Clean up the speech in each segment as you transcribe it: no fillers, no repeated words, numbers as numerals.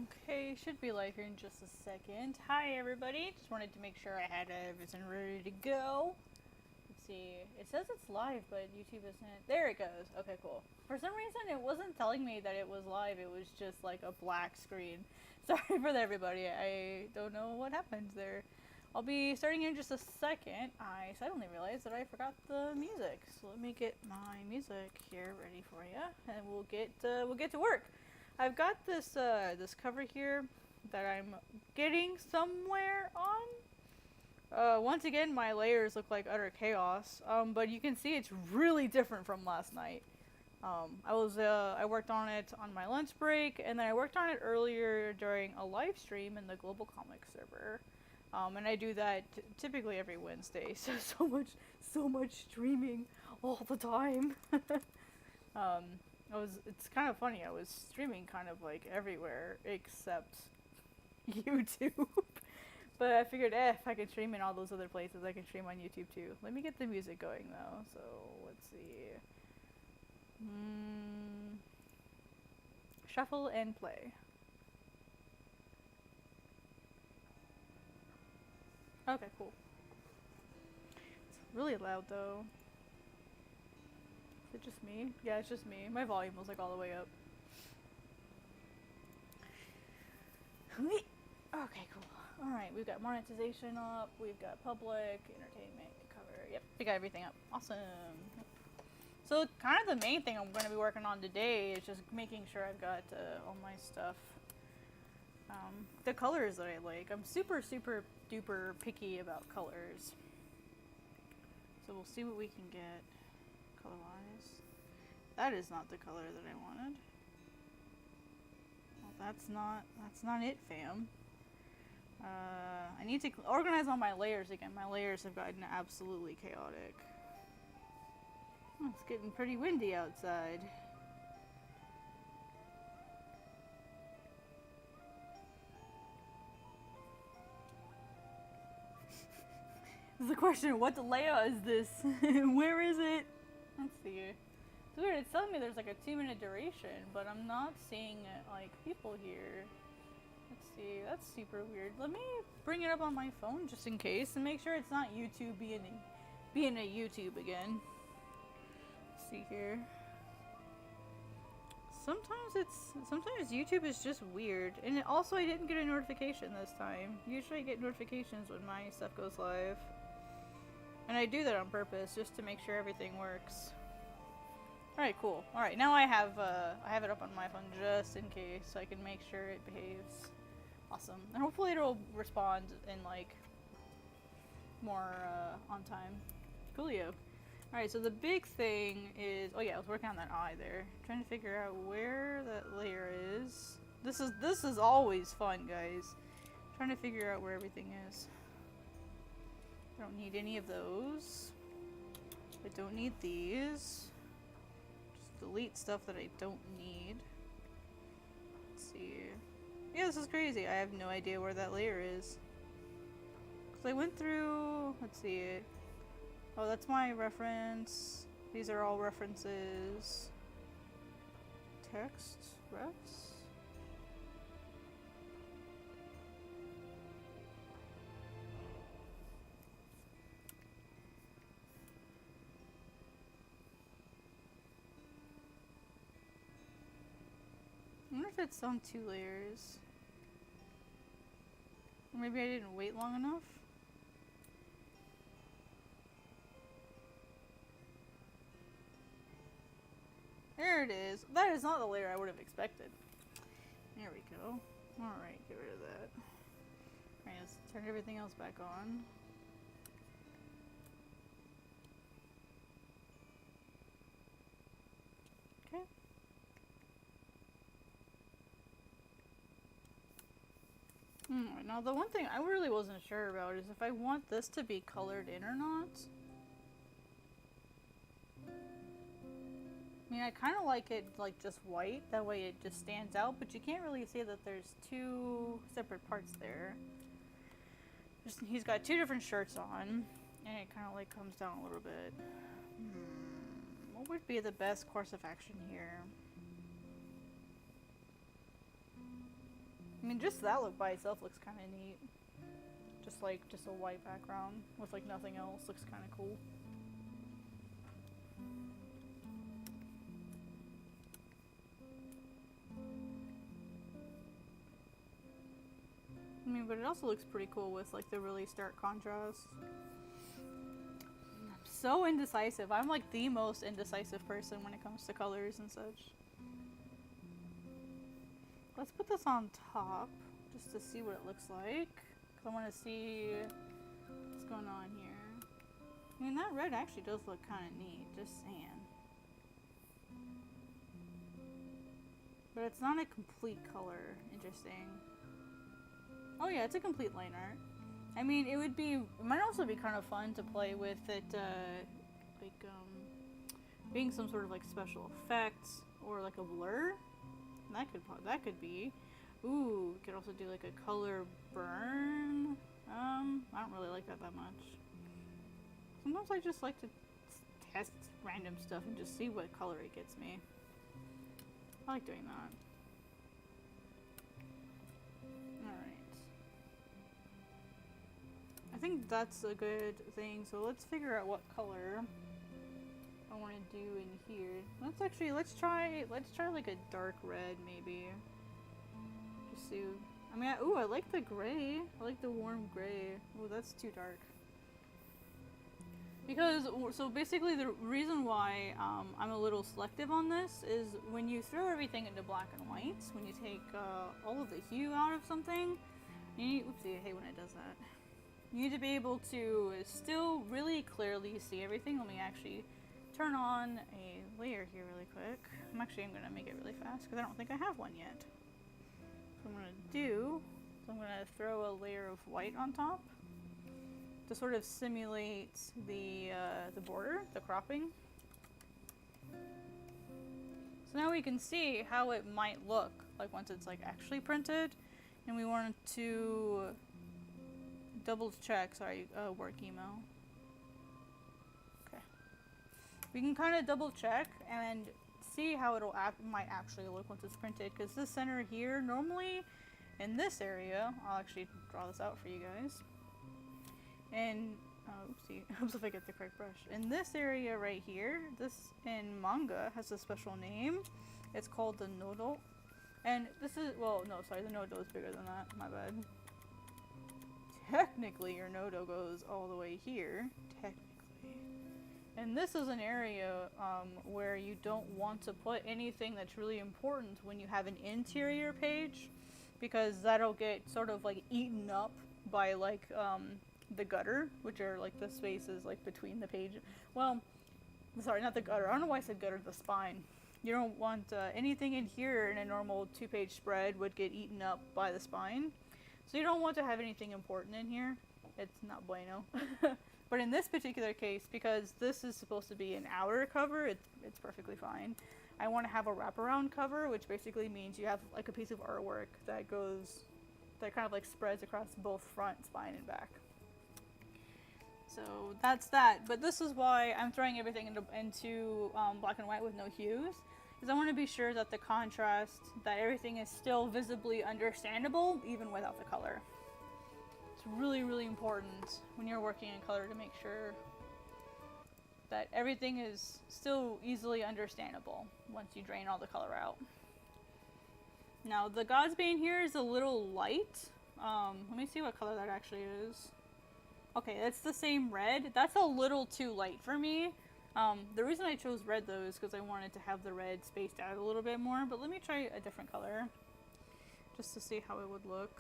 Okay, should be live here in just a second. Hi everybody, just wanted to make sure I had everything ready to go. Let's see, it says it's live, but YouTube isn't. There it goes. Okay, cool. For some reason, it wasn't telling me that it was live, it was just like a black screen. Sorry for that, everybody. I don't know what happened there. I'll be starting in just a second. I suddenly realized that I forgot the music, so let me get my music here ready for you, and we'll get to work. I've got this cover here that I'm getting somewhere on. Once again, my layers look like utter chaos, but you can see it's really different from last night. I worked on it on my lunch break, and then I worked on it earlier during a live stream in the Global Comics server. And I do that typically every Wednesday, so much streaming all the time. It's kind of funny, I was streaming kind of like everywhere except YouTube. But I figured, if I can stream in all those other places, I can stream on YouTube too. Let me get the music going though, so let's see. Shuffle and play. Okay, cool. It's really loud though. Is it just me? Yeah, it's just me. My volume was like all the way up. Okay, cool. Alright, we've got monetization up, we've got public, entertainment, cover. Yep, we got everything up. Awesome. So kind of the main thing I'm going to be working on today is just making sure I've got all my stuff. The colors that I like. I'm super duper picky about colors. So we'll see what we can get color-wise. That is not the color that I wanted. Well, that's not it, fam. I need to organize all my layers again. My layers have gotten absolutely chaotic. Oh, it's getting pretty windy outside. This is the question, what layout is this? Where is it? Let's see. It's weird, it's telling me there's like a 2-minute duration, but I'm not seeing like people here. Let's see, that's super weird. Let me bring it up on my phone just in case and make sure it's not YouTube being a YouTube again. Let's see here. Sometimes YouTube is just weird. And also I didn't get a notification this time. Usually I get notifications when my stuff goes live. And I do that on purpose just to make sure everything works. Alright, cool. Alright, now I have it up on my phone just in case so I can make sure it behaves. Awesome. And hopefully it'll respond in like more on time. Coolio. Alright, so the big thing is, oh yeah, I was working on that eye there. Trying to figure out where that layer is. This is always fun, guys. Trying to figure out where everything is. I don't need any of those. I don't need these. Just delete stuff that I don't need. Let's see. Yeah, this is crazy. I have no idea where that layer is. Because I went through, let's see. Oh, that's my reference. These are all references. Text, refs. I wonder if it's on 2 layers. Or maybe I didn't wait long enough. There it is. That is not the layer I would have expected. There we go. Alright, get rid of that. Alright, let's turn everything else back on. Okay. Now the one thing I really wasn't sure about is if I want this to be colored in or not. I mean, I kind of like it like just white, that way it just stands out, but you can't really see that there's 2 separate parts there. He's got 2 different shirts on, and it kind of like comes down a little bit. What would be the best course of action here? mean, just that look by itself looks kind of neat. Just a white background with like nothing else looks kind of cool. I mean, but it also looks pretty cool with like the really stark contrast. I'm so indecisive. I'm like the most indecisive person when it comes to colors and such. Let's put this on top just to see what it looks like. Cause I want to see what's going on here. I mean, that red actually does look kind of neat, just saying. But it's not a complete color. Interesting. Oh yeah, it's a complete line art. I mean, it might also be kind of fun to play with it, being some sort of like special effects or like a blur. That could be. Ooh, we could also do like a color burn. I don't really like that much. Sometimes I just like to test random stuff and just see what color it gets me. I like doing that. I think that's a good thing, so let's figure out what color I want to do in here. Let's try like a dark red maybe. Just see. I mean, I like the gray. I like the warm gray. Oh, that's too dark. Because, so basically the reason why I'm a little selective on this is when you throw everything into black and white, when you take all of the hue out of something, oopsie, I hate when it does that. You need to be able to still really clearly see everything. Let me actually turn on a layer here really quick. I'm going to make it really fast because I don't think I have one yet. So I'm going to throw a layer of white on top to sort of simulate the border, the cropping. So now we can see how it might look like once it's like actually printed, and we want to double check, work email. Okay. We can kind of double check and see how might actually look once it's printed, because this center here, normally in this area, I'll actually draw this out for you guys. And, oopsie, I hope if I get the correct brush. In this area right here, this in manga has a special name. It's called the nodo. And this is, the nodo is bigger than that, my bad. Technically, your nodo goes all the way here, technically. And this is an area where you don't want to put anything that's really important when you have an interior page, because that'll get sort of like eaten up by like the gutter, which are like the spaces like between the page. Well, sorry, not the gutter. I don't know why I said gutter, the spine. You don't want anything in here in a normal 2-page spread would get eaten up by the spine. So you don't want to have anything important in here. It's not bueno. But in this particular case, because this is supposed to be an outer cover, it's perfectly fine. I want to have a wraparound cover, which basically means you have like a piece of artwork that kind of like spreads across both front, spine, and back. So that's that. But this is why I'm throwing everything into black and white with no hues. Because I want to be sure that the contrast, that everything is still visibly understandable, even without the color. It's really, really important when you're working in color to make sure that everything is still easily understandable once you drain all the color out. Now, the Godsbane here is a little light. Let me see what color that actually is. Okay, that's the same red. That's a little too light for me. The reason I chose red though is because I wanted to have the red spaced out a little bit more, but let me try a different color just to see how it would look.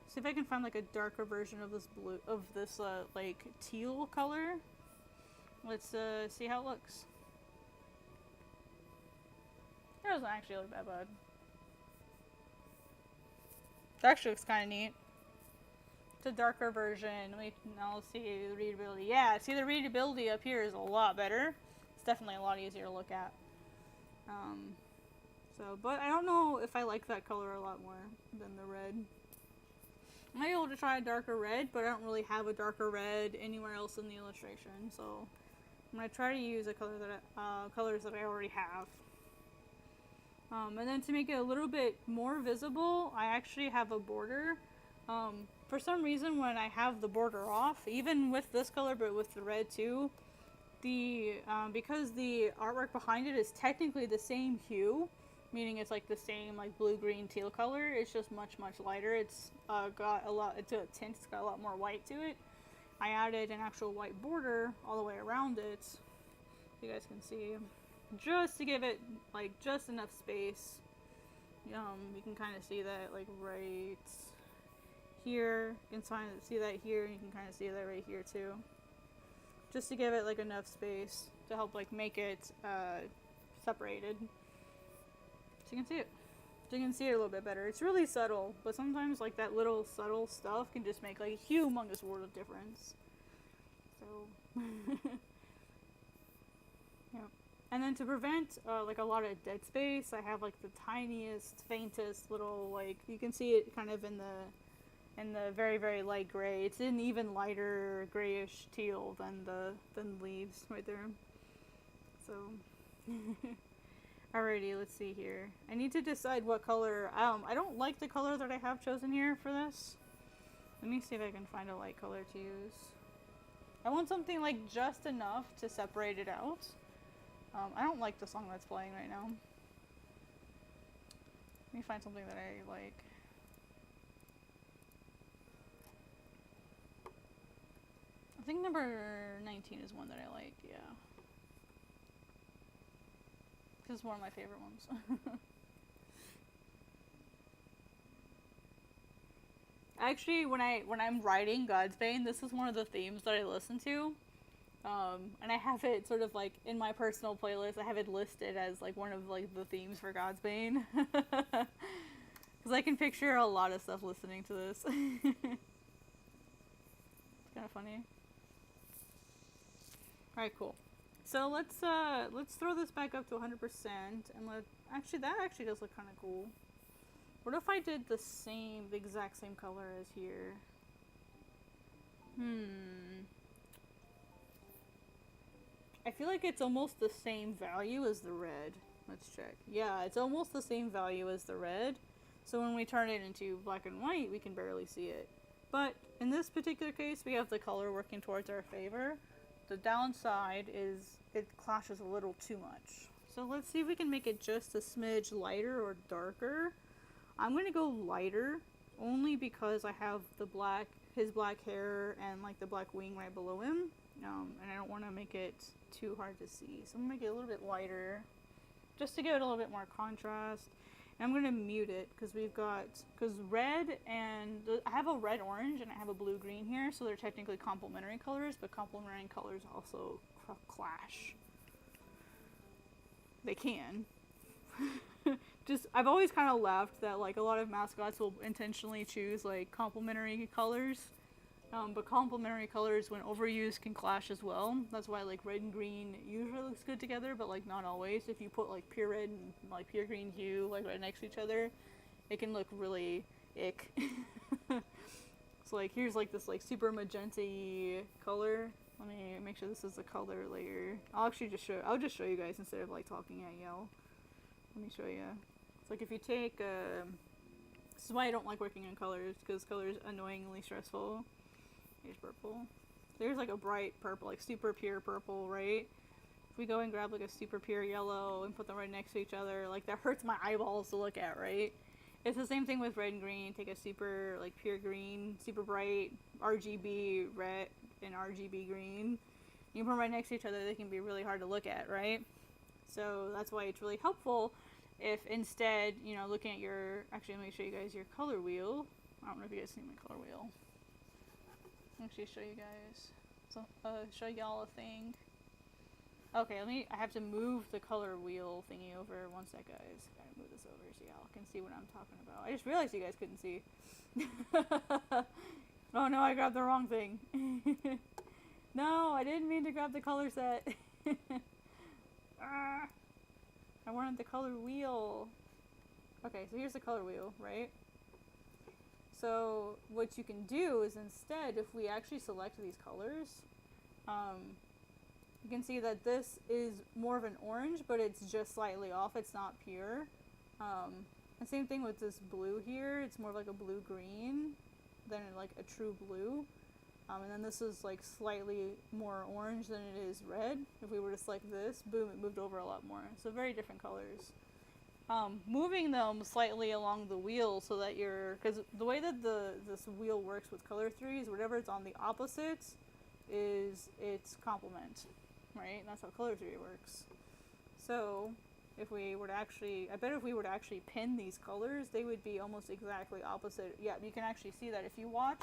See if I can find like a darker version of this blue, like teal color. Let's see how it looks. It doesn't actually look that bad. It actually looks kind of neat. It's a darker version. Now let's see the readability. Yeah, see the readability up here is a lot better. It's definitely a lot easier to look at. But I don't know if I like that color a lot more than the red. I might be able to try a darker red, but I don't really have a darker red anywhere else in the illustration. So I'm gonna try to use a color that colors that I already have. And then to make it a little bit more visible, I actually have a border. For some reason, when I have the border off, even with this color, but with the red too, because the artwork behind it is technically the same hue, meaning it's like the same like blue, green, teal color. It's just much lighter. It's got a lot. It's a tint. It's got a lot more white to it. I added an actual white border all the way around it, so you guys can see, just to give it like just enough space. You can kind of see that like right here. You can kind of see that here. You can kind of see that right here too. Just to give it like enough space to help like make it separated. So you can see it. So you can see it a little bit better. It's really subtle, but sometimes like that little subtle stuff can just make like a humongous world of difference. So, yeah. And then to prevent like a lot of dead space, I have like the tiniest, faintest little, like, you can see it kind of in the very light gray. It's an even lighter grayish teal than the leaves right there. So. Alrighty, let's see here. I need to decide what color. I don't like the color that I have chosen here for this. Let me see if I can find a light color to use. I want something like just enough to separate it out. I don't like the song that's playing right now. Let me find something that I like. I think number 19 is one that I like, yeah. This is one of my favorite ones. Actually, when I'm writing Godsbane, this is one of the themes that I listen to. And I have it sort of like in my personal playlist. I have it listed as like one of like the themes for Godsbane. Because I can picture a lot of stuff listening to this. It's kind of funny. Alright, cool. So let's throw this back up to 100% and that actually does look kind of cool. What if I did the exact same color as here? I feel like it's almost the same value as the red. Let's check. Yeah, it's almost the same value as the red. So when we turn it into black and white, we can barely see it. But in this particular case, we have the color working towards our favor. The downside is it clashes a little too much. So let's see if we can make it just a smidge lighter or darker. I'm going to go lighter only because I have his black hair and like the black wing right below him. And I don't want to make it too hard to see. So I'm going to make it a little bit lighter just to give it a little bit more contrast. And I'm going to mute it because red and I have a red orange and I have a blue green here, so they're technically complementary colors, but complementary colors also clash. They can. I've always kind of laughed that like a lot of mascots will intentionally choose like complementary colors, but complementary colors when overused can clash as well. That's why like red and green usually looks good together, but like not always. If you put like pure red and like pure green hue like right next to each other, it can look really ick. So like here's like this like super magenta-y color. Let me make sure this is the color layer. I'll just show you guys instead of like talking at y'all. Let me show you. It's like if you take this is why I don't like working in colors, because color is annoyingly stressful. Here's purple. There's like a bright purple, like super pure purple, right? If we go and grab like a super pure yellow and put them right next to each other, like that hurts my eyeballs to look at, right? It's the same thing with red and green. Take a super like pure green, super bright RGB red and RGB green. You put them right next to each other, they can be really hard to look at, right? So that's why it's really helpful if instead, looking at actually let me show you guys your color wheel. I don't know if you guys see my color wheel. Actually show you guys, so show y'all a thing. Okay, I have to move the color wheel thingy over. One sec, guys. Gotta move this over so y'all can see what I'm talking about. I just realized you guys couldn't see. Oh no, I grabbed the wrong thing. No, I didn't mean to grab the color set. I wanted the color wheel. Okay, so here's the color wheel, right? So what you can do is instead, if we actually select these colors, you can see that this is more of an orange, but it's just slightly off. It's not pure. And same thing with this blue here. It's more like a blue-green than like a true blue. And then this is like slightly more orange than it is red. If we were to select this, boom, it moved over a lot more. So very different colors. Moving them slightly along the wheel so that because the way that this wheel works with color threes, whatever it's on the opposites is its complement, right? And that's how color theory works. So if we were to actually, I bet if we were to actually pin these colors, they would be almost exactly opposite. Yeah, you can actually see that if you watch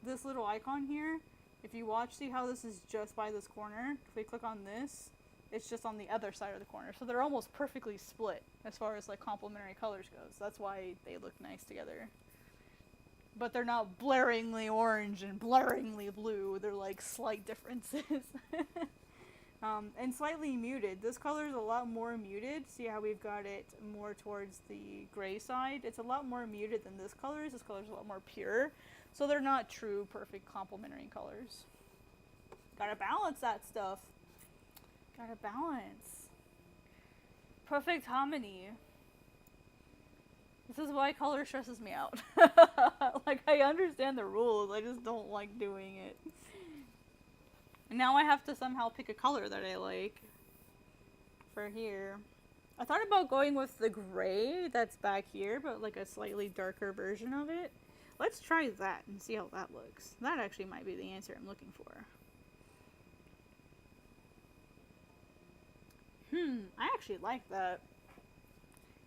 this little icon here, if you watch, see how this is just by this corner? If we click on this, it's just on the other side of the corner. So they're almost perfectly split as far as like complementary colors goes. That's why they look nice together. But they're not blaringly orange and blaringly blue. They're like slight differences. And slightly muted. This color is a lot more muted. See how we've got it more towards the gray side? It's a lot more muted than this color is. This color is a lot more pure. So they're not true, perfect complementary colors. Gotta balance that stuff. Gotta balance. Perfect harmony. This is why color stresses me out. Like, I understand the rules, I just don't like doing it. And now I have to somehow pick a color that I like for here. I thought about going with the gray that's back here, but like a slightly darker version of it. Let's try that and see how that looks. That actually might be the answer I'm looking for. I actually like that.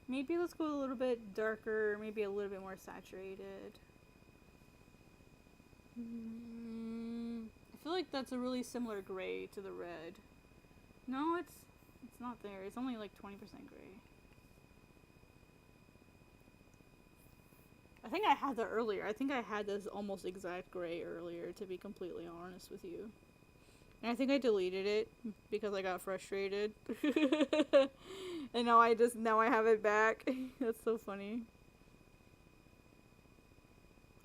Maybe let's go a little bit darker, maybe a little bit more saturated. I feel like that's a really similar gray to the red. No, it's not there. It's only like 20% gray. I think I had that earlier. I think I had this almost exact gray earlier, to be completely honest with you. And I think I deleted it because I got frustrated. And now I have it back. That's so funny.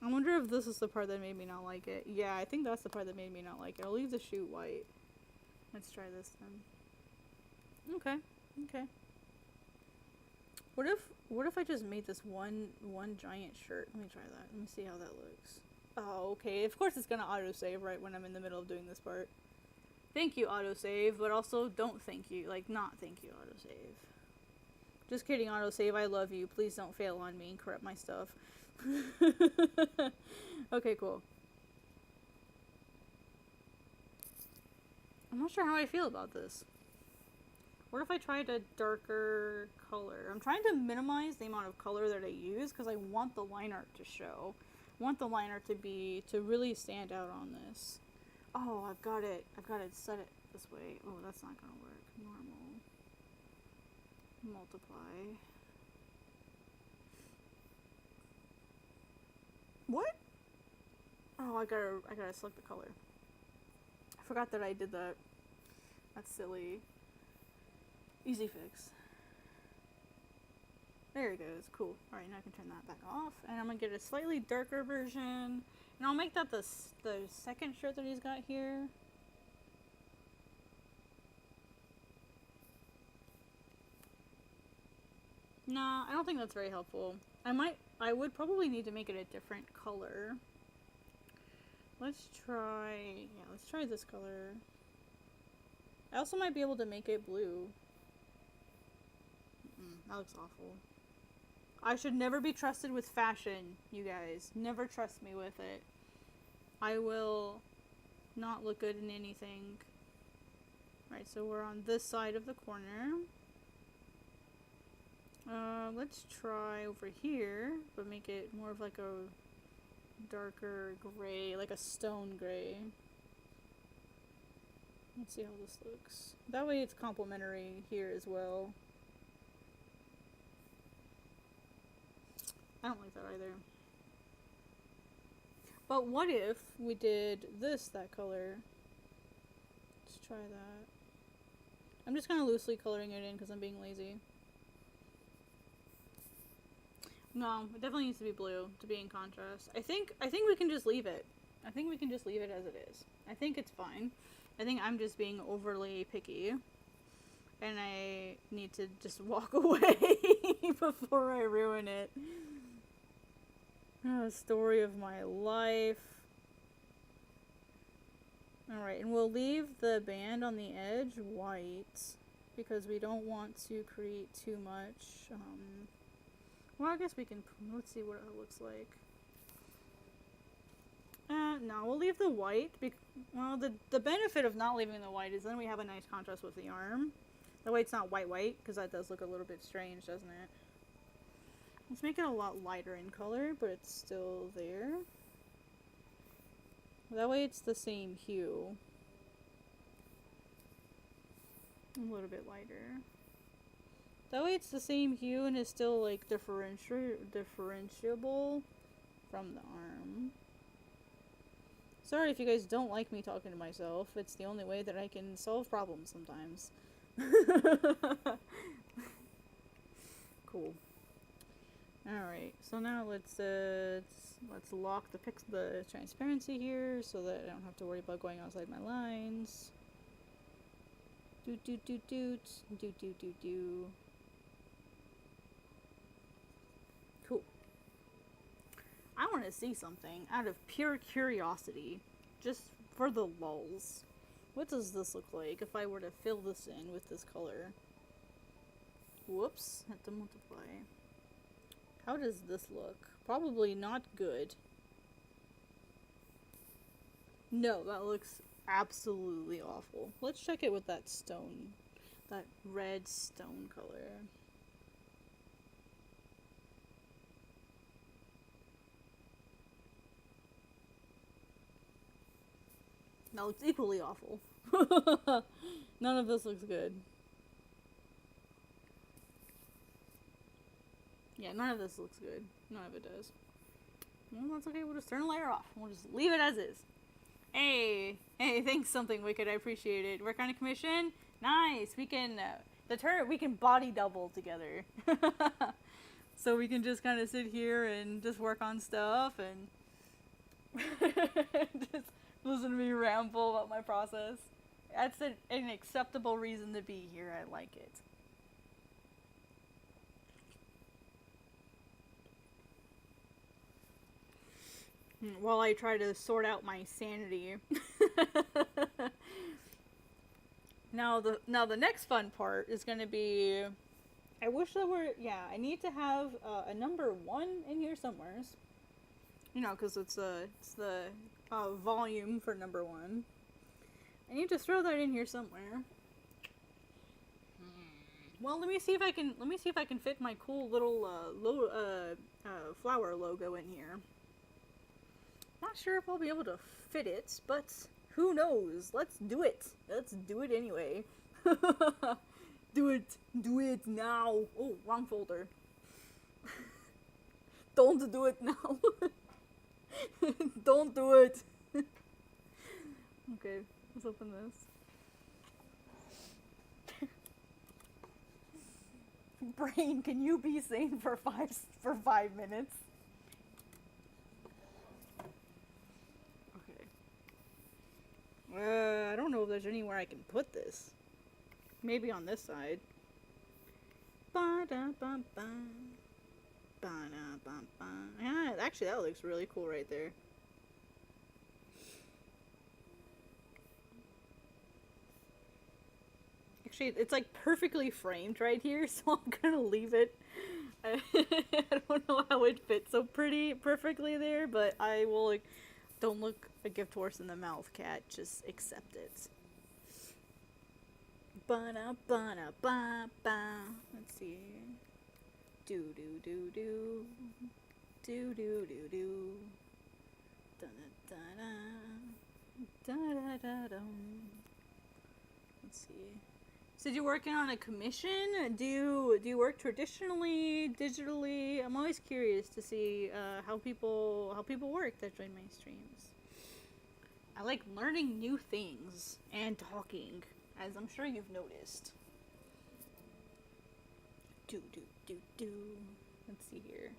I wonder if this is the part that made me not like it. Yeah, I think that's the part that made me not like it. I'll leave the shoe white. Let's try this then. Okay. What if I just made this one giant shirt? Let me try that. Let me see how that looks. Oh, okay. Of course it's gonna autosave right when I'm in the middle of doing this part. Thank you, autosave, but also don't thank you. Like, not thank you, autosave. Just kidding, autosave. I love you. Please don't fail on me and corrupt my stuff. Okay, cool. I'm not sure how I feel about this. What if I tried a darker color? I'm trying to minimize the amount of color that I use because I want the line art to show. I want the line art to really stand out on this. Oh, I've got to set it this way. Oh, that's not gonna work. Normal. Multiply. What? Oh, I gotta select the color. I forgot that I did that. That's silly. Easy fix. There it goes. Cool. Alright, now I can turn that back off. And I'm gonna get a slightly darker version. And I'll make that the second shirt that he's got here. Nah, I don't think that's very helpful. I would probably need to make it a different color. Let's try this color. I also might be able to make it blue. That looks awful. I should never be trusted with fashion, you guys. Never trust me with it. I will not look good in anything. Right, so we're on this side of the corner. Let's try over here, but make it more of like a darker gray, like a stone gray. Let's see how this looks. That way it's complementary here as well. I don't like that either. But what if we did that color? Let's try that. I'm just kind of loosely coloring it in because I'm being lazy. No, it definitely needs to be blue to be in contrast. I think we can just leave it. I think we can just leave it as it is. I think it's fine. I think I'm just being overly picky. And I need to just walk away. before I ruin it. Story of my life. Alright, and we'll leave the band on the edge white because we don't want to create too much. Well, I guess we can. Let's see what it looks like. No, we'll leave the white. Well, the benefit of not leaving the white is then we have a nice contrast with the arm. That way it's not white, because that does look a little bit strange, doesn't it? Let's make it a lot lighter in color, but it's still there. That way it's the same hue. A little bit lighter. That way it's the same hue and is still like differentiable from the arm. Sorry if you guys don't like me talking to myself. It's the only way that I can solve problems sometimes. Cool. Alright, so now let's lock the transparency here so that I don't have to worry about going outside my lines. Doot doot doot doot doot doot doot doot. Cool. I want to see something out of pure curiosity, just for the lulz. What does this look like if I were to fill this in with this color? Whoops, had to multiply. How does this look? Probably not good. No, that looks absolutely awful. Let's check it with that stone. That red stone color. That looks equally awful. None of this looks good. Yeah, none of this looks good. None of it does. Well, that's okay. We'll just turn the layer off. We'll just leave it as is. Hey, thanks, Something Wicked. I appreciate it. Work on a commission? Nice. We can, we can body double together. So we can just kind of sit here and just work on stuff and just listen to me ramble about my process. That's an acceptable reason to be here. I like it. While I try to sort out my sanity. Now the next fun part is going to be, I wish there were, I need to have a number 1 in here somewhere. You know, because it's the volume for number 1. I need to throw that in here somewhere. Well, let me see if I can fit my cool little flower logo in here. Not sure if I'll be able to fit it, but who knows? Let's do it. Let's do it anyway. Do it now. Oh, wrong folder. Don't do it now. Don't do it. Okay, let's open this. Brain, can you be sane for 5 minutes? I don't know if there's anywhere I can put this. Maybe on this side. Yeah, actually that looks really cool right there. Actually, it's like perfectly framed right here, so I'm gonna leave it. I don't know how it fits so perfectly there, but I will, like, don't look a gift horse in the mouth, cat. Just accept it. Let's see. Do do do do. Do do do do. Da da da da da da. Let's see. So you're working on a commission? Do you work traditionally, digitally? I'm always curious to see how people work that join my streams. I like learning new things and talking, as I'm sure you've noticed. Do do do do. Let's see here.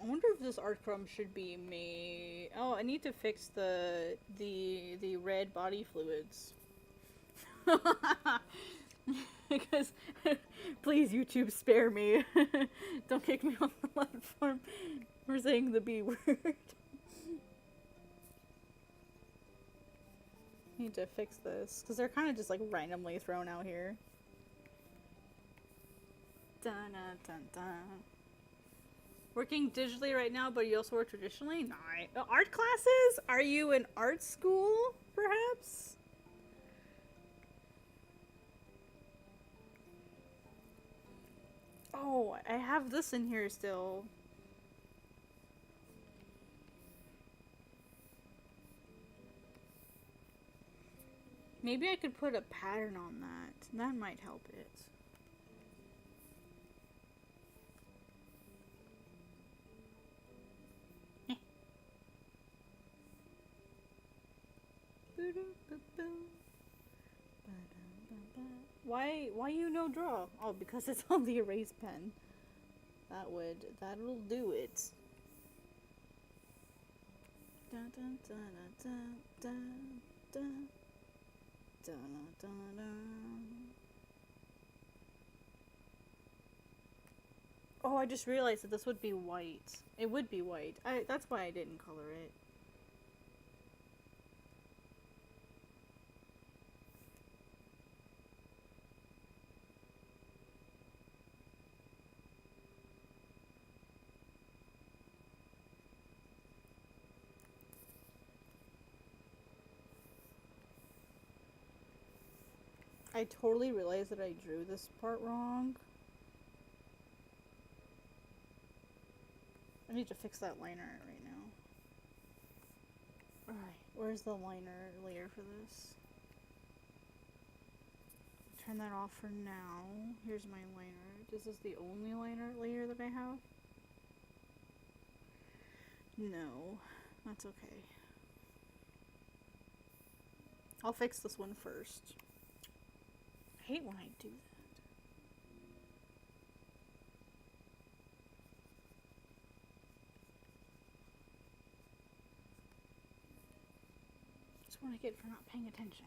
I wonder if this ArtCrumbs should be made. Oh, I need to fix the red body fluids. Because, please, YouTube, spare me. Don't kick me off the platform for saying the B word. Need to fix this, because they're kind of just like randomly thrown out here. Dun, dun, dun. Working digitally right now, but you also work traditionally? Nice. Art classes? Are you in art school, perhaps? Oh, I have this in here still. Maybe I could put a pattern on that. That might help it. Why you no draw? Oh, because it's on the erase pen. That'll do it. Dun, dun, dun, dun, dun, dun, dun, dun, dun. Oh, I just realized that this would be white. It would be white. That's why I didn't color it. I totally realized that I drew this part wrong. I need to fix that liner right now. Alright, where's the liner layer for this? Turn that off for now. Here's my liner. Is this the only liner layer that I have? No, that's okay. I'll fix this one first. I hate when I do that. That's what I get for not paying attention.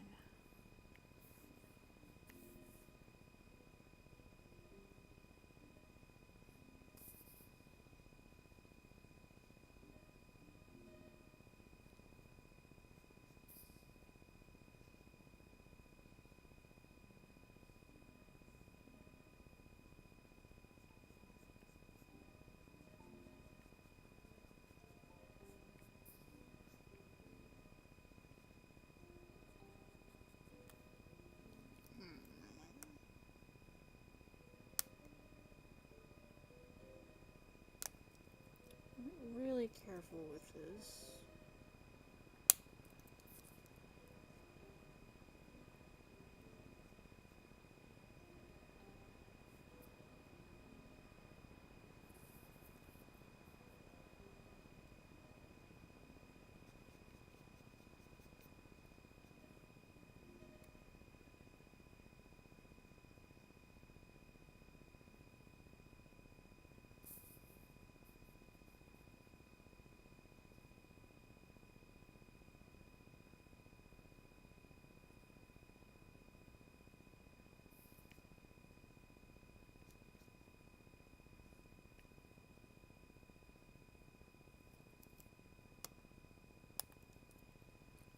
Really careful with this.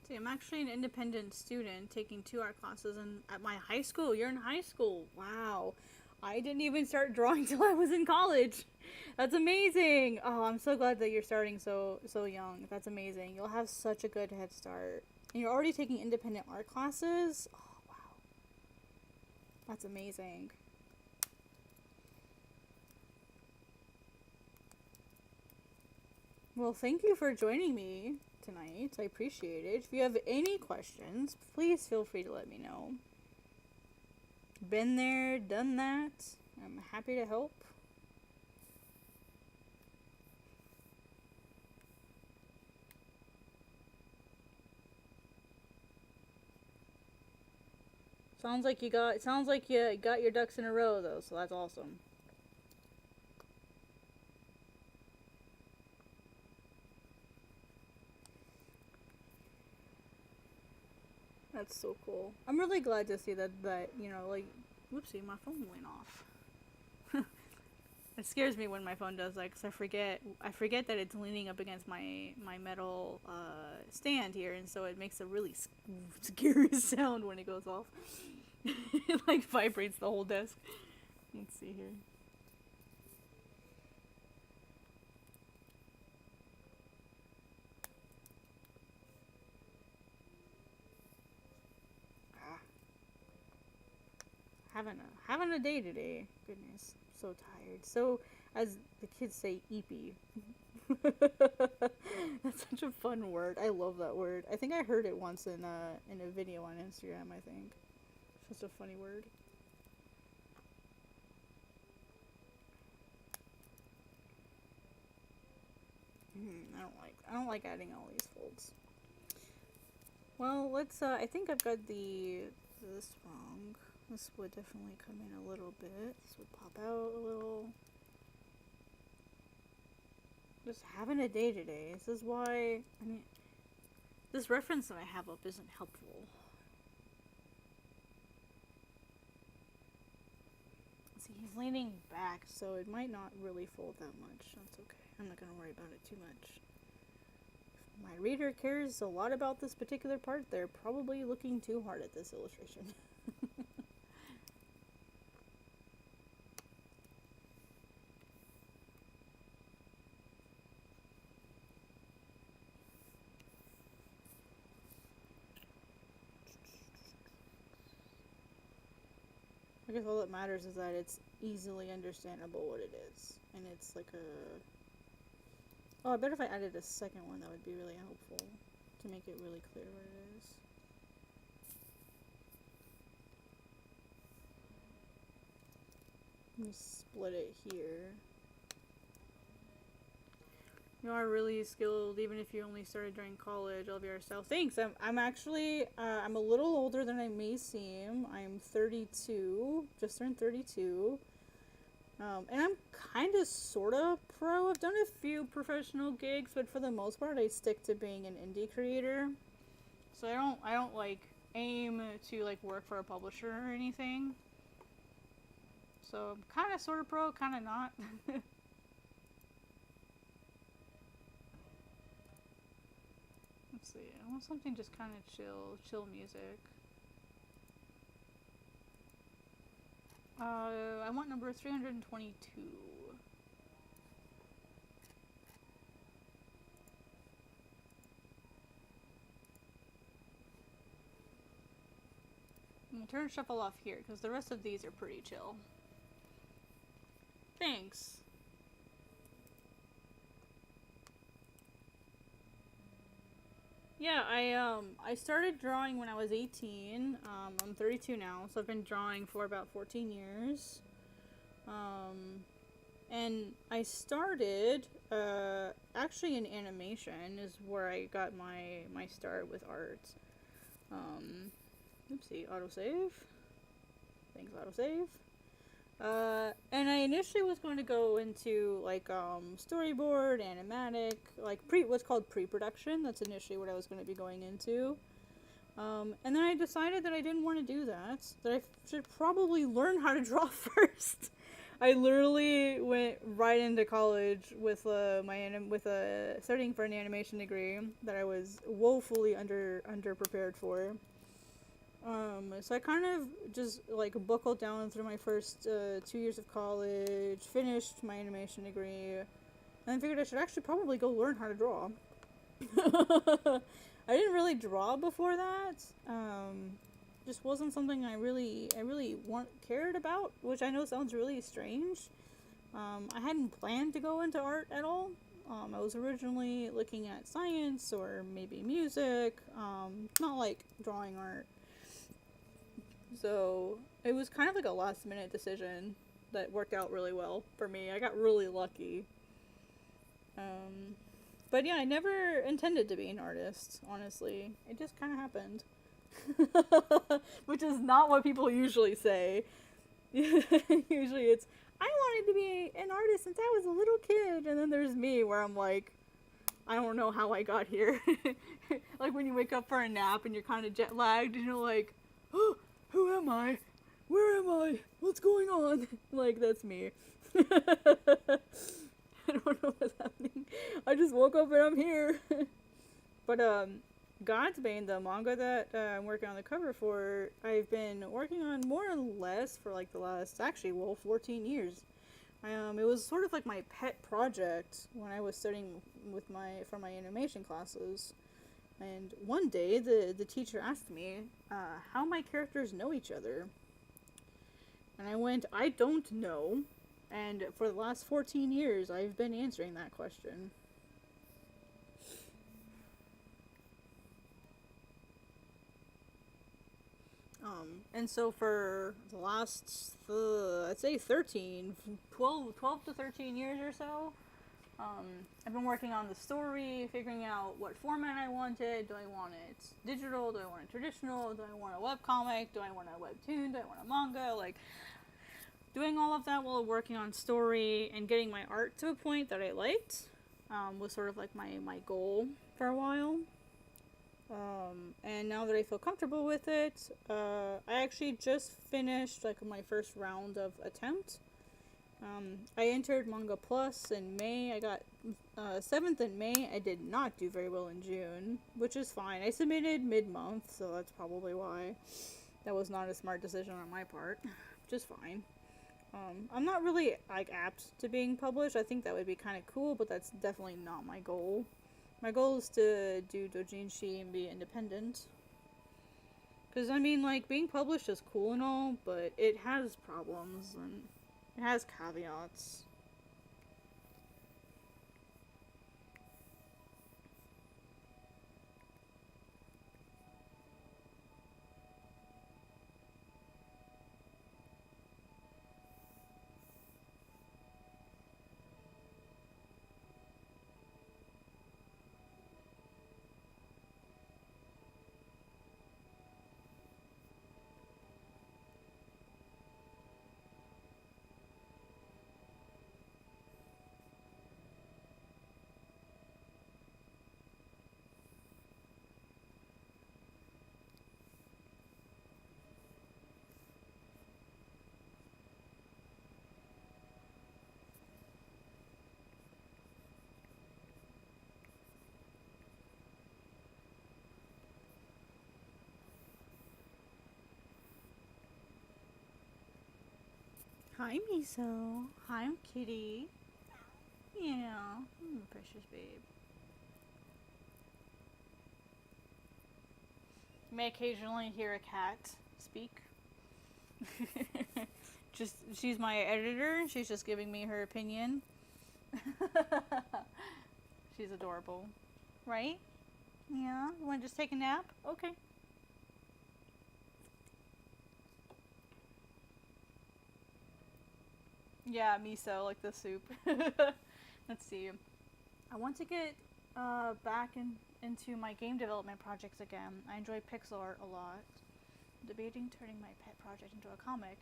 See, I'm actually an independent student taking 2 art classes at my high school. You're in high school. Wow. I didn't even start drawing till I was in college. That's amazing. Oh, I'm so glad that you're starting so young. That's amazing. You'll have such a good head start. And you're already taking independent art classes? Oh, wow. That's amazing. Well, thank you for joining me tonight. I appreciate it. If you have any questions, please feel free to let me know. Been there, done that. I'm happy to help. Sounds like you got your ducks in a row though, so that's awesome. That's so cool. I'm really glad to see that you know, like, Whoopsie, my phone went off. It scares me when my phone does that, because I forget that it's leaning up against my metal stand here, and so it makes a really scary sound when it goes off. It like vibrates the whole desk. Let's see here. Having a day today. Goodness, so tired. So, as the kids say, eepy. That's such a fun word. I love that word. I think I heard it once in a video on Instagram. I think it's such a funny word. I don't like adding all these folds. Well, let's. I think I've got this wrong. This would definitely come in a little bit. This would pop out a little. Just having a day today. This is why, I mean, this reference that I have up isn't helpful. See, he's leaning back, so it might not really fold that much. That's okay. I'm not going to worry about it too much. If my reader cares a lot about this particular part, they're probably looking too hard at this illustration. I guess all that matters is that it's easily understandable what it is. And it's like a... Oh, I bet if I added a second one, that would be really helpful to make it really clear what it is. Let me split it here. You are really skilled, even if you only started during college. Love your style. Thanks. I'm actually, I'm a little older than I may seem. I'm 32, just turned 32. And I'm kind of, sort of pro. I've done a few professional gigs, but for the most part, I stick to being an indie creator. So I don't like aim to like work for a publisher or anything. So I'm kind of, sort of pro, kind of not. Let's see, I want something just kind of chill music. I want number 322. I'm gonna turn shuffle off here, because the rest of these are pretty chill. Thanks. Yeah, I started drawing when I was 18. I'm 32 now, so I've been drawing for about 14 years. And I started, actually in animation is where I got my start with art. Oopsie, autosave. Thanks, autosave. And I initially was going to go into, like, storyboard, animatic, like, what's called pre-production. That's initially what I was going to be going into. And then I decided that I didn't want to do that I should probably learn how to draw first. I literally went right into college with, studying for an animation degree that I was woefully underprepared for. So I kind of just, like, buckled down through my first 2 years of college, finished my animation degree, and then figured I should actually probably go learn how to draw. I didn't really draw before that. Just wasn't something I really cared about, which I know sounds really strange. I hadn't planned to go into art at all. I was originally looking at science or maybe music, not like drawing art. So it was kind of like a last minute decision that worked out really well for me. I got really lucky. But yeah, I never intended to be an artist, honestly. It just kind of happened. Which is not what people usually say. Usually it's, I wanted to be an artist since I was a little kid. And then there's me where I'm like, I don't know how I got here. Like when you wake up for a nap and you're kind of jet lagged and you're like, oh, who am I? where am I? What's going on? Like, that's me. I don't know what's happening. I just woke up and I'm here. But, Godsbane, the manga that I'm working on the cover for, I've been working on more or less for like the last, 14 years. It was sort of like my pet project when I was studying for my animation classes. And one day, the teacher asked me how my characters know each other. And I went, I don't know. And for the last 14 years, I've been answering that question. And so for the last, I'd say 12 to 13 years or so, I've been working on the story, figuring out what format I wanted. Do I want it digital? Do I want it traditional? Do I want a webcomic? Do I want a webtoon? Do I want a manga? Like, doing all of that while working on story and getting my art to a point that I liked was sort of like my goal for a while. And now that I feel comfortable with it, I actually just finished like my first round of attempt. I entered Manga Plus in May. I got 7th in May. I did not do very well in June, which is fine. I submitted mid-month, so that's probably why. That was not a smart decision on my part, which is fine. I'm not really like apt to being published. I think that would be kind of cool, but that's definitely not my goal. My goal is to do doujinshi and be independent. Because, I mean, like, being published is cool and all, but it has problems and it has caveats. Hi, Miso. Hi, I'm Kitty. Yeah, precious babe. You may occasionally hear a cat speak. She's my editor. She's just giving me her opinion. She's adorable. Right? Yeah? You want to just take a nap? Okay. Yeah, miso, like the soup. Let's see. I want to get back into my game development projects again. I enjoy pixel art a lot. I'm debating turning my pet project into a comic.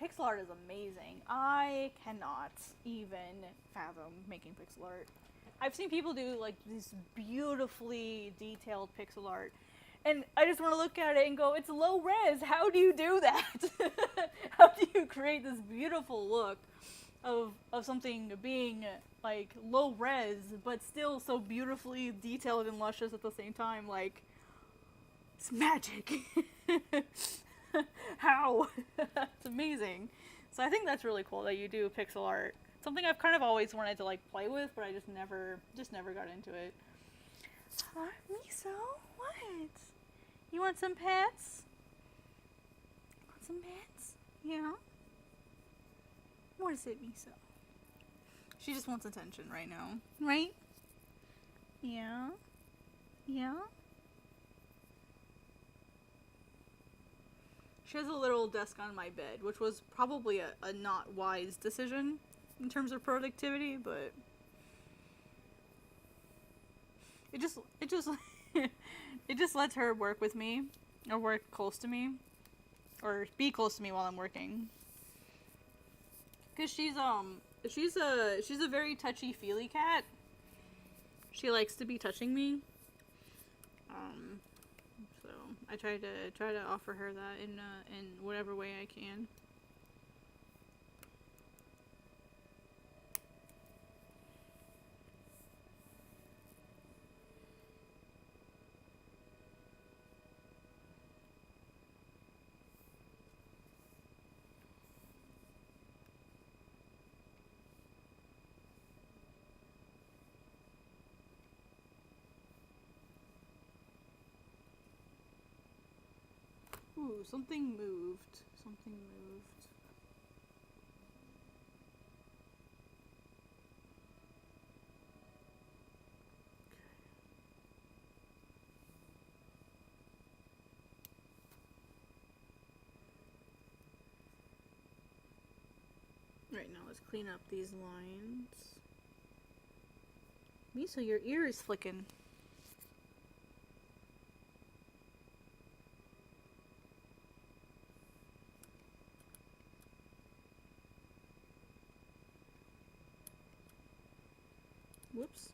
Pixel art is amazing. I cannot even fathom making pixel art. I've seen people do like this beautifully detailed pixel art, and I just want to look at it and go, it's low res. How do you do that? How do you create this beautiful look of something being like low res, but still so beautifully detailed and luscious at the same time? Like, it's magic. How? It's amazing. So I think that's really cool that you do pixel art. Something I've kind of always wanted to like play with, but I just never got into it. Miso, what? You want some pets? Want some pets? Yeah. What is it, Miso? She just wants attention right now, right? Yeah. Yeah. She has a little desk on my bed, which was probably a not wise decision in terms of productivity, but it just it just lets her work with me, or work close to me, or be close to me while I'm working. Cause she's a very touchy-feely cat. She likes to be touching me. So I try to offer her that in whatever way I can. Ooh, something moved. Something moved. Right, now let's clean up these lines. Misa, your ear is flicking. Whoops.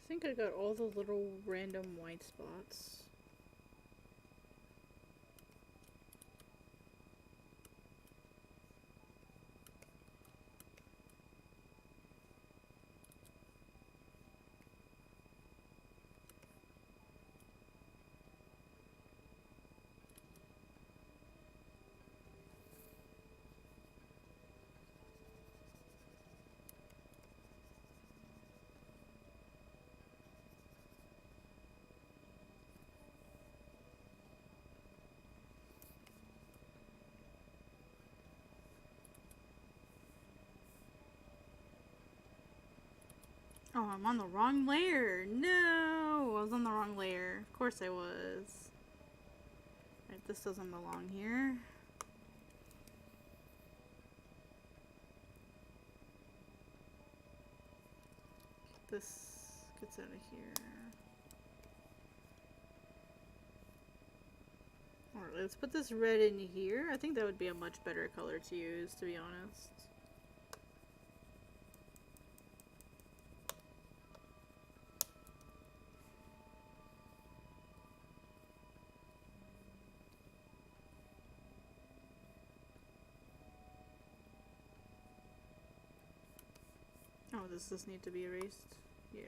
I think I got all the little random white spots. Oh, I'm on the wrong layer. No, I was on the wrong layer. Of course I was. Right, this doesn't belong here. This gets out of here. Alright, let's put this red in here. I think that would be a much better color to use, to be honest. Oh, does this need to be erased? Yeah.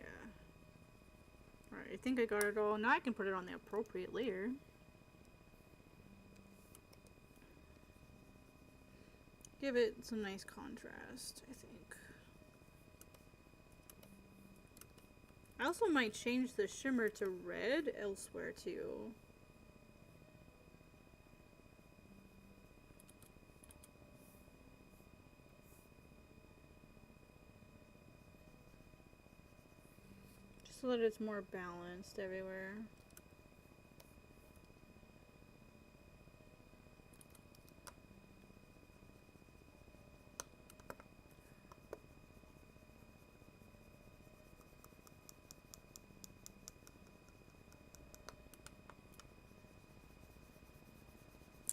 Alright, I think I got it all. Now I can put it on the appropriate layer. Give it some nice contrast, I think. I also might change the shimmer to red elsewhere too. So that it's more balanced everywhere.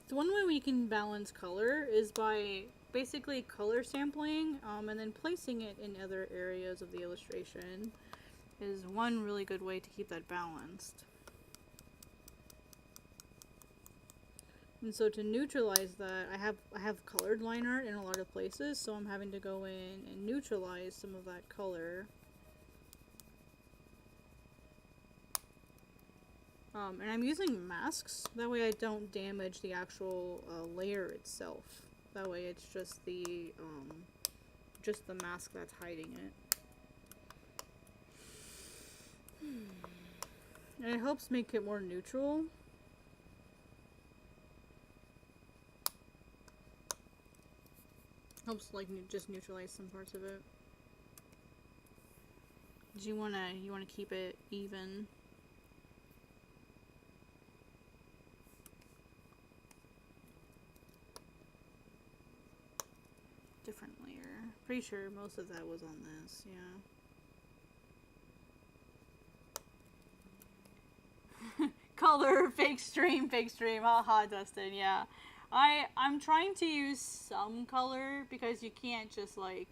So one way we can balance color is by basically color sampling and then placing it in other areas of the illustration is one really good way to keep that balanced. And so to neutralize that, I have colored line art in a lot of places, so I'm having to go in and neutralize some of that color. And I'm using masks, that way I don't damage the actual layer itself. That way it's just the mask that's hiding it. And it helps make it more neutral. Helps like just neutralize some parts of it. Do you wanna keep it even? Different layer. Pretty sure most of that was on this, yeah. Color, fake stream. Haha, Dustin, yeah. I'm trying to use some color because you can't just like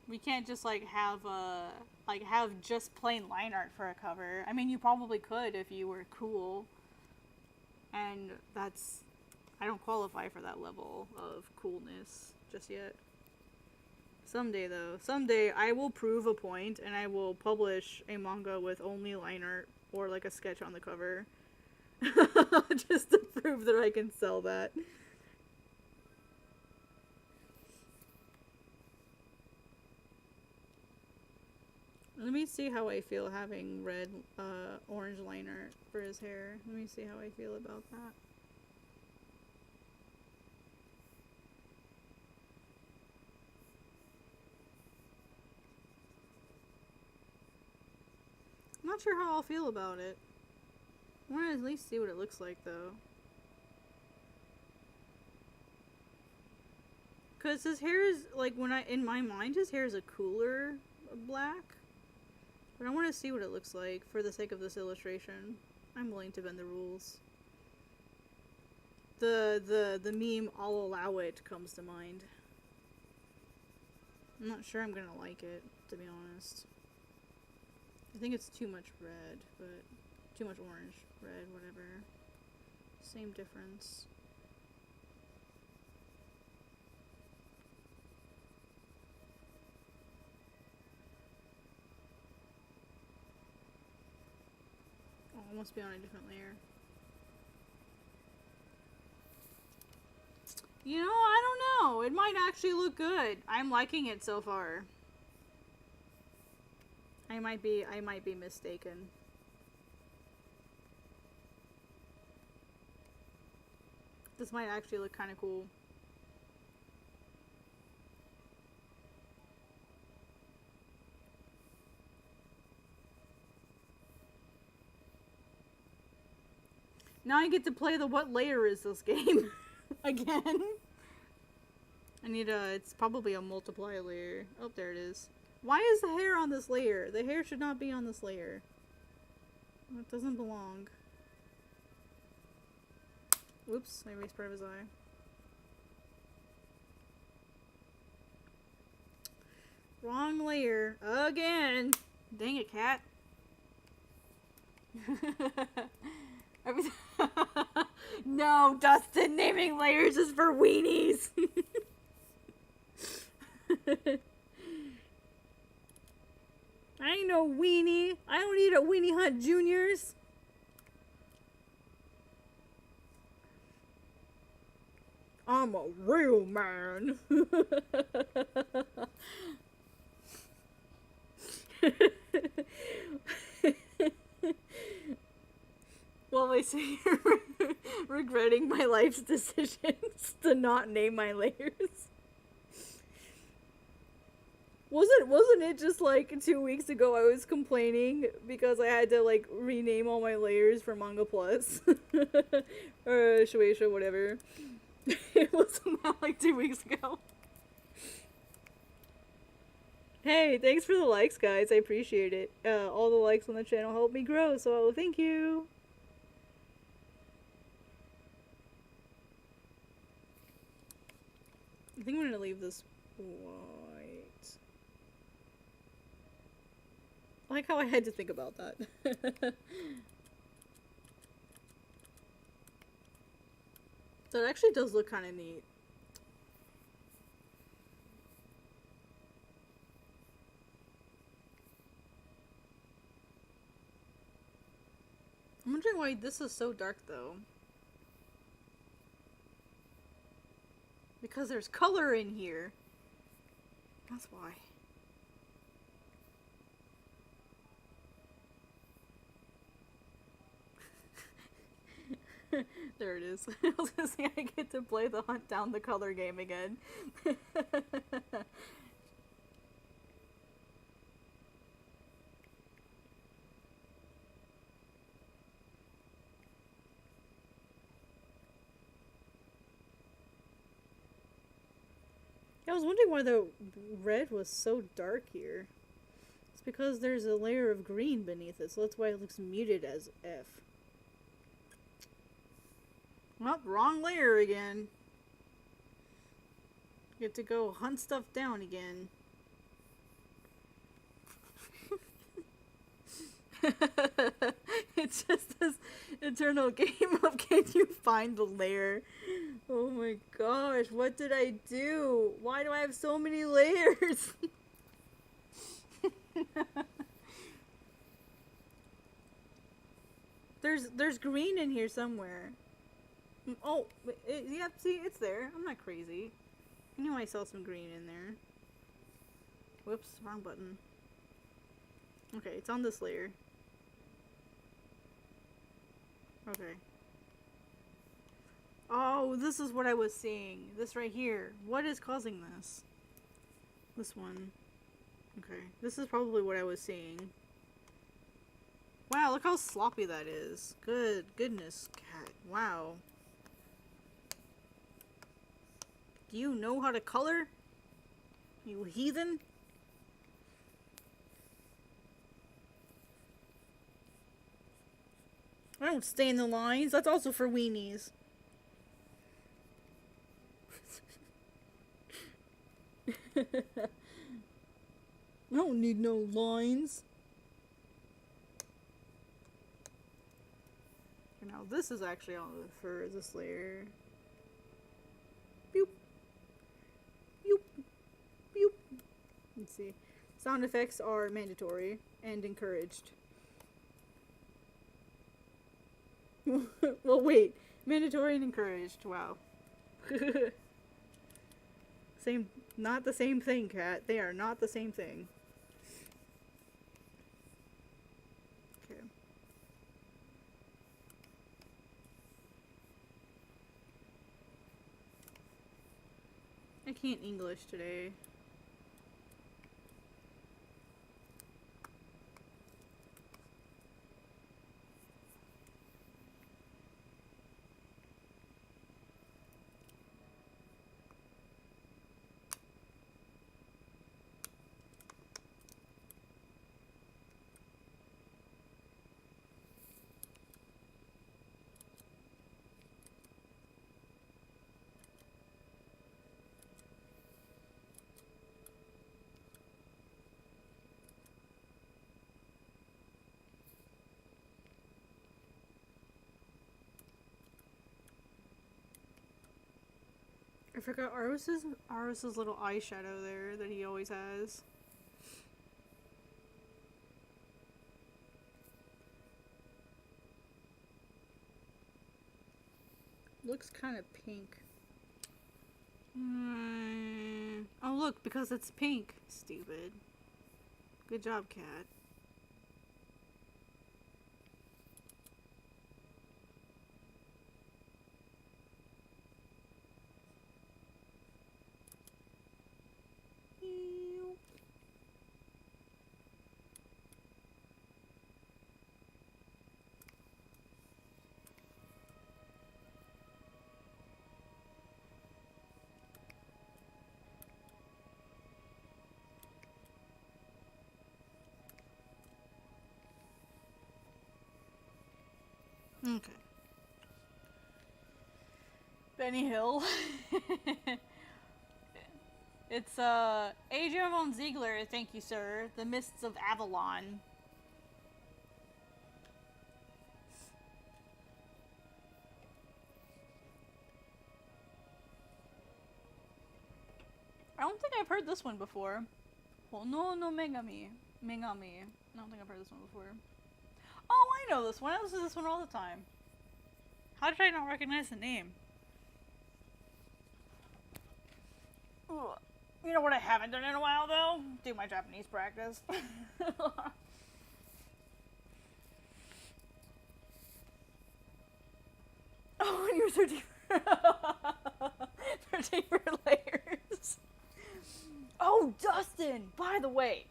we can't just like have just plain line art for a cover. I mean, you probably could if you were cool. And that's, I don't qualify for that level of coolness just yet. Someday though, someday I will prove a point and I will publish a manga with only line art or like a sketch on the cover. Just to prove that I can sell that. Let me see how I feel having red, orange line art for his hair. Let me see how I feel about that. I'm not sure how I'll feel about it. I want to at least see what it looks like, though. Because his hair is, like, in my mind, his hair is a cooler black. But I want to see what it looks like for the sake of this illustration. I'm willing to bend the rules. The meme, I'll allow it, comes to mind. I'm not sure I'm gonna like it, to be honest. I think it's too much red, but too much orange, red, whatever. Same difference. Oh, it must be on a different layer. You know, I don't know. It might actually look good. I'm liking it so far. I might be mistaken. This might actually look kind of cool. Now I get to play the what layer is this game again. I need it's probably a multiply layer. Oh, there it is. Why is the hair on this layer? The hair should not be on this layer. It doesn't belong. Whoops, I erased part of his eye. Wrong layer. Again! Dang it, cat. No, Dustin, naming layers is for weenies. I ain't no weenie. I don't need a Weenie Hunt Juniors. I'm a real man. Well, I say you're regretting my life's decisions to not name my layers. Wasn't it just like 2 weeks ago I was complaining because I had to like rename all my layers for Manga Plus or Shueisha, whatever. It wasn't that like 2 weeks ago. Hey, thanks for the likes, guys. I appreciate it. All the likes on the channel help me grow, so thank you. I think I'm gonna leave this white. I like how I had to think about that. That actually does look kind of neat. I'm wondering why this is so dark though. Because there's color in here. That's why. There it is. I was gonna say I get to play the hunt down the color game again. I was wondering why the red was so dark here. It's because there's a layer of green beneath it, so that's why it looks muted as F. Well, wrong layer again. Get to go hunt stuff down again. It's just this eternal game of can you find the layer? Oh my gosh, what did I do? Why do I have so many layers? There's green in here somewhere. Oh, yeah, see, it's there. I'm not crazy. I knew I saw some green in there. Whoops, wrong button. Okay, it's on this layer. Okay. Oh, this is what I was seeing. This right here. What is causing this? This one. Okay, this is probably what I was seeing. Wow, look how sloppy that is. Goodness, cat. Wow. Do you know how to color? You heathen? I don't stay in the lines. That's also for weenies. I don't need no lines. Now this is actually all for this layer. Boop. Boop. Boop. Let's see. Sound effects are mandatory and encouraged. Well, wait. Mandatory and encouraged. Wow. Not the same thing, Kat. They are not the same thing. Okay. I can't English today. I forgot Aris's little eyeshadow there that he always has. Looks kind of pink. Oh look, because it's pink. Stupid. Good job, Cat. Okay. Benny Hill. It's Adrian von Ziegler, thank you, sir. The Mists of Avalon. I don't think I've heard this one before. Well, no Megami. I don't think I've heard this one before. Oh, I know this one. I listen to this one all the time. How did I not recognize the name? Ugh. You know what I haven't done in a while, though? Do my Japanese practice. Oh, and you're 13 13 for layers. Oh, Dustin! By the way,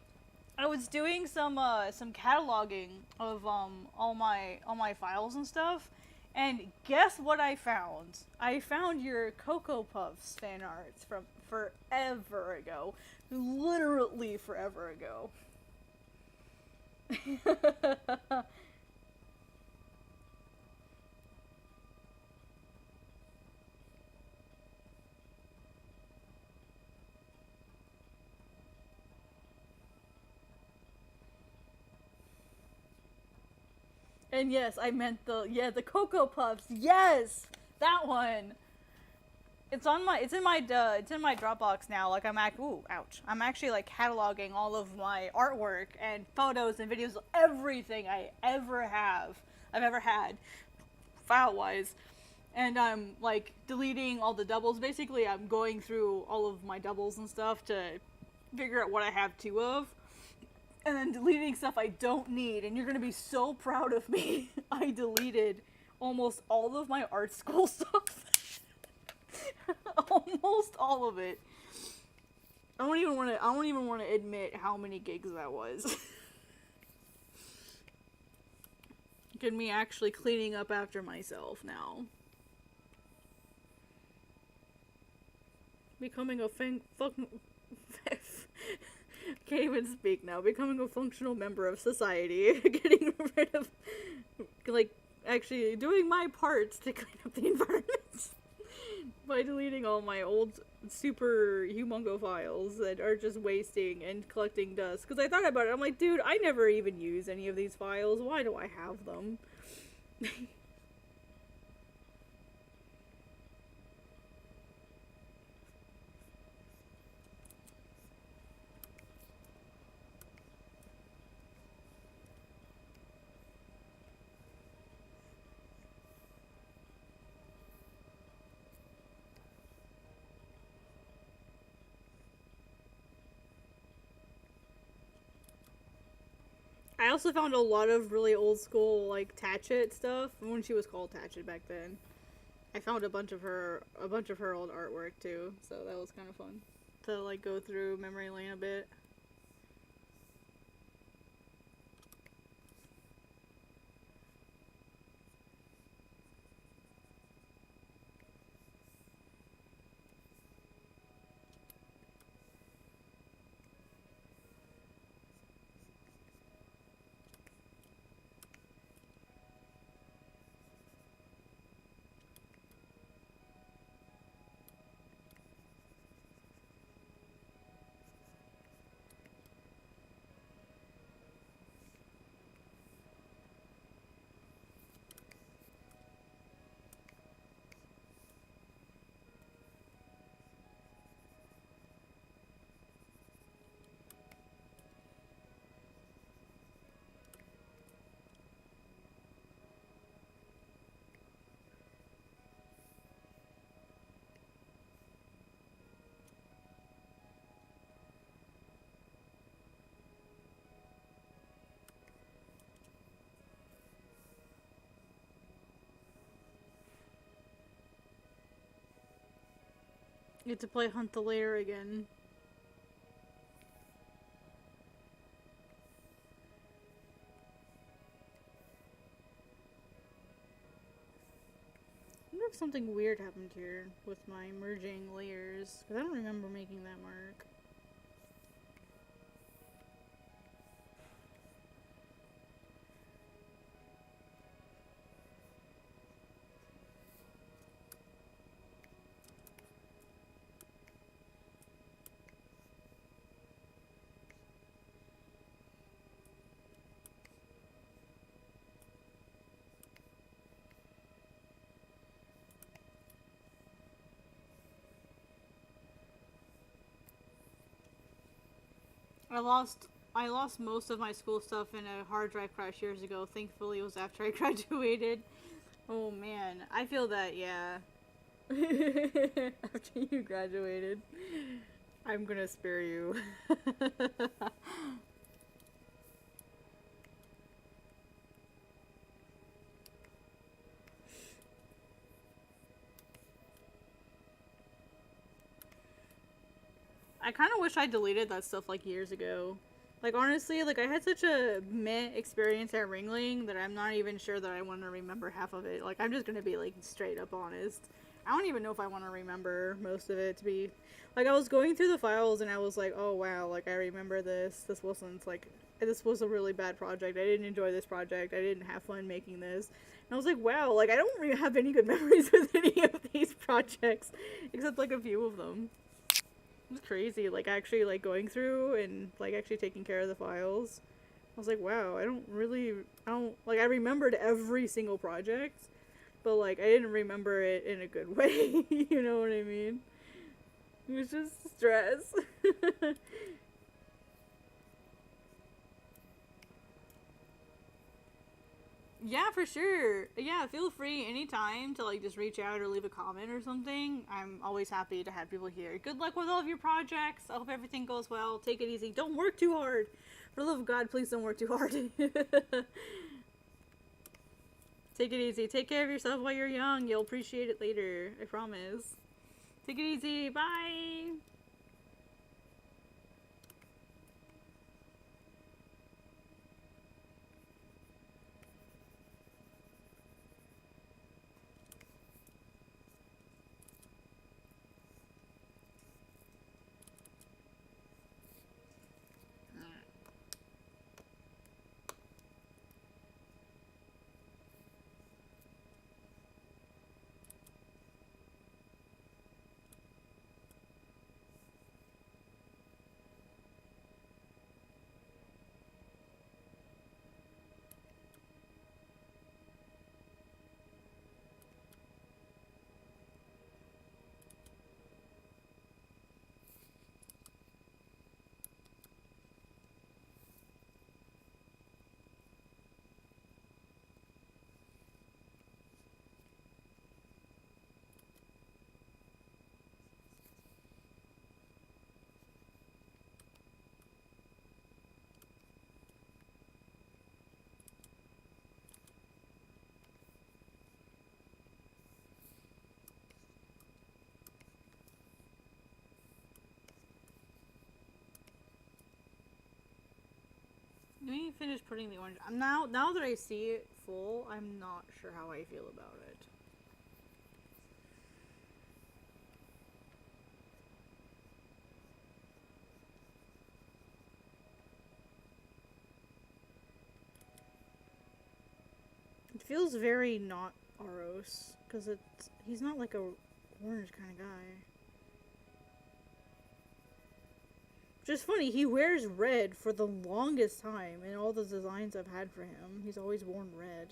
I was doing some cataloging of all my files and stuff, And guess what I found? I found your Cocoa Puffs fan arts from forever ago. Literally forever ago. And yes, I meant the Cocoa Puffs. Yes, that one. It's in my Dropbox now. Like I'm actually like cataloging all of my artwork and photos and videos, everything I've ever had, file wise. And I'm like deleting all the doubles. Basically, I'm going through all of my doubles and stuff to figure out what I have two of. And then deleting stuff I don't need, and you're gonna be so proud of me. I deleted almost all of my art school stuff. Almost all of it. I don't even want to admit how many gigs that was. Look at me actually cleaning up after myself now. Becoming a fucking can't even speak now. Becoming a functional member of society. Getting rid of, like, actually doing my parts to clean up the environment. By deleting all my old super humongo files that are just wasting and collecting dust. Because I thought about it. I'm like, dude, I never even use any of these files. Why do I have them? I also found a lot of really old school, like, Tatchet stuff, when she was called Tatchet back then. I found a bunch of her old artwork, too, so that was kind of fun to, like, go through memory lane a bit. Get to play Hunt the Lair again. I wonder if something weird happened here with my merging layers, because I don't remember making that mark. I lost most of my school stuff in a hard drive crash years ago. Thankfully, it was after I graduated. Oh man, I feel that, yeah. After you graduated, I'm gonna spare you. I kind of wish I deleted that stuff like years ago. Like, honestly, like, I had such a meh experience at Ringling that I'm not even sure that I want to remember half of it. Like, I'm just gonna be, like, straight up honest. I don't even know if I want to remember most of it, to be... Like, I was going through the files and I was like, oh, wow, like, I remember this. This wasn't, like... This was a really bad project. I didn't enjoy this project. I didn't have fun making this. And I was like, wow, like, I don't really have any good memories with any of these projects. Except, like, a few of them. It was crazy, like, actually, like, going through and, like, actually taking care of the files. I was like, wow, I don't, like, I remembered every single project, but, like, I didn't remember it in a good way, you know what I mean? It was just stress. Yeah, for sure. Yeah, feel free anytime to, like, just reach out or leave a comment or something. I'm always happy to have people here. Good luck with all of your projects. I hope everything goes well. Take it easy. Don't work too hard. For the love of God, please don't work too hard. Take it easy. Take care of yourself while you're young. You'll appreciate it later. I promise. Take it easy. Bye. Let me finish putting the orange. Now that I see it full, I'm not sure how I feel about it. It feels very not Aros, because he's not like a orange kind of guy. Which is funny, he wears red for the longest time in all the designs I've had for him. He's always worn red.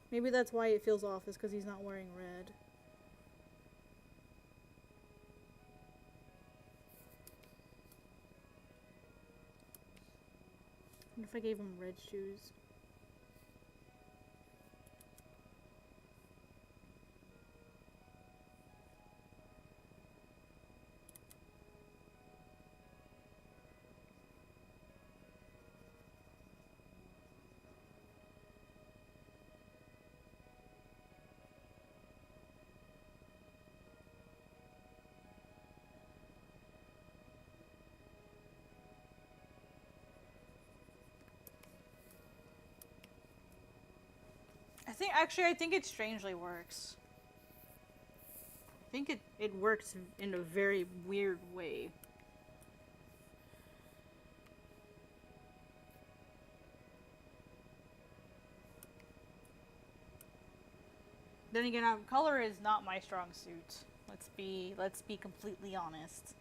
Maybe that's why it feels off, is because he's not wearing red. What if I gave him red shoes? I think it strangely works. I think it works in a very weird way. Then again, color is not my strong suit. Let's be completely honest.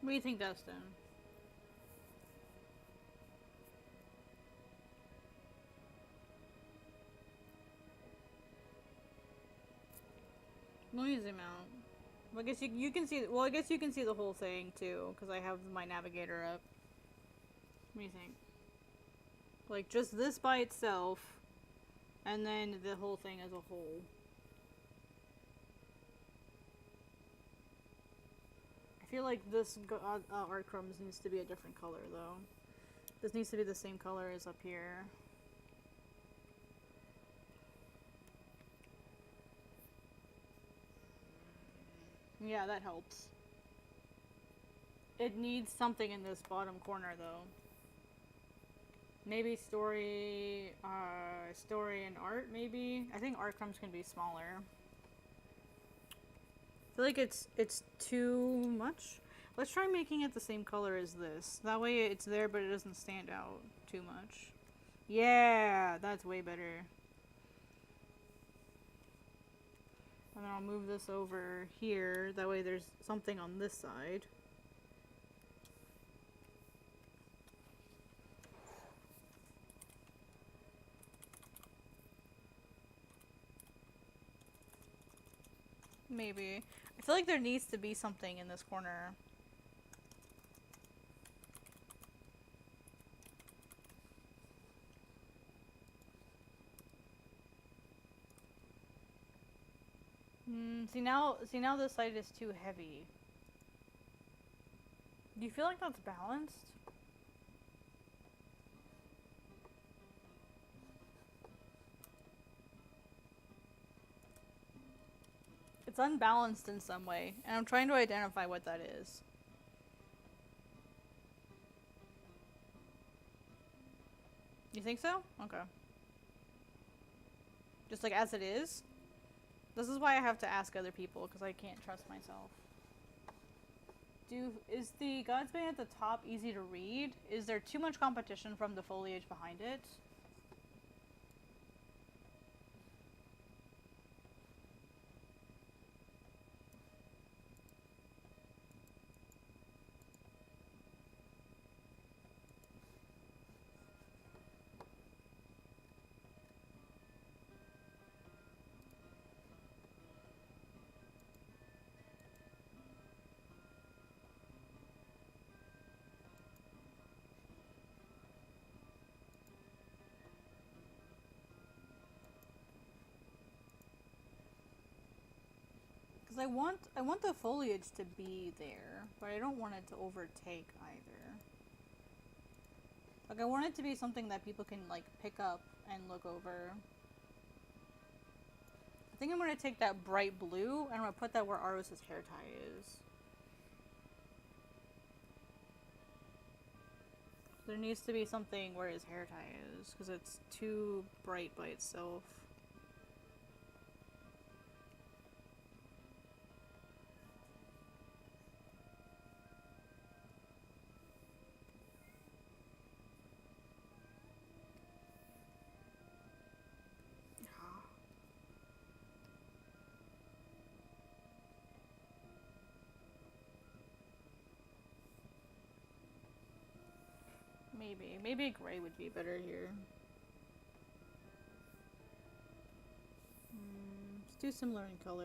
What do you think, Dustin? Let me zoom out. Well, I guess you can see. Well, I guess you can see the whole thing too, because I have my navigator up. What do you think? Like just this by itself, and then the whole thing as a whole. I feel like this ArtCrumbs needs to be a different color though. This needs to be the same color as up here. Yeah, that helps. It needs something in this bottom corner though. Maybe story and art, maybe? I think ArtCrumbs can be smaller. I feel like it's too much. Let's try making it the same color as this. That way it's there, but it doesn't stand out too much. Yeah, that's way better. And then I'll move this over here. That way there's something on this side. Maybe. I feel like there needs to be something in this corner. See now this side is too heavy. Do you feel like that's balanced? It's unbalanced in some way, and I'm trying to identify what that is. You think so? Okay. Just like as it is? This is why I have to ask other people, because I can't trust myself. Is the Godsbane at the top easy to read? Is there too much competition from the foliage behind it? I want the foliage to be there, but I don't want it to overtake either. Like I want it to be something that people can like pick up and look over. I think I'm gonna take that bright blue and I'm gonna put that where Aros's hair tie is. There needs to be something where his hair tie is, because it's too bright by itself. Maybe gray would be better here. It's too similar in color.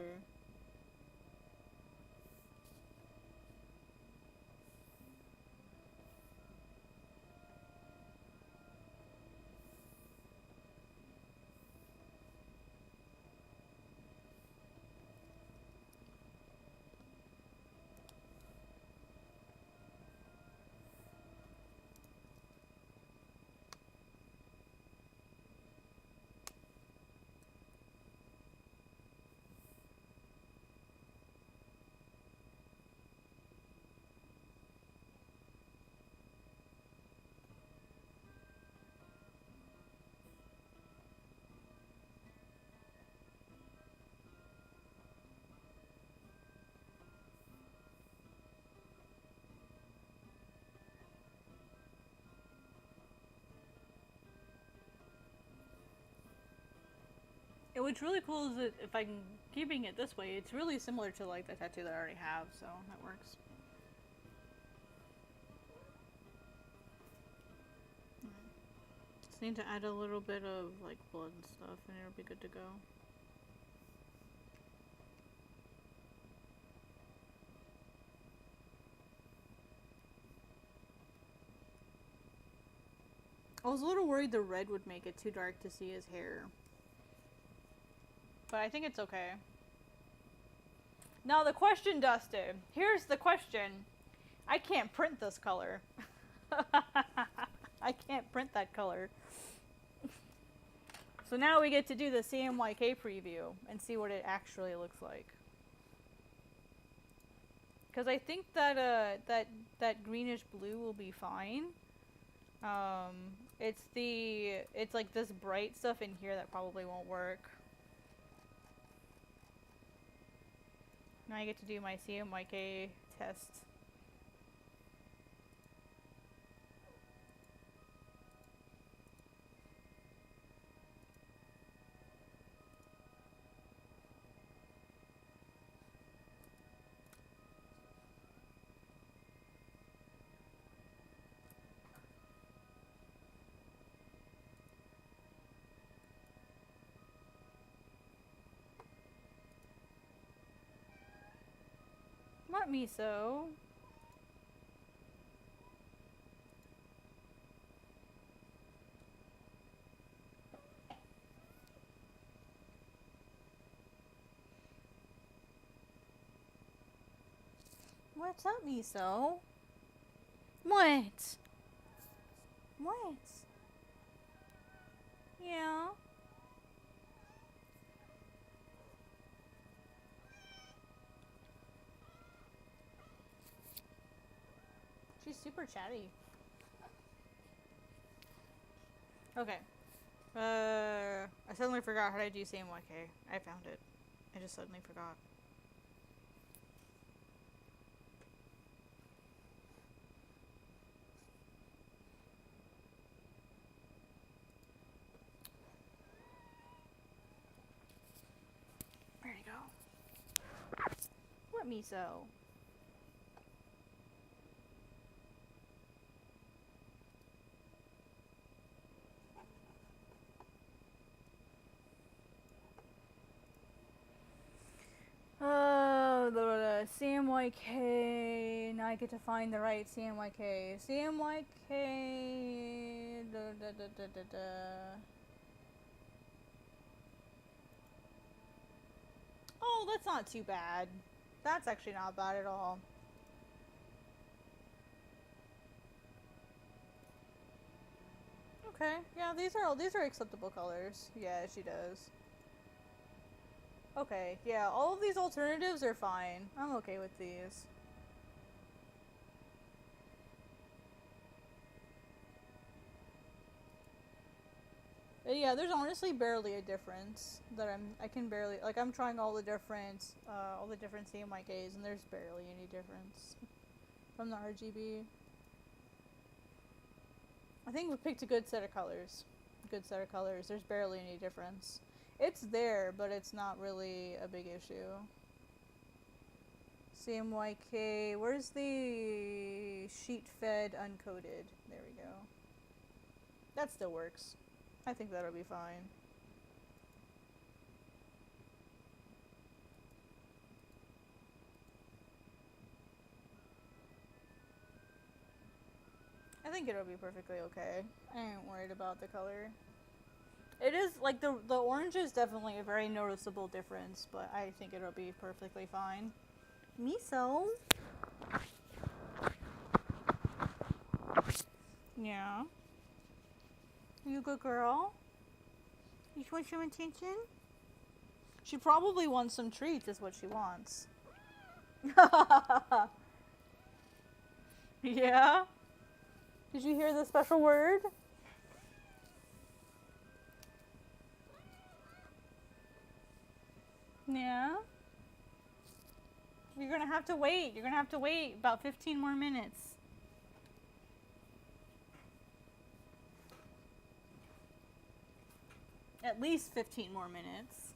What's really cool is that if I'm keeping it this way, it's really similar to like the tattoo that I already have, so that works. need to add a little bit of like blood and stuff and it'll be good to go. I was a little worried the red would make it too dark to see his hair. But I think it's okay. Now the question, Dustin. Here's the question. I can't print this color. I can't print that color. So now we get to do the CMYK preview and see what it actually looks like. Because I think that that greenish blue will be fine. It's like this bright stuff in here that probably won't work. Now I get to do my CMYK test. Not miso. What's up, miso? What? What? Yeah. She's super chatty. Okay. I suddenly forgot how to do CMYK. I found it. I just suddenly forgot. There you go. What miso? The CMYK. Now I get to find the right CMYK. CMYK. Oh, that's not too bad. That's actually not bad at all. Okay, yeah, these are acceptable colors. Yeah, she does. Okay, yeah, all of these alternatives are fine. I'm okay with these. Yeah, there's honestly barely a difference that I can barely, like, I'm trying all the different CMYKs and there's barely any difference from the RGB. I think we picked a good set of colors. There's barely any difference. It's there, but it's not really a big issue. CMYK, where's the sheet fed uncoated? There we go. That still works. I think that'll be fine. I think it'll be perfectly okay. I ain't worried about the color. It is, like, the orange is definitely a very noticeable difference, but I think it'll be perfectly fine. Miso? Yeah. You good girl? You want some attention? She probably wants some treats, is what she wants. Yeah? Did you hear the special word? Yeah? You're gonna have to wait. You're gonna have to wait about 15 more minutes. At least 15 more minutes.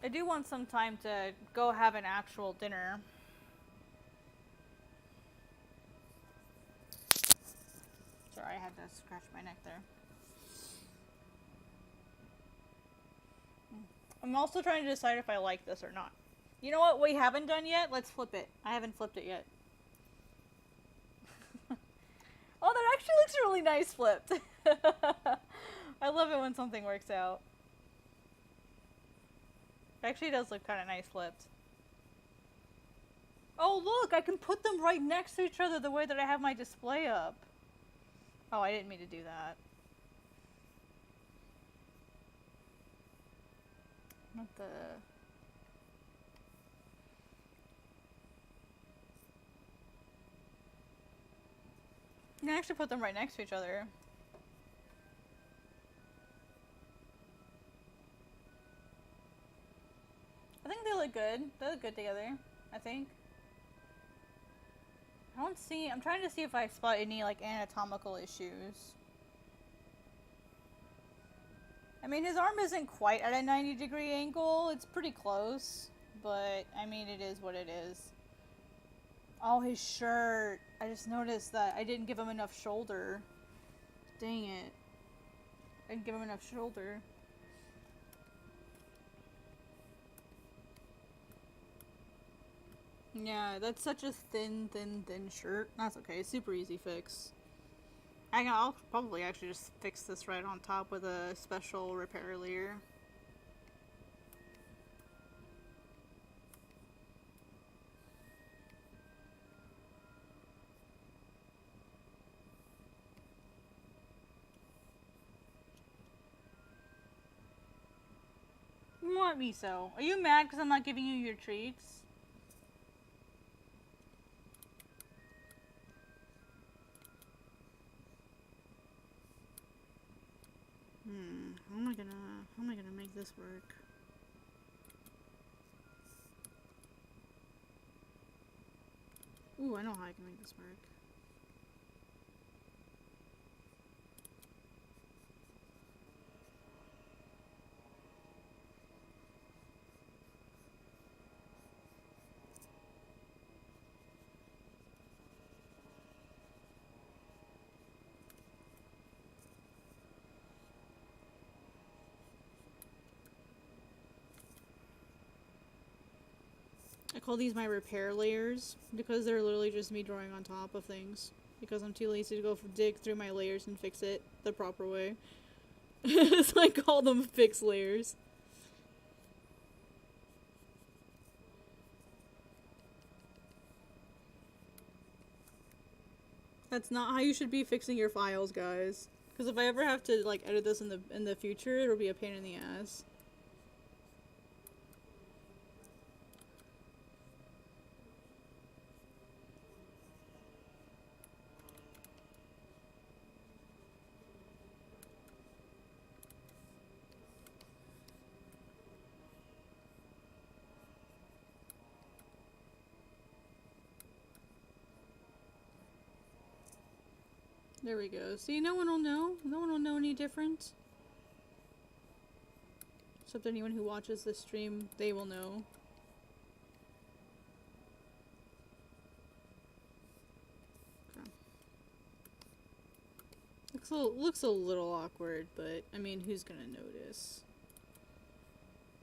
I do want some time to go have an actual dinner. Sorry, I had to scratch my neck there. I'm also trying to decide if I like this or not. You know what we haven't done yet? Let's flip it. I haven't flipped it yet. Oh, that actually looks really nice flipped. I love it when something works out. It actually does look kind of nice flipped. Oh, look! I can put them right next to each other the way that I have my display up. Oh, I didn't mean to do that. Not the... You can actually put them right next to each other. I think they look good. They look good together, I think. I don't see... I'm trying to see if I spot any, like, anatomical issues. I mean, his arm isn't quite at a 90-degree angle. It's pretty close. But, I mean, it is what it is. Oh, his shirt. I just noticed that I didn't give him enough shoulder. Dang it. I didn't give him enough shoulder. Yeah, that's such a thin shirt. That's okay. Super easy fix. I'll probably actually just fix this right on top with a special repair layer. You want me so? Are you mad because I'm not giving you your treats? How am I gonna make this work? Ooh, I know how I can make this work. I call these my repair layers because they're literally just me drawing on top of things because I'm too lazy to go dig through my layers and fix it the proper way. So I call them fix layers. That's not how you should be fixing your files, guys. Because if I ever have to like edit this in the future, it'll be a pain in the ass. There we go. See, no one will know. No one will know any different. Except anyone who watches this stream, they will know. Okay. Looks a little awkward, but I mean, who's gonna notice?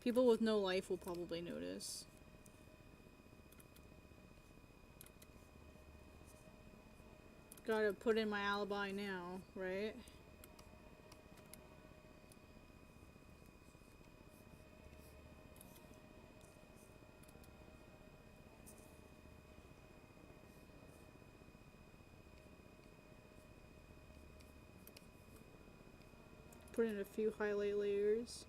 People with no life will probably notice. Gotta put in my alibi now, right? Put in a few highlight layers.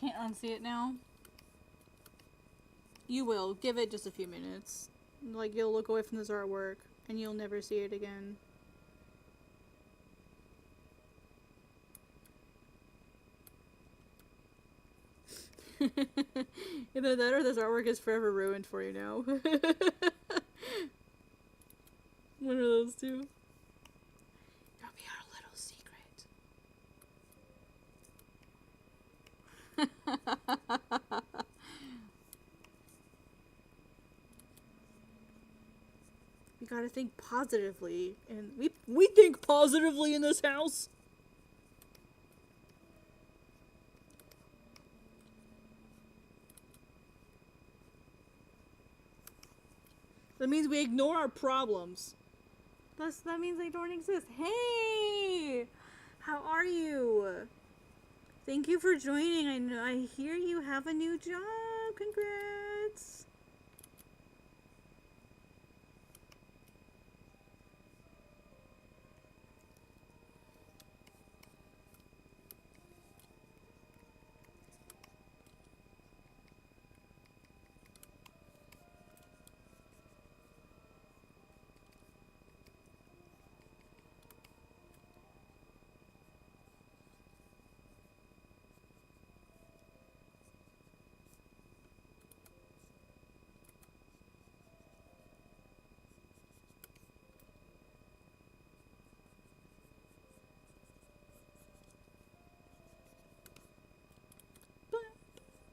can't unsee it now. You will. Give it just a few minutes. Like, you'll look away from this artwork, and you'll never see it again. Either that or this artwork is forever ruined for you now. One of those two. It'll be our little secret. We gotta think positively, and we think positively in this house. That means we ignore our problems. That means they don't exist. Hey! How are you? Thank you for joining. I hear you have a new job. Congrats.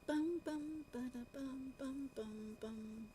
Bum bum bada bum bum bum bum.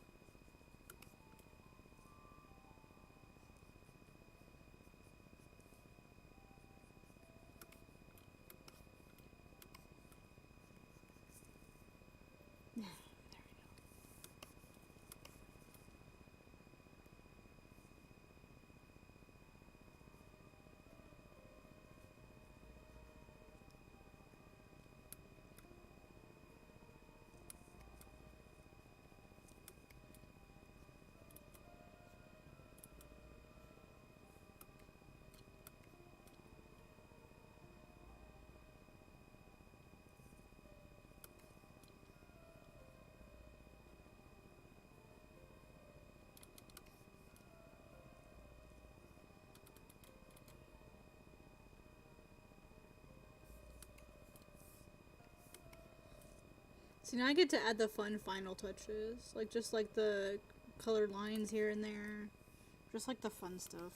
See, now I get to add the fun final touches. Like, just like the colored lines here and there. Just like the fun stuff.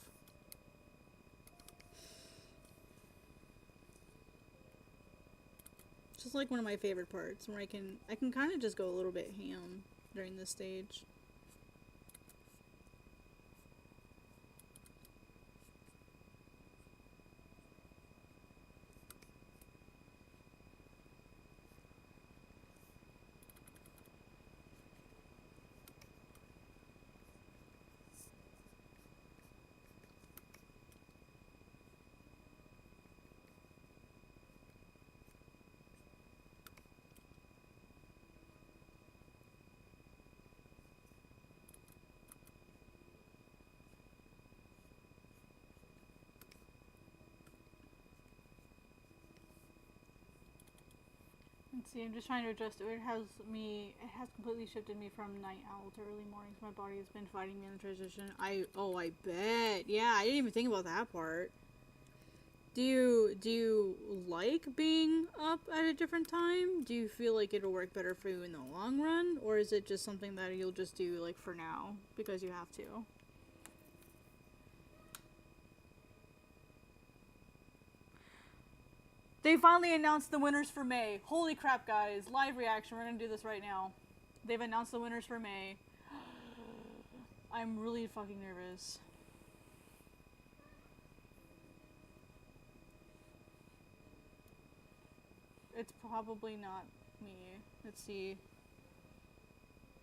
Just like one of my favorite parts, where I can kind of just go a little bit ham during this stage. Let's see, I'm just trying to adjust it. It has completely shifted me from night owl to early mornings. My body has been fighting me in the transition. I bet. Yeah, I didn't even think about that part. Do you like being up at a different time? Do you feel like it'll work better for you in the long run? Or is it just something that you'll just do, like, for now, because you have to? They finally announced the winners for May. Holy crap, guys. Live reaction. We're going to do this right now. They've announced the winners for May. I'm really fucking nervous. It's probably not me. Let's see.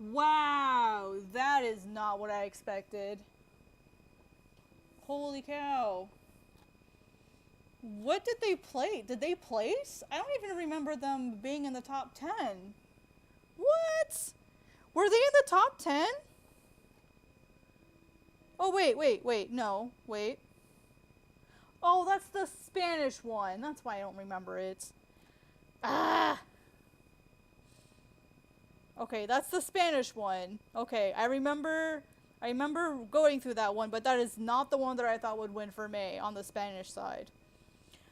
Wow. That is not what I expected. Holy cow. What did they play? Did they place? I don't even remember them being in the top 10. What? Were they in the top 10? Oh, wait. No, wait. Oh, that's the Spanish one. That's why I don't remember it. Ah! Okay, that's the Spanish one. Okay, I remember going through that one, but that is not the one that I thought would win for May on the Spanish side.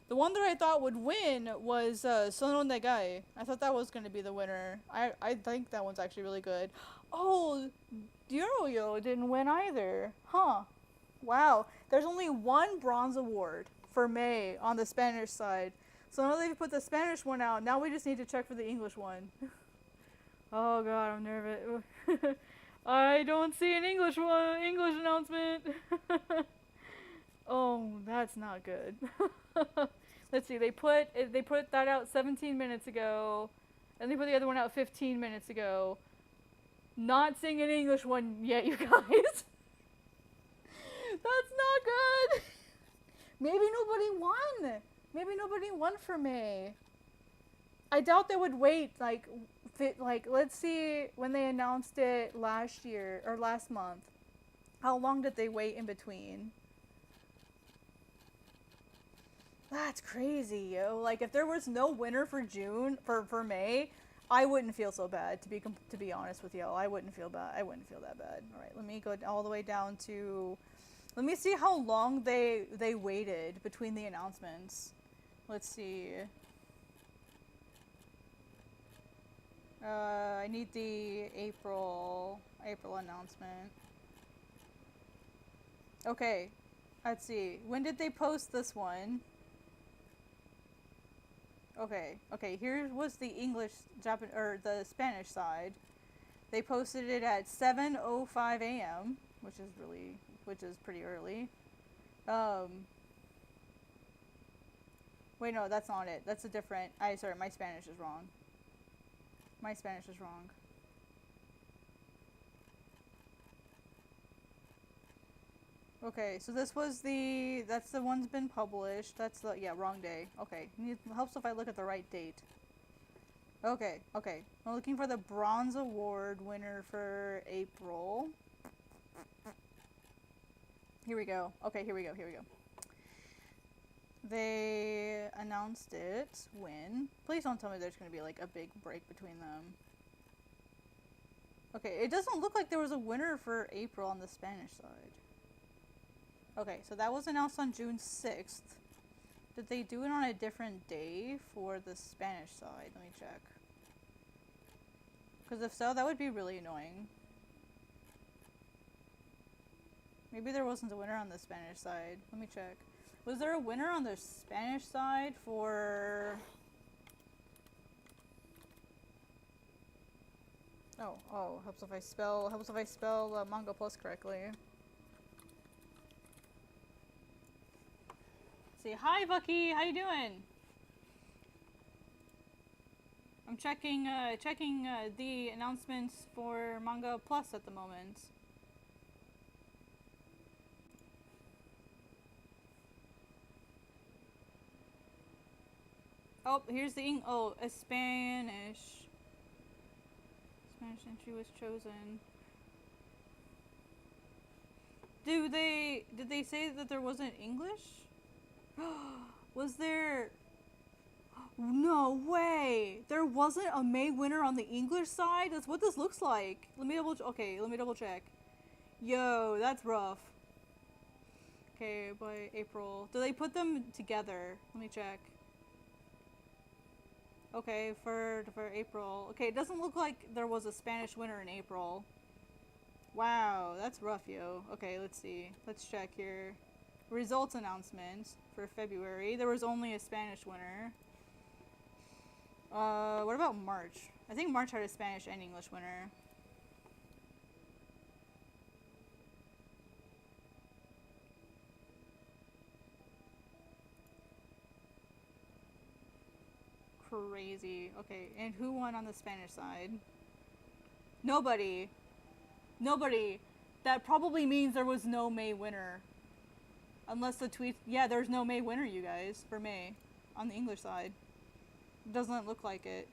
The one that I thought would win was Sono Negai. I thought that was going to be the winner. I think that one's actually really good. Oh, Doroyo didn't win either. Huh. Wow. There's only one bronze award for May on the Spanish side. So now they've put the Spanish one out. Now we just need to check for the English one. Oh god, I'm nervous. I don't see an English announcement. Oh, that's not good. Let's see. They put that out 17 minutes ago, and they put the other one out 15 minutes ago. Not seeing an English one yet, you guys. That's not good. Maybe nobody won. Maybe nobody won for May. I doubt they would wait. Like, let's see when they announced it last year or last month. How long did they wait in between? That's crazy, yo. Like, if there was no winner for June, for May, I wouldn't feel so bad, to be honest with y'all. I wouldn't feel bad. I wouldn't feel that bad. All right, let me go all the way down to... Let me see how long they waited between the announcements. Let's see. I need the April announcement. Okay, let's see. When did they post this one? Okay, here was the the Spanish side. They posted it at 7:05 a.m., which is pretty early. Wait, no, that's not it. That's a different. Sorry, my Spanish is wrong. Okay, so this was that's the one's been published. That's the, wrong day. Okay, it helps if I look at the right date. Okay. I'm looking for the bronze award winner for April. Here we go. Okay, here we go. They announced it when... Please don't tell me there's going to be like a big break between them. Okay, it doesn't look like there was a winner for April on the Spanish side. Okay, so that was announced on June 6th. Did they do it on a different day for the Spanish side? Let me check. Because if so, that would be really annoying. Maybe there wasn't a winner on the Spanish side. Let me check. Was there a winner on the Spanish side for... Oh, helps if I spell Manga Plus correctly. Let's see. Hi, Bucky. How you doing? I'm checking the announcements for Manga Plus at the moment. Oh, here's the a Spanish entry was chosen. Did they say that there wasn't English? Was there? No way! There wasn't a May winner on the English side? That's what this looks like. Let me double check. Yo, that's rough. Okay, by April. Do they put them together? Let me check. Okay, for April. Okay, it doesn't look like there was a Spanish winner in April. Wow, that's rough, yo. Okay, let's see. Let's check here. Results announcement for February. There was only a Spanish winner. What about March? I think March had a Spanish and English winner. Crazy. Okay, and who won on the Spanish side? Nobody. That probably means there was no May winner. Unless the tweet... Yeah, there's no May winner, you guys, for May. On the English side. It doesn't look like it.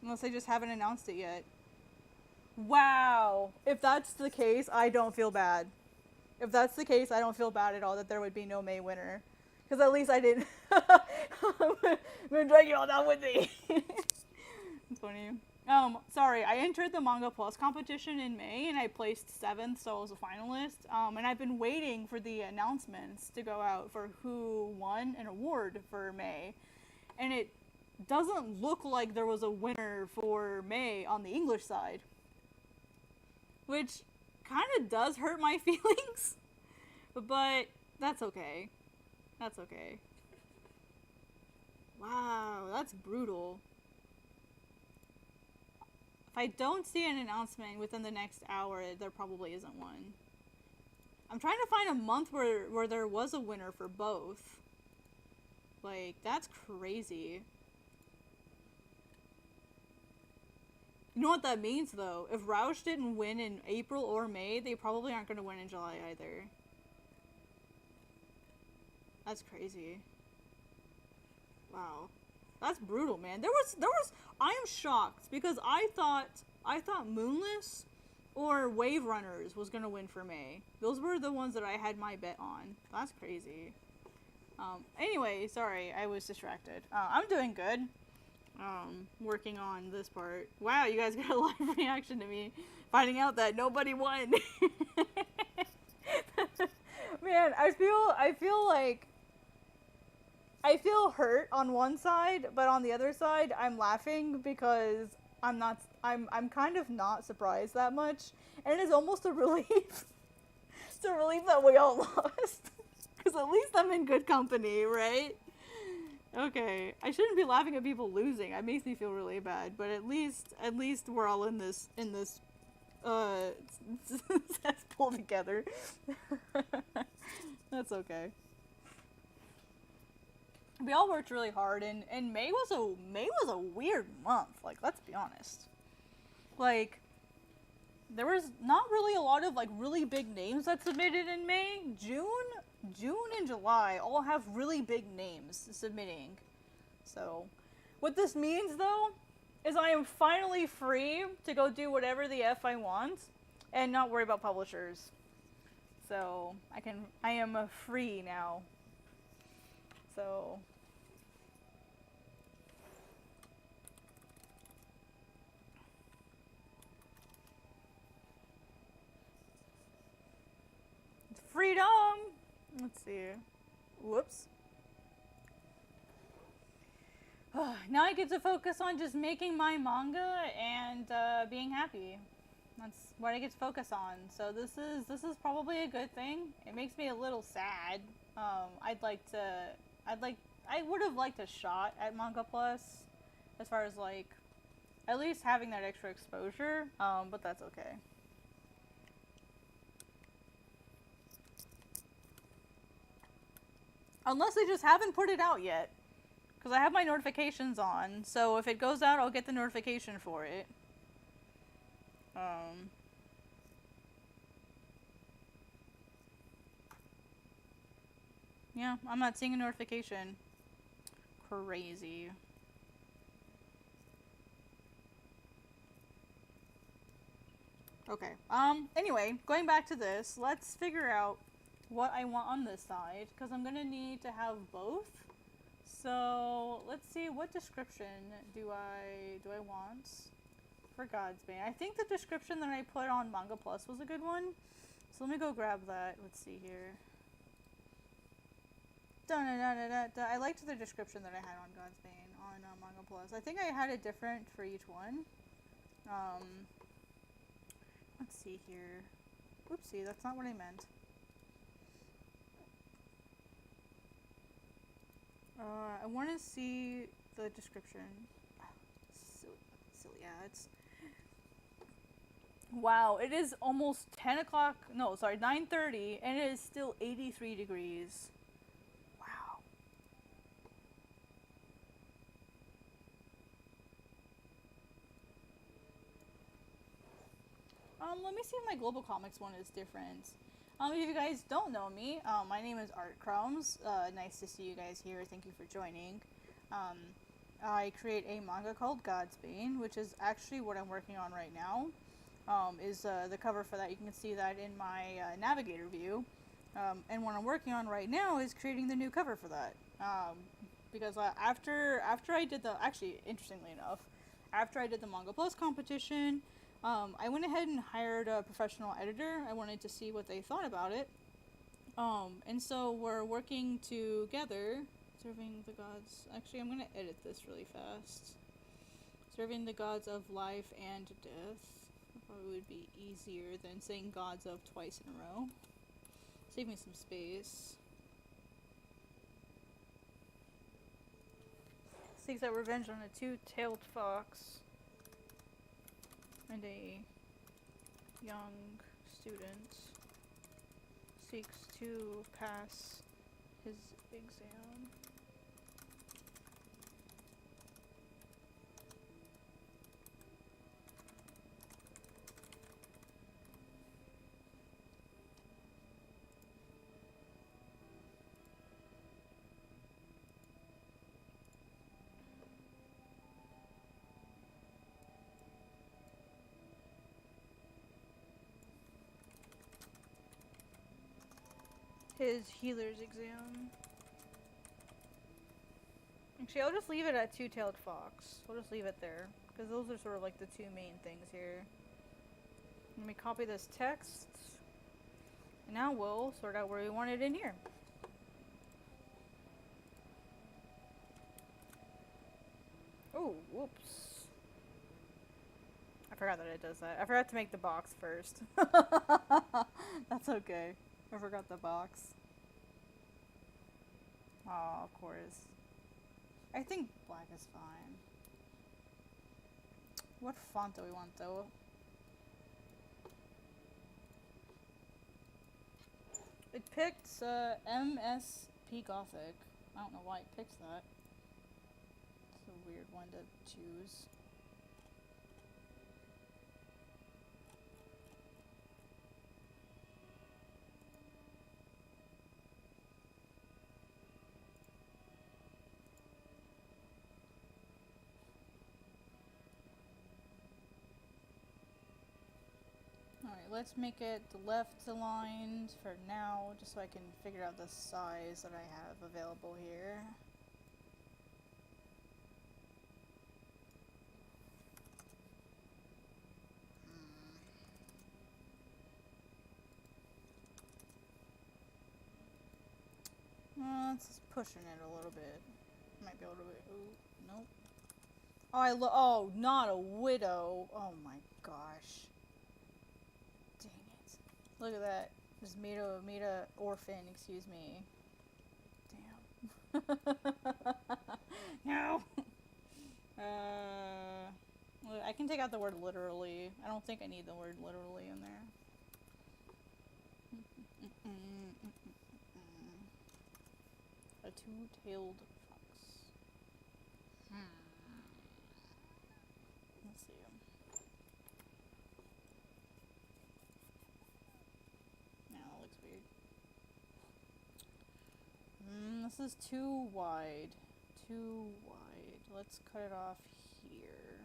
Unless they just haven't announced it yet. Wow! If that's the case, I don't feel bad. If that's the case, I don't feel bad at all that there would be no May winner. Because at least I didn't... I'm gonna drag you all down with me. funny. Sorry, I entered the Manga Plus competition in May, and I placed 7th, so I was a finalist. And I've been waiting for the announcements to go out for who won an award for May. And it doesn't look like there was a winner for May on the English side. Which kind of does hurt my feelings. But that's okay. That's okay. Wow, that's brutal. If I don't see an announcement within the next hour, there probably isn't one. I'm trying to find a month where there was a winner for both. Like, that's crazy. You know what that means, though? If Roush didn't win in April or May, they probably aren't going to win in July either. That's crazy. Wow. That's brutal, man. There was I am shocked because I thought Moonless or Wave Runners was gonna win for May. Those were the ones that I had my bet on. That's crazy. Anyway, sorry, I was distracted. I'm doing good. Working on this part. Wow, you guys got a live reaction to me finding out that nobody won. Man, I feel like I feel hurt on one side, but on the other side, I'm laughing because I'm kind of not surprised that much, and it's almost a relief. It's a relief that we all lost, because at least I'm in good company, right? Okay, I shouldn't be laughing at people losing. It makes me feel really bad, but at least we're all in this cesspool together. That's okay. We all worked really hard, and May was a weird month. Like, let's be honest. Like, there was not really a lot of like really big names that submitted in May. June and July all have really big names submitting. So, what this means though is I am finally free to go do whatever the F I want and not worry about publishers. So, I am free now. So, freedom! Let's see. Whoops. Now I get to focus on just making my manga and being happy. That's what I get to focus on. So this is probably a good thing. It makes me a little sad. I would have liked a shot at Manga Plus, as far as like at least having that extra exposure. But that's okay. Unless they just haven't put it out yet. Because I have my notifications on. So if it goes out, I'll get the notification for it. Yeah, I'm not seeing a notification. Crazy. Okay. Anyway, going back to this, let's figure out what I want on this side, because I'm gonna need to have both. So let's see, what description do I want for Godsbane? I think the description that I put on Manga Plus was a good one. So let me go grab that. Let's see here. I liked the description that I had on Godsbane on Manga Plus. I think I had it different for each one. Let's see here. Oopsie, that's not what I meant. I want to see the description. Silly ads. Wow, it is almost 10 o'clock. No, sorry, 9:30, and it is still 83 degrees. Wow. Let me see if my Global Comics one is different. If you guys don't know me, my name is ArtCrumbs. Nice to see you guys here. Thank you for joining. I create a manga called Godsbane, which is actually what I'm working on right now. Is the cover for that. You can see that in my Navigator view. And what I'm working on right now is creating the new cover for that. Because after I did actually, interestingly enough, after I did the Manga Plus competition, I went ahead and hired a professional editor. I wanted to see what they thought about it. And so we're working together. Serving the gods. Actually, I'm going to edit this really fast. Serving the gods of life and death. Probably would be easier than saying gods of twice in a row. Save me some space. Seeks out revenge on a two-tailed fox and a young student seeks to pass his exam. His healer's exam. Actually, I'll just leave it at two-tailed fox. We'll just leave it there, because those are sort of like the two main things here. Let me copy this text, and now we'll sort out where we want it in here. Oh, whoops. I forgot that it does that. I forgot to make the box first. That's okay. I forgot the box. Oh, of course. I think black is fine. What font do we want, though? It picked MSP Gothic. I don't know why it picks that. It's a weird one to choose. Alright, let's make it left aligned for now, just so I can figure out the size that I have available here. It's pushing it a little bit. Might be able to. Ooh, nope. Oh, oh, not a widow. Oh my gosh. Dang it. Look at that. Just made a orphan, excuse me. Damn. No. I can take out the word literally. I don't think I need the word literally in there. A two-tailed fox. Let's see. Now that looks weird. This is too wide. Too wide. Let's cut it off here.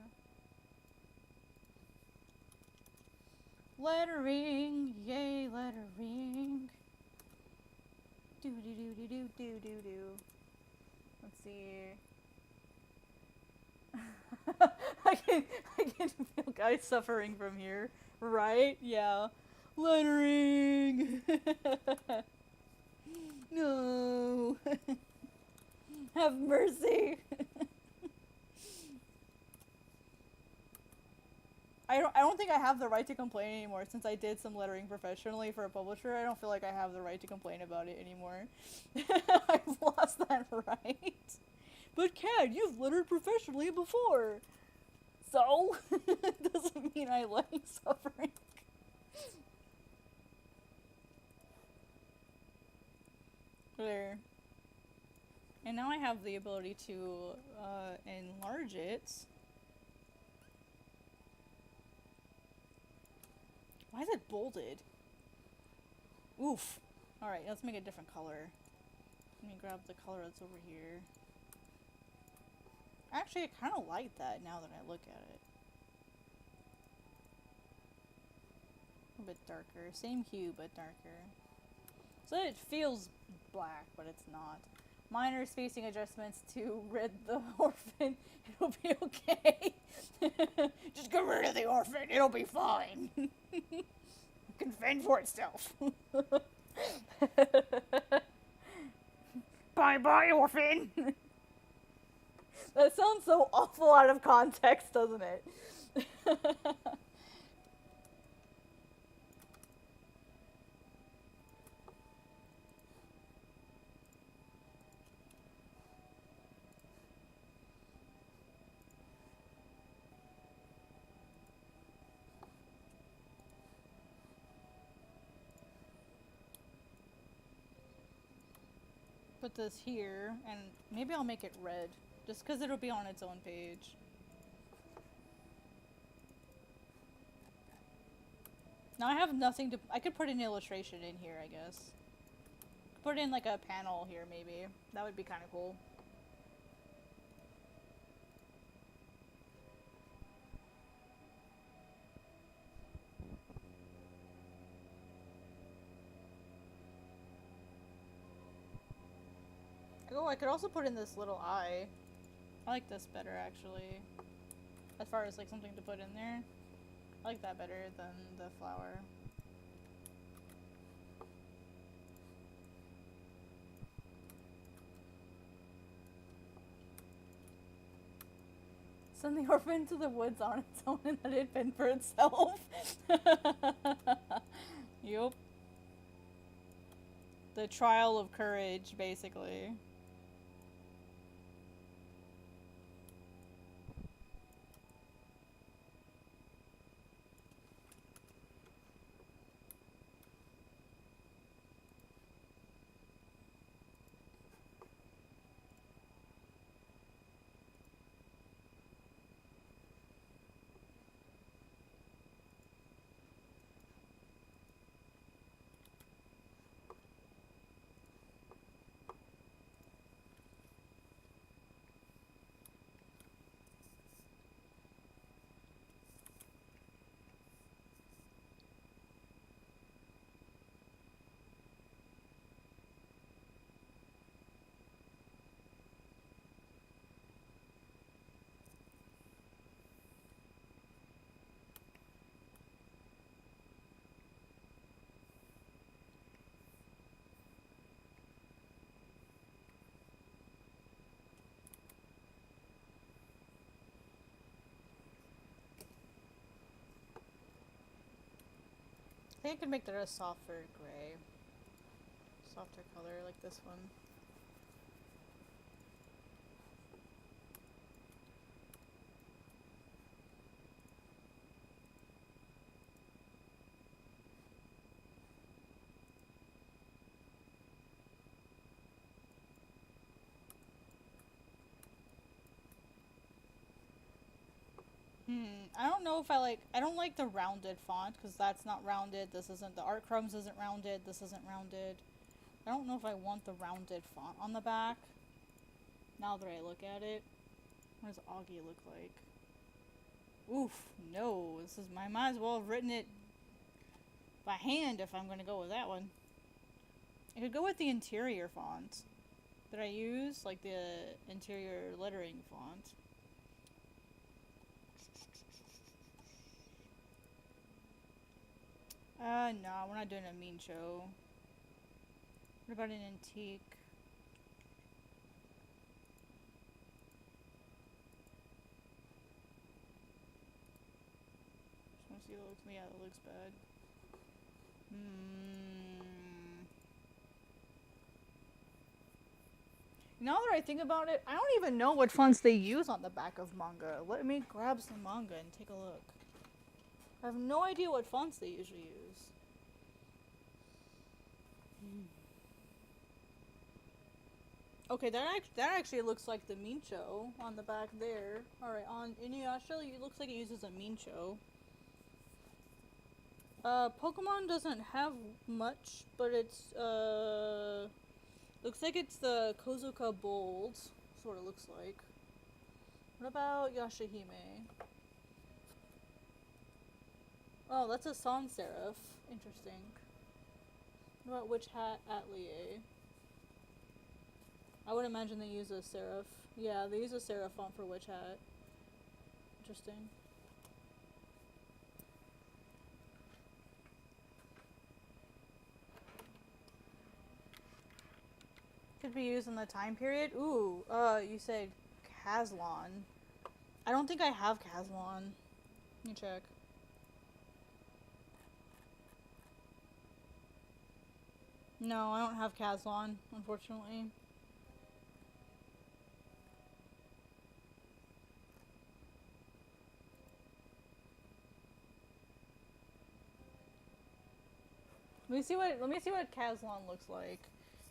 Lettering! Yay, lettering! Do do do do do do do do. Let's see. I can feel guys suffering from here, right? Yeah. Lettering. No. Have mercy. I don't think I have the right to complain anymore since I did some lettering professionally for a publisher. I don't feel like I have the right to complain about it anymore. I've lost that right. But Kat, you've lettered professionally before. So? It doesn't mean I like suffering. There. And now I have the ability to enlarge it. Why is it bolded? Oof. Alright, let's make a different color. Let me grab the color that's over here. Actually, I kind of like that now that I look at it. A bit darker. Same hue, but darker. So it feels black, but it's not. minor spacing adjustments to rid the orphan. It'll be okay. Just get rid of the orphan. It'll be fine. It can fend for itself. Bye bye, orphan. That sounds so awful out of context, doesn't it? Put this here, and maybe I'll make it red, just because it'll be on its own page. Now I have nothing to... I could put an illustration in here, I guess. Put in like a panel here, maybe. That would be kind of cool. Oh, I could also put in this little eye. I like this better, actually. As far as like something to put in there. I like that better than the flower. Send the orphan to the woods on its own and let it fend for itself. Yup. The trial of courage, basically. I think I could make that a softer gray. Softer color like this one. I don't know if I don't like the rounded font, because that's not rounded, this isn't, the ArtCrumbs isn't rounded, this isn't rounded. I don't know if I want the rounded font on the back, now that I look at it. What does Augie look like? Oof, no, I might as well have written it by hand if I'm going to go with that one. I could go with the interior font that I use, like the interior lettering font. No, we're not doing a mean show. What about an antique? Just wanna see what it looks, yeah, it looks bad. Now that I think about it, I don't even know what fonts they use on the back of manga. Let me grab some manga and take a look. I have no idea what fonts they usually use. Okay, that actually looks like the Mincho on the back there. Alright, on Inuyasha, it looks like it uses a Mincho. Pokemon doesn't have much, but it's, looks like it's the Kozuka Bold, sort of looks like. What about Yashahime? Oh, that's a sans serif. Interesting. What about Witch Hat Atelier? I would imagine they use a serif. Yeah, they use a serif font for Witch Hat. Interesting. Could be used in the time period. Ooh, you said Caslon. I don't think I have Caslon. Let me check. No, I don't have Caslon, unfortunately. Let me see what Caslon looks like,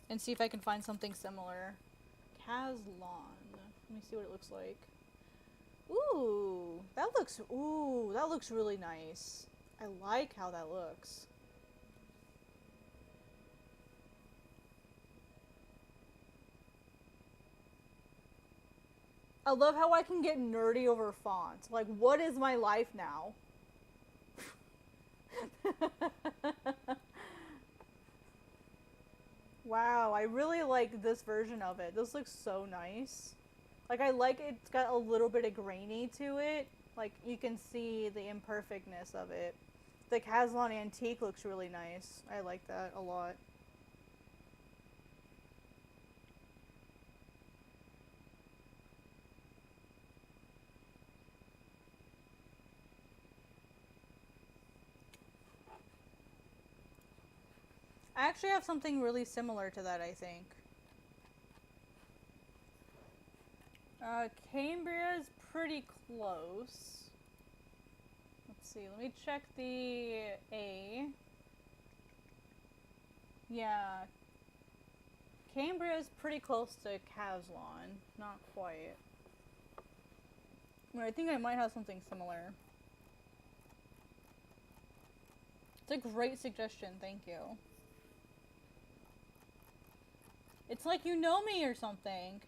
and see if I can find something similar. Caslon. Let me see what it looks like. Ooh, that looks really nice. I like how that looks. I love how I can get nerdy over fonts. Like, what is my life now? Wow, I really like this version of it. This looks so nice. Like, I like it's got a little bit of grainy to it. Like, you can see the imperfectness of it. The Caslon Antique looks really nice. I like that a lot. I actually have something really similar to that, I think. Cambria's pretty close. Let's see, let me check the A. Yeah. Cambria's pretty close to Caslon. Not quite. But I think I might have something similar. It's a great suggestion, thank you. It's like you know me or something.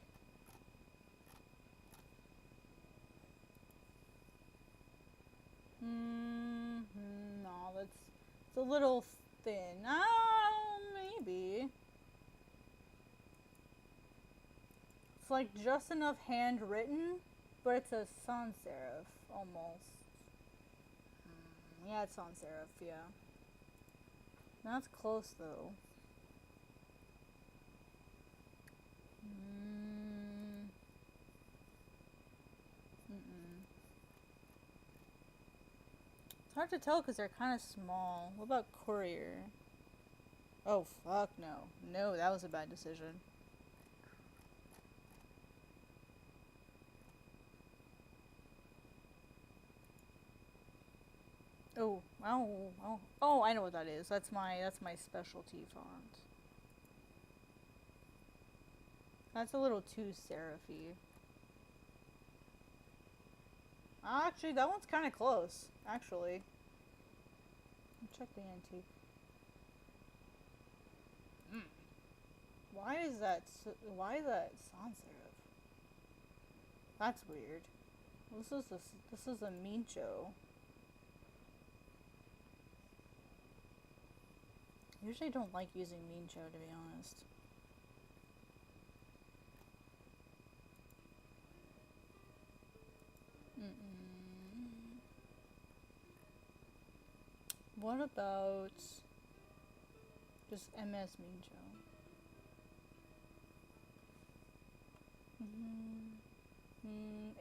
No, it's a little thin. Oh, maybe. It's like just enough handwritten, but it's a sans serif almost. Yeah, it's sans serif, yeah. That's close though. It's hard to tell because they're kind of small. What about Courier? Oh, fuck no. No, that was a bad decision. Oh, I know what that is. That's my specialty font. That's a little too serify. Actually, that one's kind of close. Actually, check the antique. Why is that sans serif? That's weird. This is a Mincho. Usually don't like using Mincho, to be honest. What about just MS Mincho?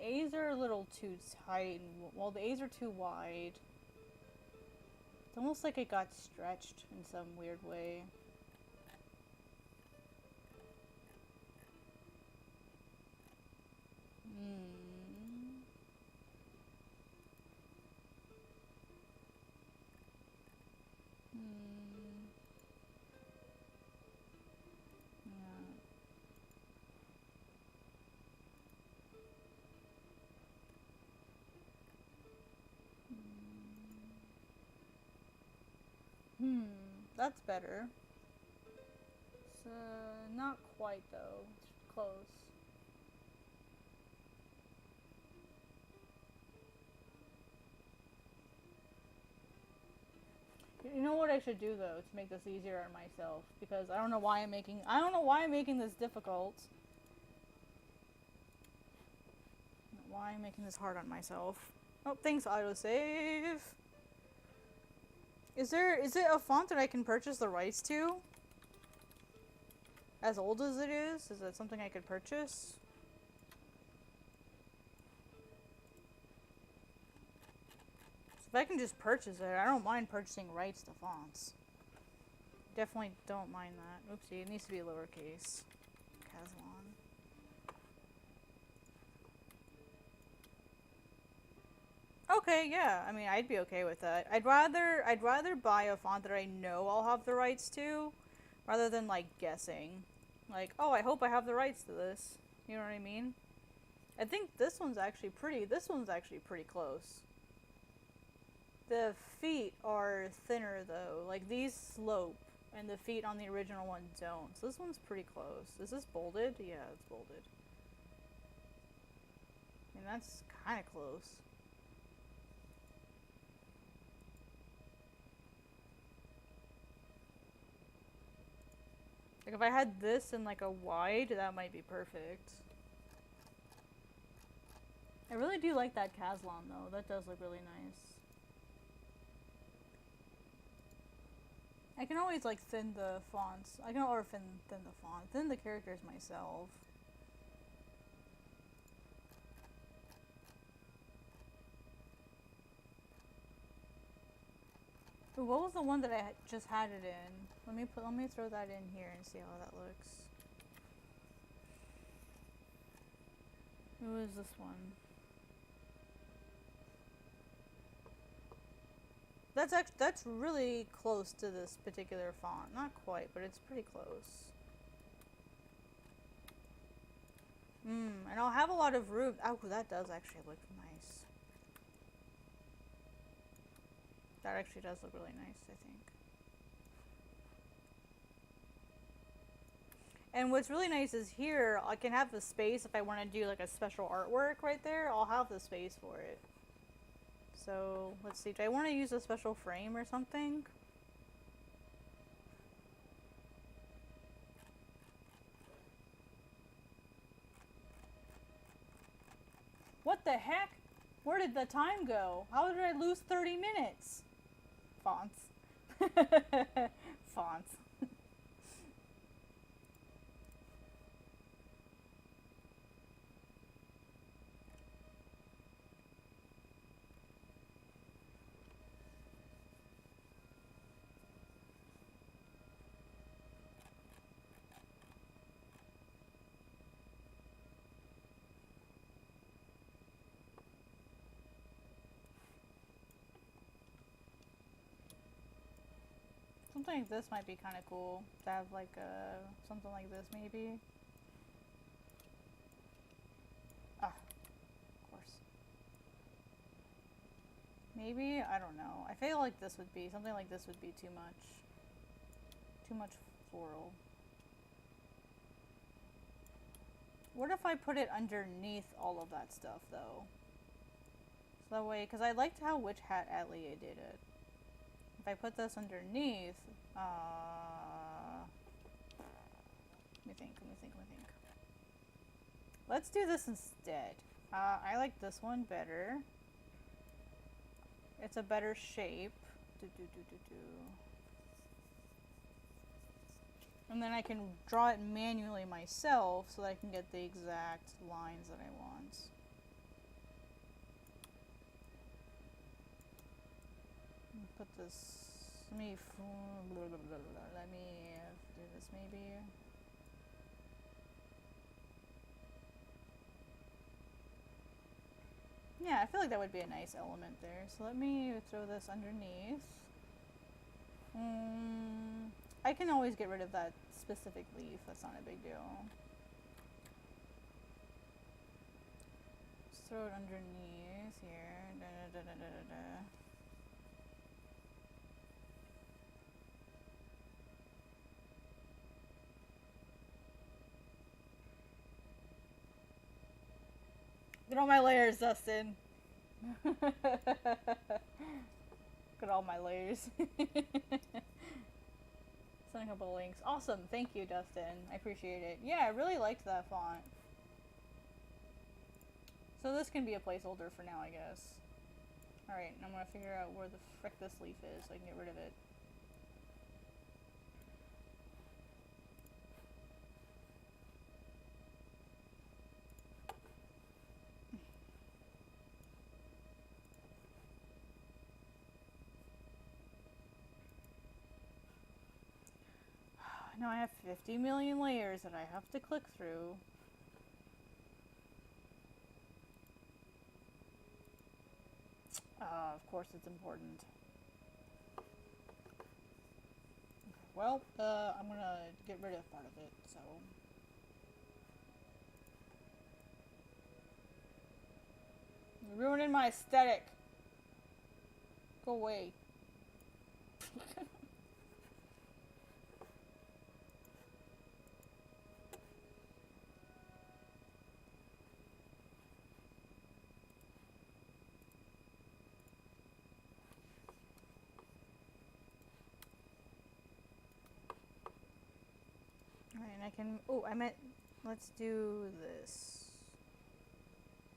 A's are a little too tight, well, the A's are too wide. It's almost like it got stretched in some weird way. That's better. It's not quite though. It's close. You know what I should do though to make this easier on myself, because I don't know why I'm making this difficult. Why am I making this hard on myself? Oh, thanks, autosave. Is it a font that I can purchase the rights to? As old as it is that something I could purchase? So if I can just purchase it, I don't mind purchasing rights to fonts. Definitely don't mind that. Oopsie, it needs to be lowercase. Caslon. Okay, yeah. I mean, I'd be okay with that. I'd rather buy a font that I know I'll have the rights to, rather than like guessing. Like, oh, I hope I have the rights to this. You know what I mean? I think this one's actually pretty close. The feet are thinner though. Like these slope and the feet on the original one don't. So this one's pretty close. Is this bolded? Yeah, it's bolded. I mean, that's kind of close. Like if I had this in like a wide, that might be perfect. I really do like that Caslon though. That does look really nice. I can always like thin the fonts. I can always thin the font. Thin the characters myself. Ooh, what was the one that I just had it in? Let me throw that in here and see how that looks. Who is this one? That's really close to this particular font. Not quite, but it's pretty close. And I'll have a lot of room. Oh, that does actually look nice. That actually does look really nice, I think. And what's really nice is here, I can have the space if I want to do like a special artwork right there. I'll have the space for it. So, let's see. Do I want to use a special frame or something? What the heck? Where did the time go? How did I lose 30 minutes? Fonts. Fonts. Something like this might be kind of cool to have like something like this maybe. Ah, of course. Maybe, I don't know. I feel like this would be, something like this would be too much. Too much floral. What if I put it underneath all of that stuff though? So that way, because I liked how Witch Hat Atelier did it. If I put this underneath, let me think. Let's do this instead. I like this one better. It's a better shape. And then I can draw it manually myself so that I can get the exact lines that I want. Put this, let me do this maybe. Yeah, I feel like that would be a nice element there. So let me throw this underneath. I can always get rid of that specific leaf. That's not a big deal. Just throw it underneath here. Look at all my layers, Dustin. Look at all my layers. Sending a couple links. Awesome. Thank you, Dustin. I appreciate it. Yeah, I really liked that font. So this can be a placeholder for now, I guess. Alright, I'm gonna figure out where the frick this leaf is so I can get rid of it. Now I have 50 million layers that I have to click through. Of course it's important. Well, I'm gonna get rid of part of it, so... You're ruining my aesthetic! Go away. Alright, and I can... Oh, I meant... Let's do this.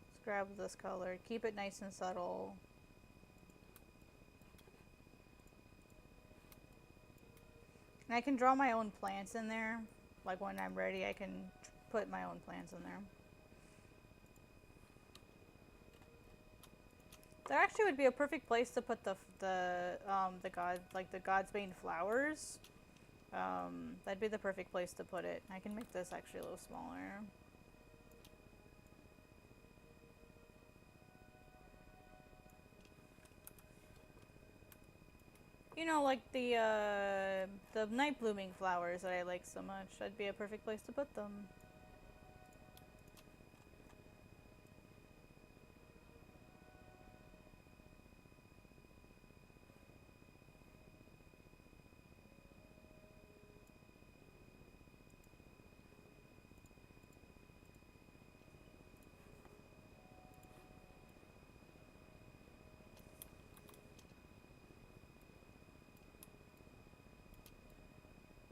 Let's grab this color. Keep it nice and subtle. And I can draw my own plants in there. Like when I'm ready, I can put my own plants in there. That actually would be a perfect place to put the Godsbane flowers. That'd be the perfect place to put it. I can make this actually a little smaller. You know, like the night blooming flowers that I like so much. That'd be a perfect place to put them.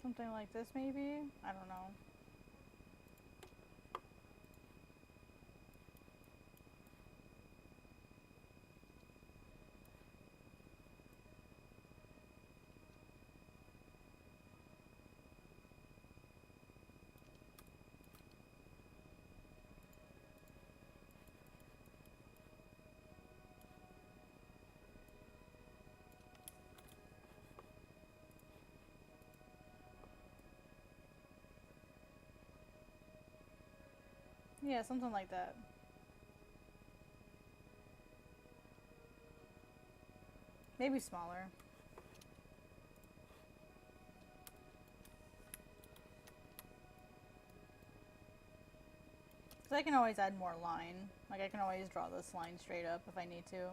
Something like this, maybe? I don't know. Yeah, something like that. Maybe smaller. Because I can always add more line. Like, I can always draw this line straight up if I need to.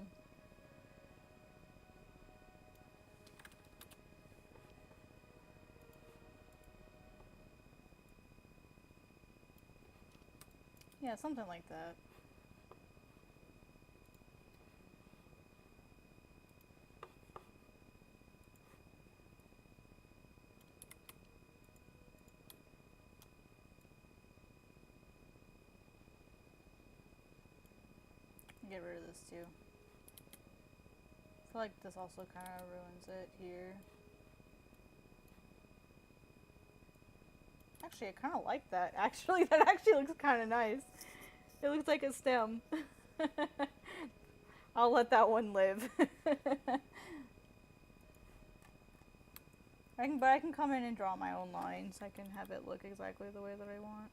Yeah, something like that. Get rid of this too. I feel like this also kind of ruins it here. Actually, I kind of like that. Actually, that actually looks kind of nice. It looks like a stem. I'll let that one live. But I can come in and draw my own lines. I can have it look exactly the way that I want.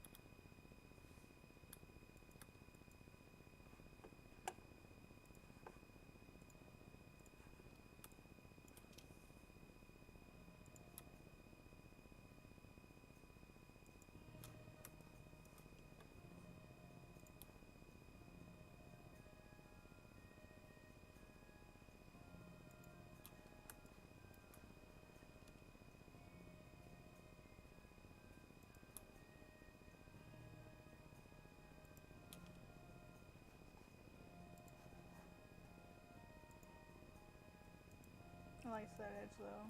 I like that edge though.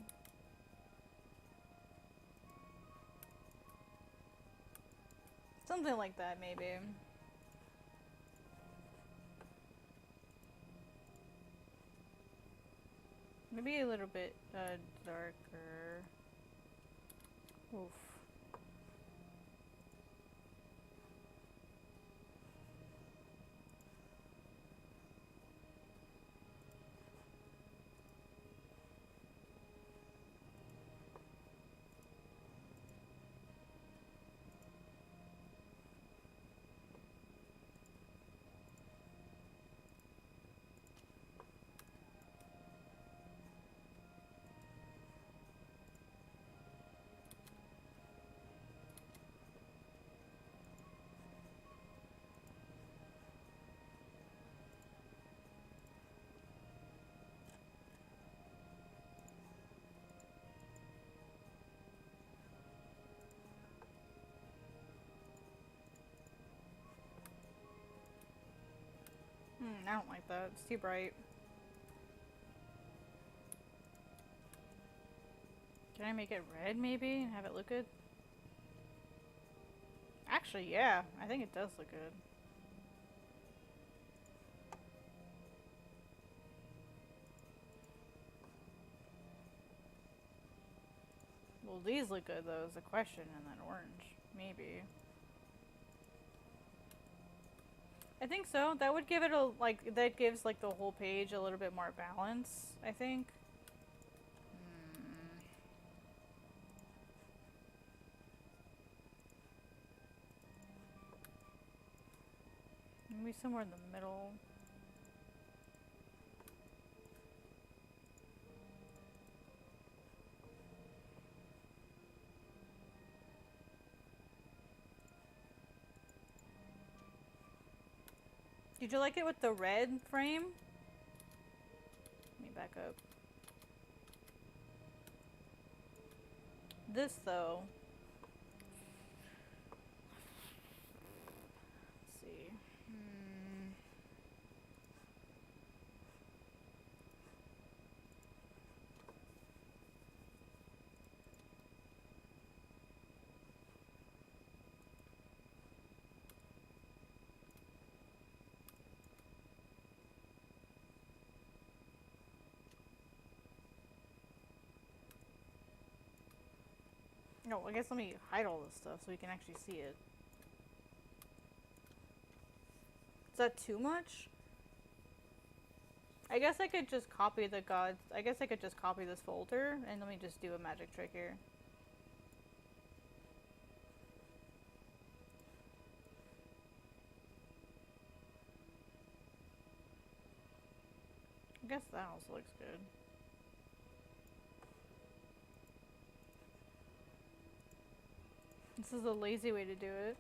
Something like that, maybe. Maybe a little bit darker. Oof. I don't like that. It's too bright. Can I make it red maybe and have it look good? Actually, yeah. I think it does look good. Well, these look good though is the question, and then orange. Maybe. I think so. That would give it a, like, that gives, like, the whole page a little bit more balance, I think. Maybe somewhere in the middle. Did you like it with the red frame? Let me back up. This though. Let's see. No, I guess let me hide all this stuff so we can actually see it. Is that too much? I guess I could just copy the gods. I guess I could just copy this folder and let me just do a magic trick here. I guess that also looks good. This is a lazy way to do it.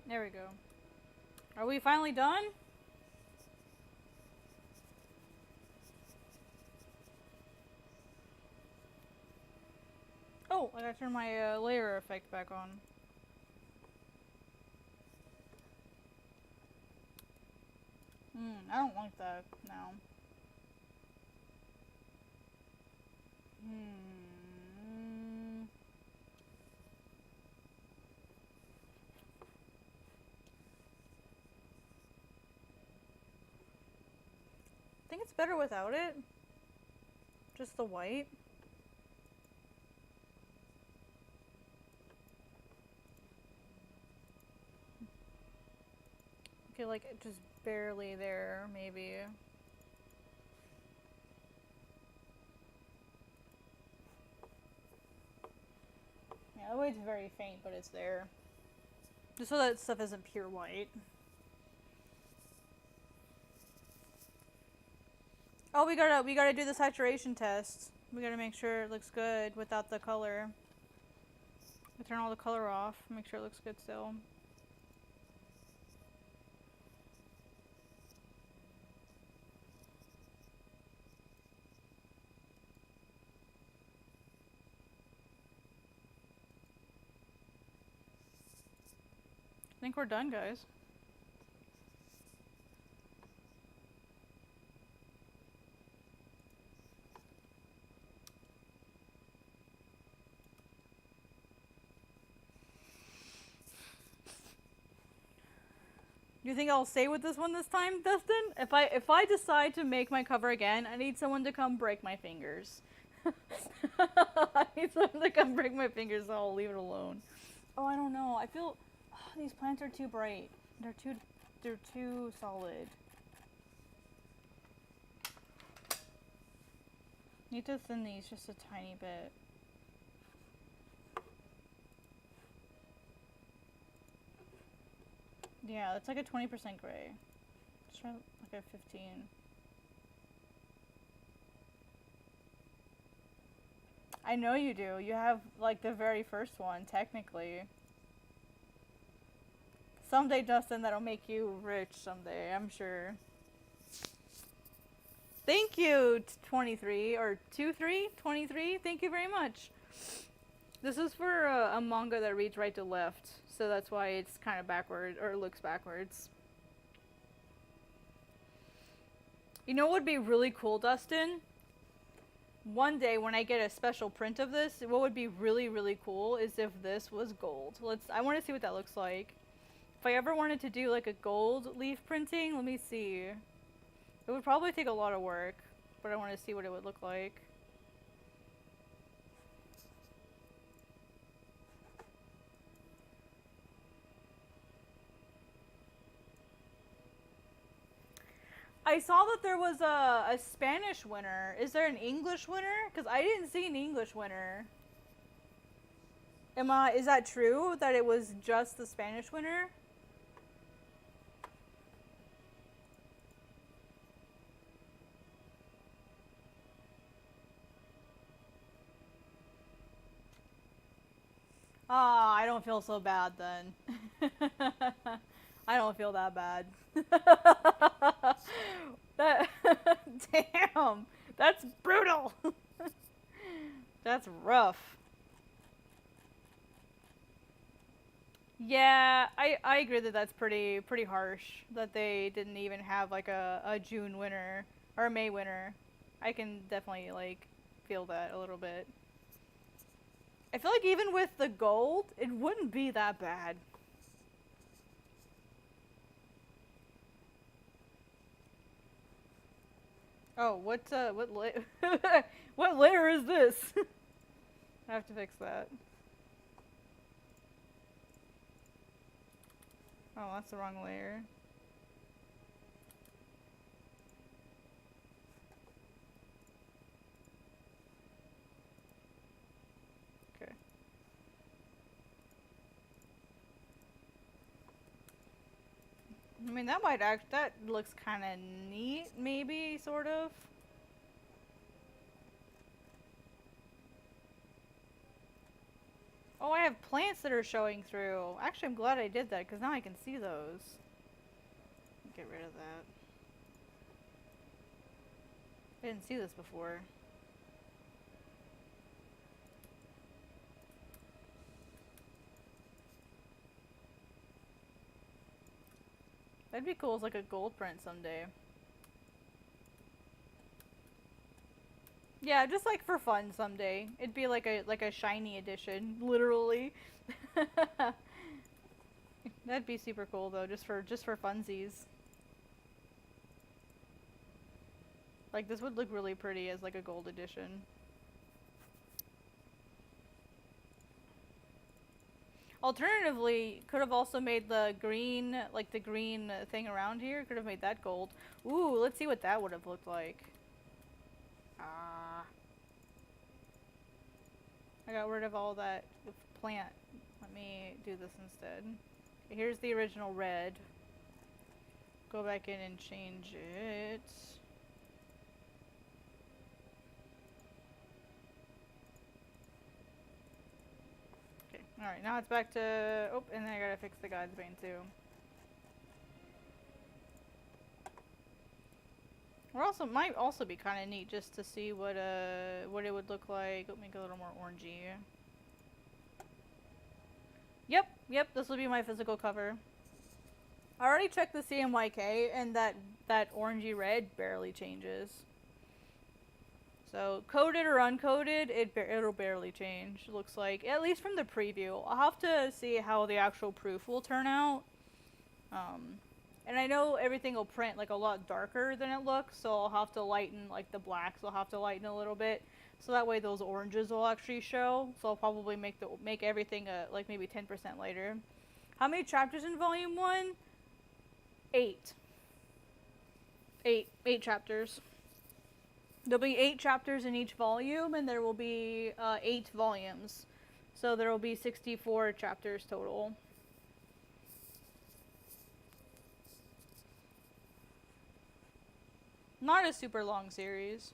There we go. Are we finally done? Oh, I gotta turn my layer effect back on. I don't like that now. I think it's better without it. Just the white. Okay, like just barely there, maybe. the way it's very faint, but it's there. Just so that stuff isn't pure white. Oh, we gotta do the saturation test. We gotta make sure it looks good without the color. We turn all the color off, make sure it looks good still. I think we're done, guys. You think I'll stay with this one this time, Dustin? If I decide to make my cover again, I need someone to come break my fingers. I need someone to come break my fingers, so I'll leave it alone. Oh, I don't know. I feel these plants are too bright. They're too solid. Need to thin these just a tiny bit. Yeah, it's like a 20% gray. Let's try like a 15. I know you do. You have like the very first one, technically. Someday, Dustin, that'll make you rich someday, I'm sure. Thank you, 23, or 23. Thank you very much. This is for a manga that reads right to left, so that's why it's kind of backward, or looks backwards. You know what would be really cool, Dustin? One day when I get a special print of this, what would be really, really cool is if this was gold. I want to see what that looks like. If I ever wanted to do like a gold leaf printing, let me see. It would probably take a lot of work, but I want to see what it would look like. I saw that there was a Spanish winner. Is there an English winner? Because I didn't see an English winner. Is that true? That it was just the Spanish winner? Ah, I don't feel so bad then. I don't feel that bad. Damn, that's brutal. That's rough. Yeah, I agree that that's pretty harsh that they didn't even have like a June winner or a May winner. I can definitely like feel that a little bit. I feel like even with the gold, it wouldn't be that bad. Oh, what what layer is this? I have to fix that. Oh, that's the wrong layer. Okay. I mean, that looks kind of neat, maybe, sort of. Oh, I have plants that are showing through. Actually, I'm glad I did that, because now I can see those. Get rid of that. I didn't see this before. That'd be cool as like a gold print someday. Yeah, just like for fun someday. It'd be like a shiny edition, literally. That'd be super cool though, just for funsies. Like this would look really pretty as like a gold edition. Alternatively, could have also made the green, like the green thing around here, could have made that gold. Ooh, let's see what that would have looked like. I got rid of all that plant. Let me do this instead. Okay, here's the original red. Go back in and change it. Okay, alright, now it's back to... Oh, and then I gotta fix the Godsbane too. Might also be kind of neat just to see what it would look like. Let me make it a little more orangey. Yep, this will be my physical cover. I already checked the CMYK, and that orangey red barely changes. So, coded or uncoded, it'll barely change, looks like. At least from the preview. I'll have to see how the actual proof will turn out. And I know everything will print like a lot darker than it looks, so I'll have to lighten like the blacks. I'll have to lighten a little bit, so that way those oranges will actually show. So I'll probably make everything like maybe 10% lighter. How many chapters in volume 1? 8. 8 chapters. There'll be 8 chapters in each volume, and there will be 8 volumes. So there will be 64 chapters total. Not a super long series.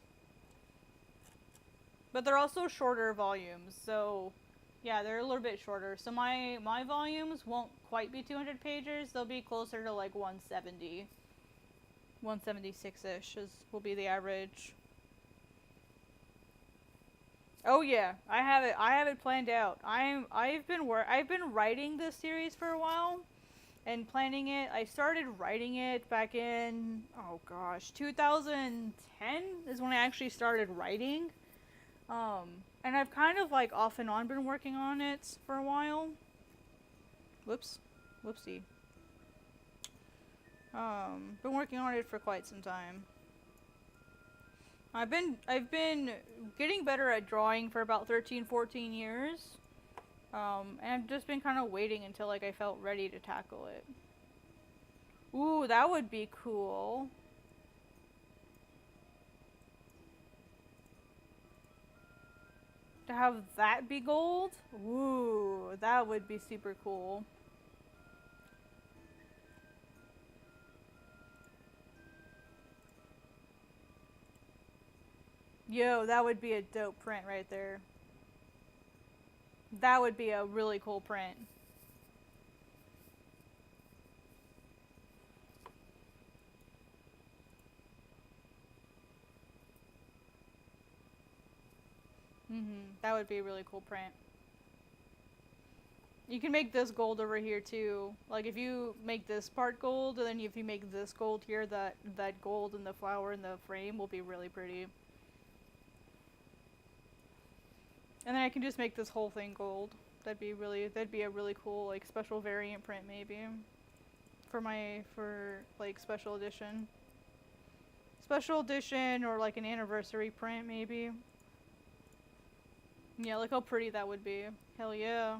But they're also shorter volumes, so yeah, they're a little bit shorter. So my volumes won't quite be 200 pages. They'll be closer to like 170. 176-ish will be the average. Oh yeah, I have it planned out. I've been writing this series for a while and planning it. I started writing it back in, oh gosh, 2010 is when I actually started writing. And I've kind of like off and on been working on it for a while. Whoopsie. Been working on it for quite some time. I've been getting better at drawing for about 13-14 years. And I've just been kind of waiting until like I felt ready to tackle it. Ooh, that would be cool. To have that be gold? Ooh, that would be super cool. Yo, that would be a dope print right there. That would be a really cool print. That would be a really cool print. You can make this gold over here too. Like if you make this part gold, and then if you make this gold here, that gold in the flower in the frame will be really pretty. And then I can just make this whole thing gold. That'd be a really cool like special variant print maybe. For like special edition. Special edition or like an anniversary print maybe. Yeah, look how pretty that would be. Hell yeah.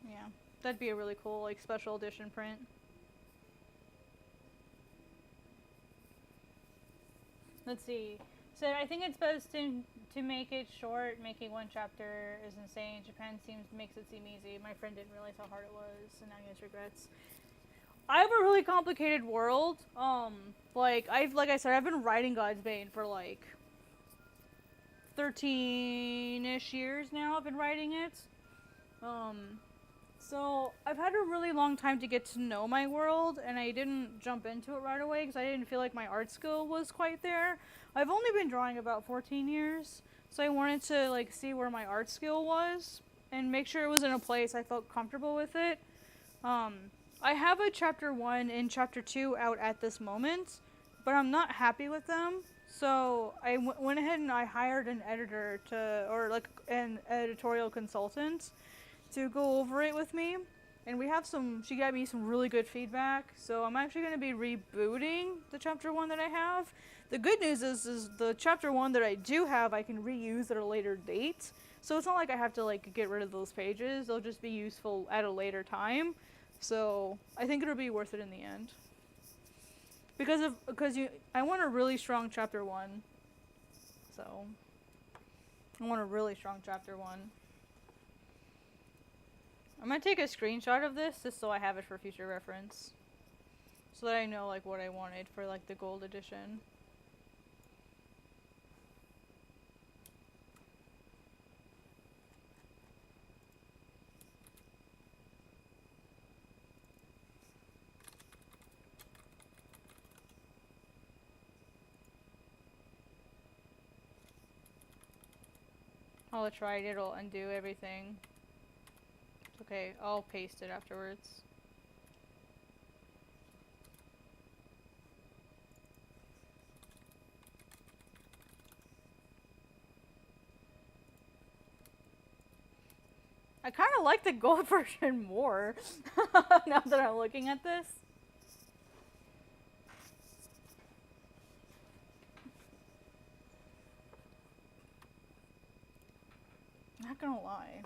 Yeah, that'd be a really cool like special edition print. Let's see. So I think it's supposed to make it short. Making one chapter is insane. Japan makes it seem easy. My friend didn't realize how hard it was, and now he has regrets. I have a really complicated world. Like I said, I've been writing Godsbane for like 13-ish years now. I've been writing it. So I've had a really long time to get to know my world, and I didn't jump into it right away because I didn't feel like my art skill was quite there. I've only been drawing about 14 years, so I wanted to like see where my art skill was and make sure it was in a place I felt comfortable with it. I have a chapter 1 and chapter 2 out at this moment, but I'm not happy with them. So I went ahead and I hired an editor or like an editorial consultant to go over it with me, and she got me some really good feedback, so I'm actually going to be rebooting the chapter 1 that I have. The good news is the chapter 1 that I do have I can reuse at a later date, so it's not like I have to like get rid of those pages. They'll just be useful at a later time, so I think it'll be worth it in the end. I want a really strong chapter 1. So I want a really strong chapter 1. I'm gonna take a screenshot of this just so I have it for future reference. So that I know like what I wanted for like the gold edition. I'll try it, it'll undo everything. It's okay, I'll paste it afterwards. I kind of like the gold version more now that I'm looking at this. Not gonna lie.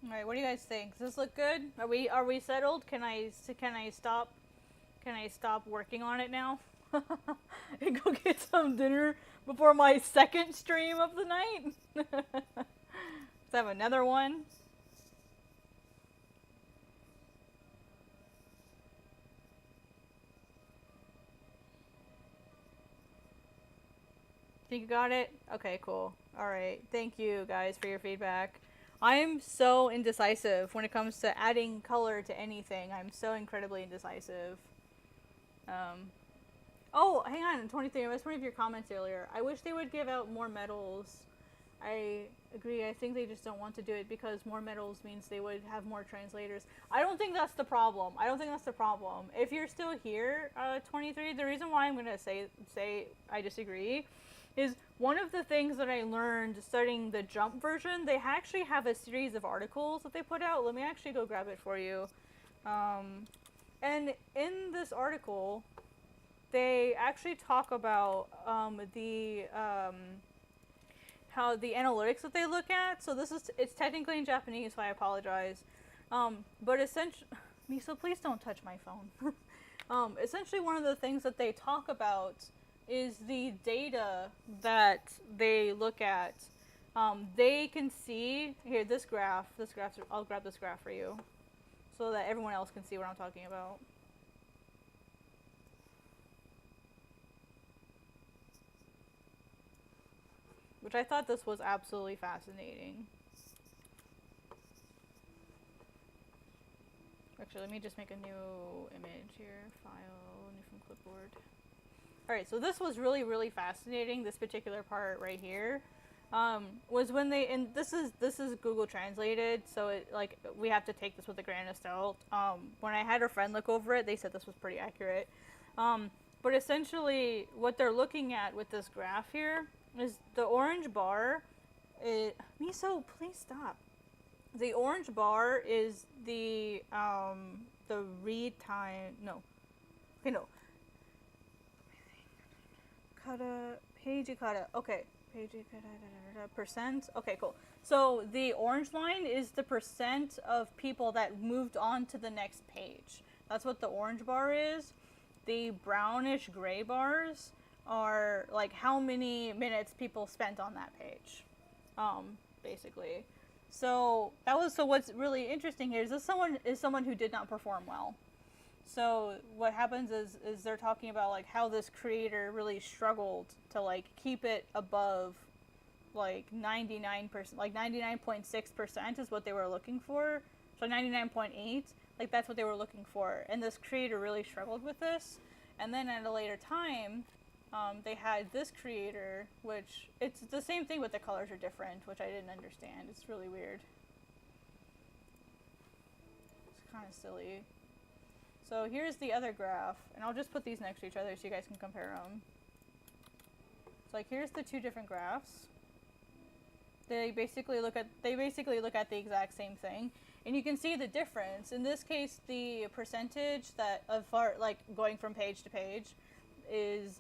Alright, what do you guys think? Does this look good? Are we settled? Can I stop working on it now? And go get some dinner before my second stream of the night? Let's have another one. Think you got it? Okay, cool. Alright, thank you guys for your feedback. I'm so indecisive when it comes to adding color to anything. I'm so incredibly indecisive. Oh, hang on, 23. I missed one of your comments earlier. I wish they would give out more medals. I agree. I think they just don't want to do it because more medals means they would have more translators. I don't think that's the problem. If you're still here, 23, the reason why I'm going to say I disagree is one of the things that I learned studying the Jump version, they actually have a series of articles that they put out. Let me actually go grab it for you. And in this article, they actually talk about how the analytics that they look at. So it's technically in Japanese, so I apologize. But essentially, Miso, please don't touch my phone. Essentially, one of the things that they talk about is the data that they look at. They can see here this graph. I'll grab this graph for you, so that everyone else can see what I'm talking about. Which I thought this was absolutely fascinating. Actually, let me just make a new image here. File, new from clipboard. Alright, so this was really, really fascinating. This particular part right here was when they, and this is Google translated, so it, like, we have to take this with a grain of salt. When I had a friend look over it, they said this was pretty accurate. But essentially, what they're looking at with this graph here is the orange bar. Miso, please stop. The orange bar is the read time. No. Okay, no. Page kata. Okay. Page kata percent. Okay, cool. So the orange line is the percent of people that moved on to the next page. That's what the orange bar is. The brownish gray bars are like how many minutes people spent on that page. Basically. So what's really interesting here is this someone who did not perform well. So what happens is they're talking about like how this creator really struggled to like keep it above like 99%, like 99.6% is what they were looking for. So 99.8, like that's what they were looking for. And this creator really struggled with this. And then at a later time, they had this creator, which it's the same thing, but the colors are different, which I didn't understand. It's really weird. It's kind of silly. So here's the other graph, and I'll just put these next to each other so you guys can compare them. So like here's the two different graphs. They basically look at the exact same thing, and you can see the difference. In this case, the percentage that of like going from page to page is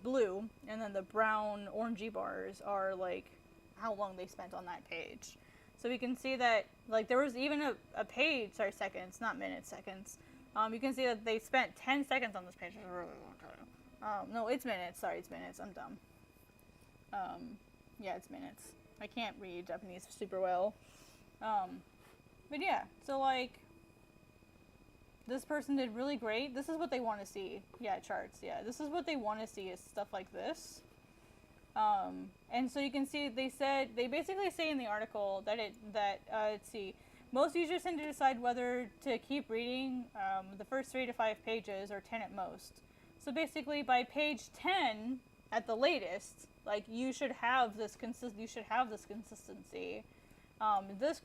blue, and then the brown orangey bars are like how long they spent on that page. So we can see that like there was even a page, sorry, seconds, not minutes, seconds. You can see that they spent 10 seconds on this page. It's a really long time. No, it's minutes. Sorry, it's minutes. I'm dumb. Yeah, it's minutes. I can't read Japanese super well. But yeah, so like, this person did really great. This is what they want to see. Yeah, charts. Yeah, this is what they want to see, is stuff like this. And so you can see they basically say in the article that let's see, most users tend to decide whether to keep reading the first 3 to 5 pages, or 10 at most. So basically, by page 10 at the latest, like, you should have this consistency. This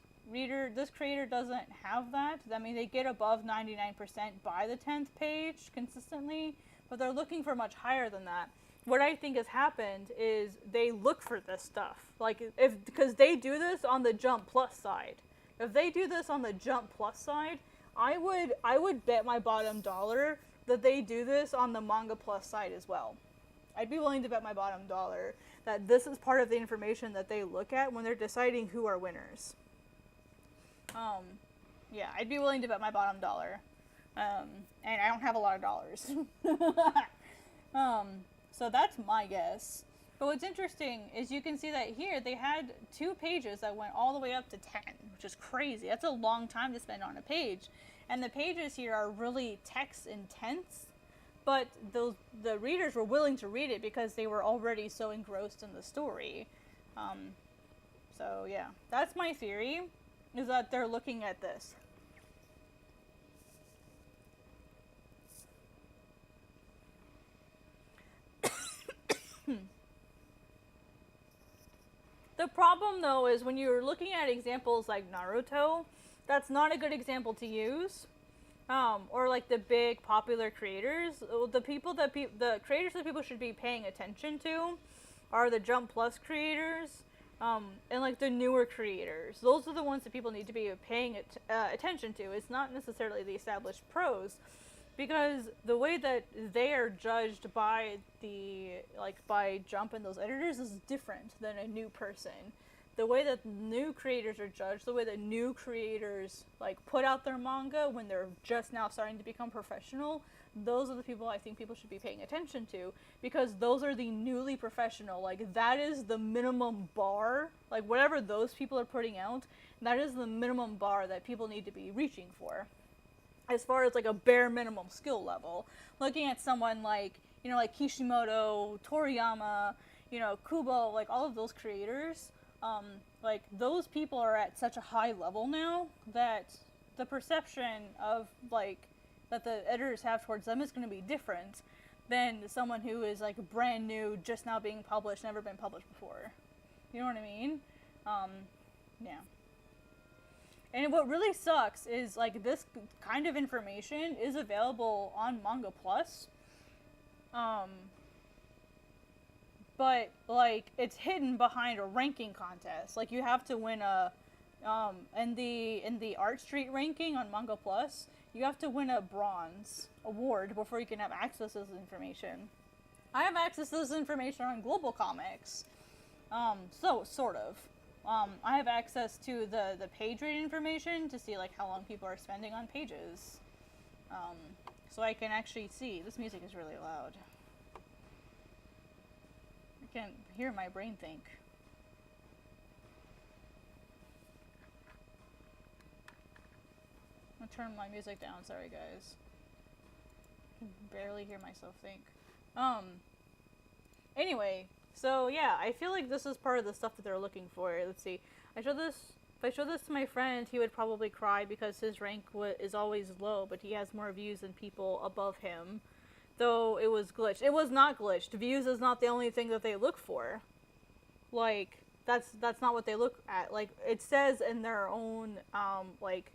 creator doesn't have that. I mean, they get above 99% by the 10th page consistently, but they're looking for much higher than that. What I think has happened is they look for this stuff, like, because they do this on the Jump Plus side. If they do this on the Jump Plus side, I would bet my bottom dollar that they do this on the Manga Plus side as well. I'd be willing to bet my bottom dollar that this is part of the information that they look at when they're deciding who are winners. Yeah, I'd be willing to bet my bottom dollar. And I don't have a lot of dollars. So that's my guess. But what's interesting is you can see that here they had 2 pages that went all the way up to 10, which is crazy. That's a long time to spend on a page. And the pages here are really text intense, but the readers were willing to read it because they were already so engrossed in the story. So yeah, that's my theory, is that they're looking at this. The problem, though, is when you're looking at examples like Naruto, that's not a good example to use. Or like the big popular creators. The creators that people should be paying attention to are the Jump Plus creators, and like the newer creators. Those are the ones that people need to be paying attention to. It's not necessarily the established pros, because the way that they are judged by by Jump and those editors is different than a new person. The way that new creators are judged, the way that new creators like put out their manga when they're just now starting to become professional, those are the people I think people should be paying attention to, because those are the newly professional. Like, that is the minimum bar. Like, whatever those people are putting out, that is the minimum bar that people need to be reaching for, as far as like a bare minimum skill level. Looking at someone like, like Kishimoto, Toriyama, Kubo, like all of those creators, like those people are at such a high level now that the perception of like that the editors have towards them is going to be different than someone who is like brand new, just now being published, never been published before. You know what I mean? Yeah. And what really sucks is, like, this kind of information is available on Manga Plus. But, like, it's hidden behind a ranking contest. Like, you have to win in the Art Street ranking on Manga Plus, you have to win a bronze award before you can have access to this information. I have access to this information on Global Comics. So, sort of. I have access to the page rate information to see, like, how long people are spending on pages. So I can actually see. This music is really loud. I can't hear my brain think. I'll turn my music down. Sorry, guys. I can barely hear myself think. Anyway. So yeah, I feel like this is part of the stuff that they're looking for. Let's see. If I show this to my friend, he would probably cry because his rank is always low, but he has more views than people above him. Though it was glitched. It was not glitched. Views is not the only thing that they look for. Like, that's not what they look at. Like, it says in their own like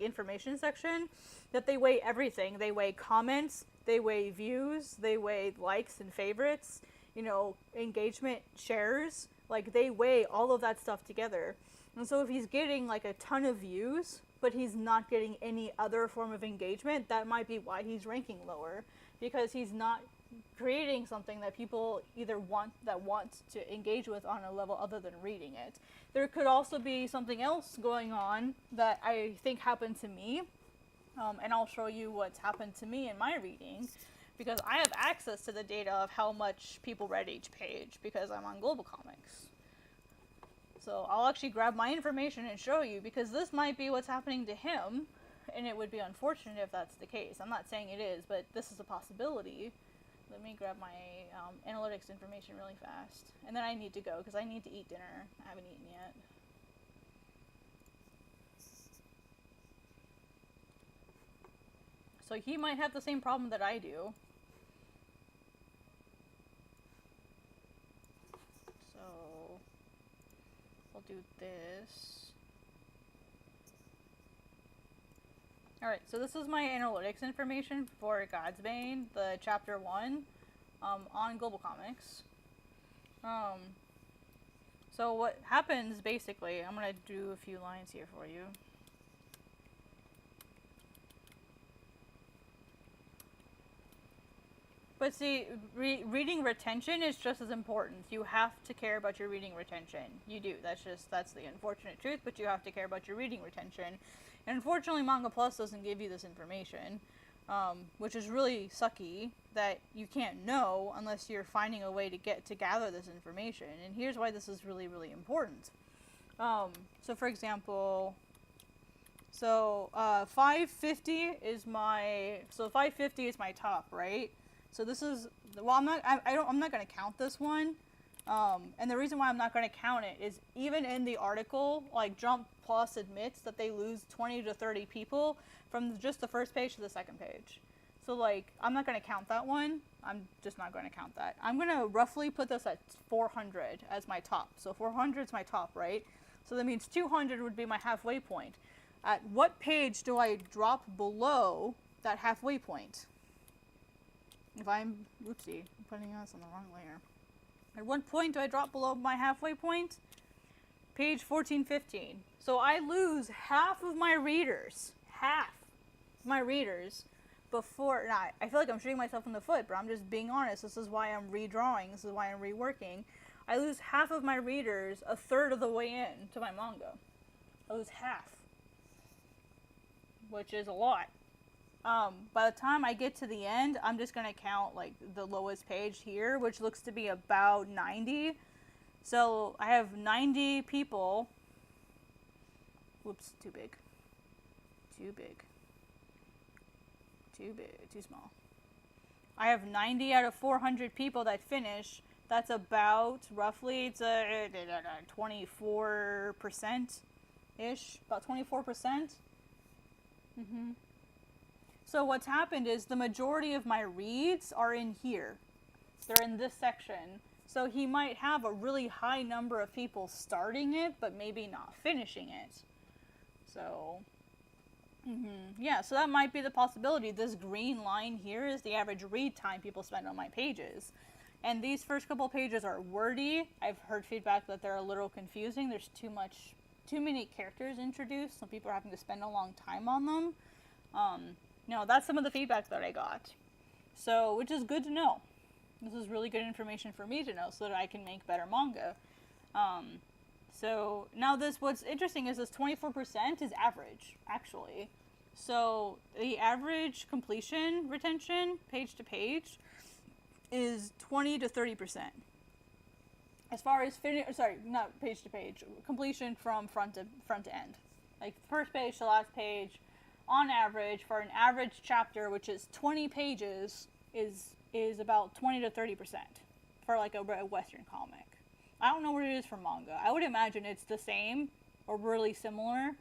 information section that they weigh everything. They weigh comments, they weigh views, they weigh likes and favorites, engagement, shares, Like, they weigh all of that stuff together. And so if he's getting like a ton of views, but he's not getting any other form of engagement, that might be why he's ranking lower, because he's not creating something that people either want to engage with on a level other than reading it. There could also be something else going on that I think happened to me, and I'll show you what's happened to me in my reading, because I have access to the data of how much people read each page because I'm on Global Comics. So I'll actually grab my information and show you, because this might be what's happening to him, and it would be unfortunate if that's the case. I'm not saying it is, but this is a possibility. Let me grab my analytics information really fast. And then I need to go, because I need to eat dinner. I haven't eaten yet. So he might have the same problem that I do. So I'll do this. Alright, so this is my analytics information for Godsbane, the chapter 1, on Global Comics. So what happens, basically, I'm going to do a few lines here for you. But see, reading retention is just as important. You have to care about your reading retention. You do. That's the unfortunate truth, but you have to care about your reading retention. And unfortunately, Manga Plus doesn't give you this information, which is really sucky that you can't know unless you're finding a way to gather this information. And here's why this is really, really important. So for example, 550 is my top, right? So this is, well, I'm not going to count this one. And the reason why I'm not going to count it is, even in the article, like, Jump Plus admits that they lose 20 to 30 people from just the first page to the second page. So, like, I'm not going to count that one. I'm just not going to count that. I'm going to roughly put this at 400 as my top. So 400 is my top, right? So that means 200 would be my halfway point. At what page do I drop below that halfway point? If I'm, whoopsie, I'm putting this on the wrong layer. At what point do I drop below my halfway point? Page 1415. So I lose half of my readers. Half my readers before, now, I feel like I'm shooting myself in the foot, but I'm just being honest. This is why I'm redrawing. This is why I'm reworking. I lose half of my readers a third of the way in to my manga. I lose half, which is a lot. By the time I get to the end, I'm just going to count, like, the lowest page here, which looks to be about 90. So I have 90 people. Whoops, too big. Too big. Too big, too small. I have 90 out of 400 people that finish. That's about, roughly, it's a 24%-ish. About 24%. So what's happened is the majority of my reads are in here. They're in this section. So he might have a really high number of people starting it, but maybe not finishing it. So, yeah, so that might be the possibility. This green line here is the average read time people spend on my pages. And these first couple pages are wordy. I've heard feedback that they're a little confusing. There's too many characters introduced. Some people are having to spend a long time on them. No, that's some of the feedback that I got. So, which is good to know. This is really good information for me to know so that I can make better manga. So, now what's interesting is this 24% is average, actually. So, the average completion retention, page to page, is 20 to 30%. As far as not page to page, completion from front to end. Like, first page to last page, on average, for an average chapter, which is 20 pages, is about 20 to 30% for, like, a Western comic. I don't know what it is for manga. I would imagine it's the same or really similar,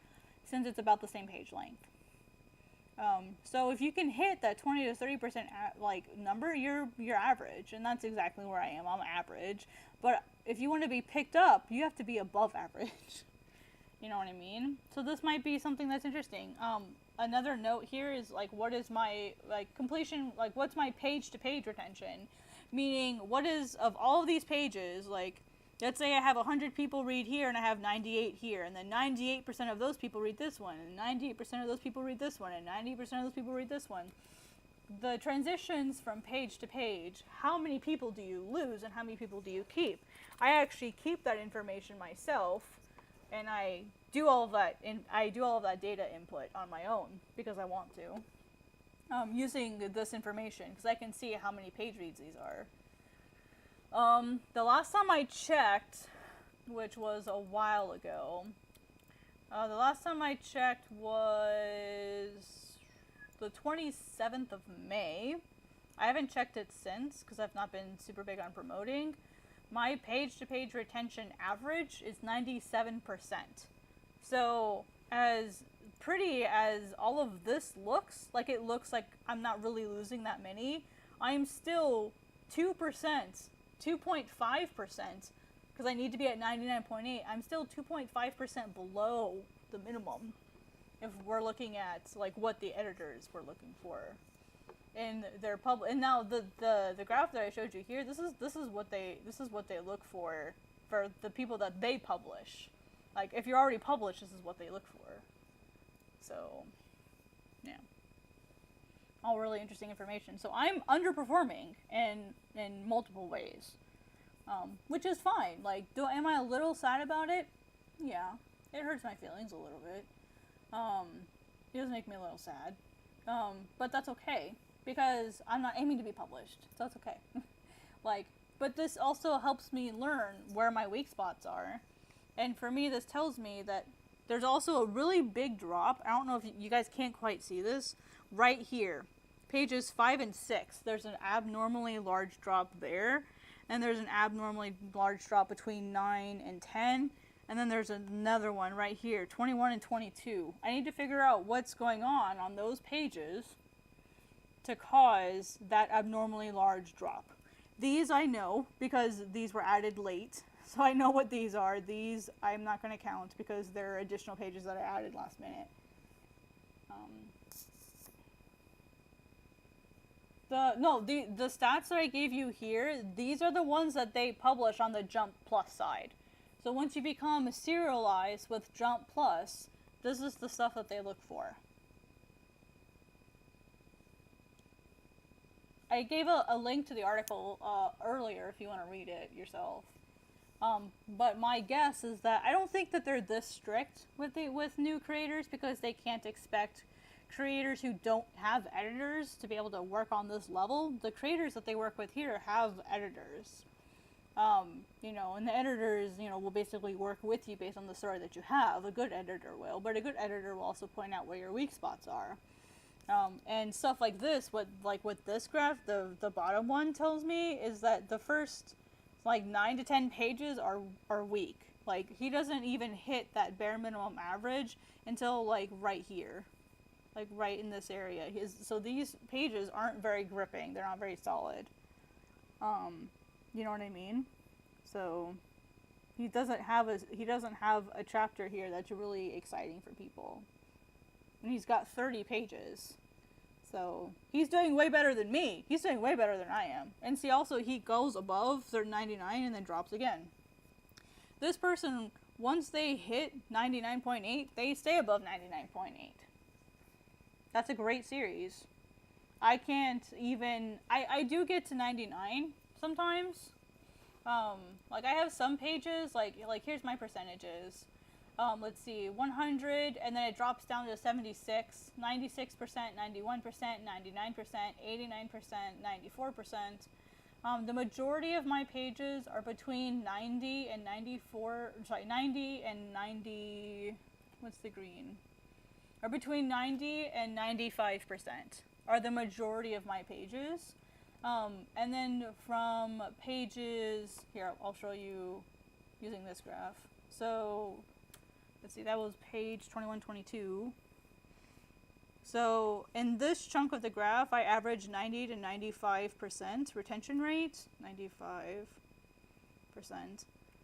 since it's about the same page length. So if you can hit that 20 to 30% number, you're average, and that's exactly where I am. I'm average, but if you want to be picked up, you have to be above average. You know what I mean? So this might be something that's interesting. Another note here is, like, what is my, like, completion, like, what's my page to page retention? Meaning, what is, of all of these pages, like, let's say I have 100 people read here and I have 98 here, and then 98% of those people read this one, and 98% of those people read this one, and 90% of those people read this one. The transitions from page to page, how many people do you lose and how many people do you keep? I actually keep that information myself, and I do all of that data input on my own because I want to, using this information because I can see how many page reads these are. The last time I checked, which was a while ago, was the 27th of May. I haven't checked it since because I've not been super big on promoting. My page-to-page retention average is 97%. So as pretty as all of this looks, like it looks like I'm not really losing that many, I'm still 2%, 2.5%, because I need to be at 99.8. I'm still 2.5% below the minimum if we're looking at like what the editors were looking for in their and now the graph that I showed you here, this is what they look for the people that they publish. Like if you're already published, this is what they look for. So yeah, all really interesting information. So I'm underperforming in multiple ways, which is fine. Like, am I a little sad about it? Yeah, it hurts my feelings a little bit. It does make me a little sad, but that's okay because I'm not aiming to be published, so that's okay. Like, but this also helps me learn where my weak spots are, and for me, this tells me that there's also a really big drop. I don't know if you guys can't quite see this right here, pages 5 and 6. There's an abnormally large drop there, and there's an abnormally large drop between 9 and 10. And then there's another one right here, 21 and 22. I need to figure out what's going on those pages to cause that abnormally large drop. These I know because these were added late. So I know what these are. These I'm not going to count because they're additional pages that I added last minute. The stats that I gave you here, these are the ones that they publish on the Jump Plus side. So once you become serialized with Jump Plus, this is the stuff that they look for. I gave a link to the article earlier if you want to read it yourself. But my guess is that I don't think that they're this strict with new creators because they can't expect creators who don't have editors to be able to work on this level. The creators that they work with here have editors. And the editors, will basically work with you based on the story that you have. A good editor will, but a good editor will also point out where your weak spots are. And stuff like this, with this graph, the bottom one tells me is that the first 9 to 10 pages are weak. Like, he doesn't even hit that bare minimum average until right here, right in this area. So these pages aren't very gripping. They're not very solid. You know what I mean? So he doesn't have a chapter here that's really exciting for people. And he's got 30 pages. So he's doing way better than me. He's doing way better than I am. And see, also he goes above 99 and then drops again. This person, once they hit 99.8, they stay above 99.8. That's a great series. I can't even, I do get to 99 sometimes. I have some pages, like here's my percentages. Let's see, 100, and then it drops down to 76, 96%, 91%, 99%, 89%, 94%. The majority of my pages are between 90 and 90, what's the green? Are between 90 and 95% are the majority of my pages. And then from pages, here, I'll show you using this graph. So, let's see, that was page 21, 22. So, in this chunk of the graph, I average 90 to 95% retention rate, 95%.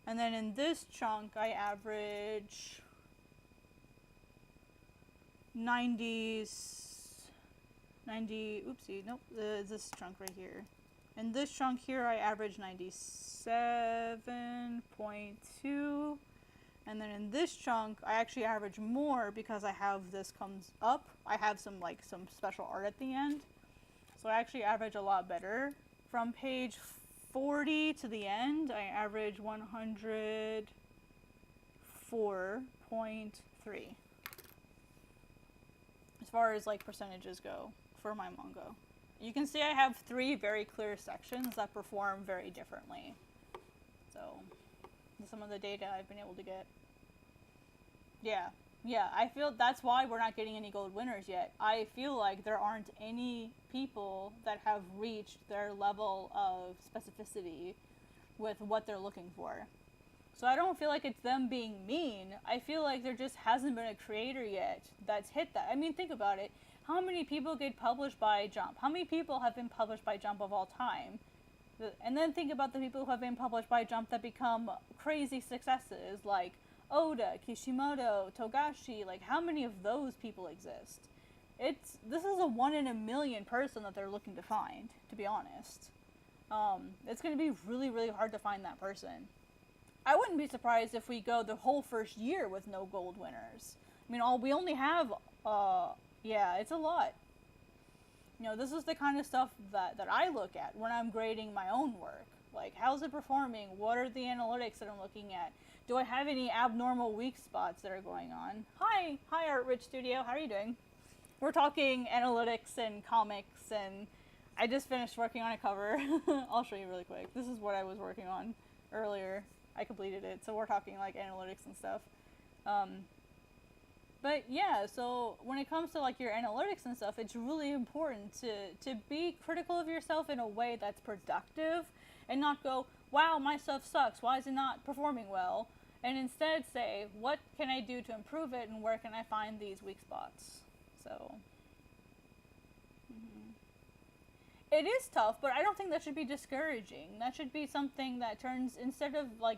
And then in this chunk, I average 90, oopsie, nope, this chunk right here. In this chunk here, I average 97.2. And then in this chunk, I actually average more because I have this comes up. I have some special art at the end. So I actually average a lot better. From page 40 to the end, I average 104.3. As far as like percentages go for my manga. You can see I have 3 very clear sections that perform very differently. So, some of the data I've been able to get. Yeah, I feel that's why we're not getting any gold winners yet. I feel like there aren't any people that have reached their level of specificity with what they're looking for. So I don't feel like it's them being mean. I feel like there just hasn't been a creator yet that's hit that. I mean, think about it. How many people get published by Jump? How many people have been published by Jump of all time? And then think about the people who have been published by Jump that become crazy successes, like Oda, Kishimoto, Togashi. Like, how many of those people exist? This is a 1 in a million person that they're looking to find, to be honest. It's going to be really, really hard to find that person. I wouldn't be surprised if we go the whole first year with no gold winners. I mean, we only have, yeah, it's a lot. You know, this is the kind of stuff that I look at when I'm grading my own work. Like, how's it performing? What are the analytics that I'm looking at? Do I have any abnormal weak spots that are going on? Hi, Art Rich Studio, how are you doing? We're talking analytics and comics, and I just finished working on a cover. I'll show you really quick. This is what I was working on earlier. I completed it, so we're talking like analytics and stuff. But yeah, so when it comes to like your analytics and stuff, it's really important to be critical of yourself in a way that's productive and not go, wow, my stuff sucks, why is it not performing well? And instead say, what can I do to improve it and where can I find these weak spots? So, it is tough, but I don't think that should be discouraging. That should be something that turns, instead of like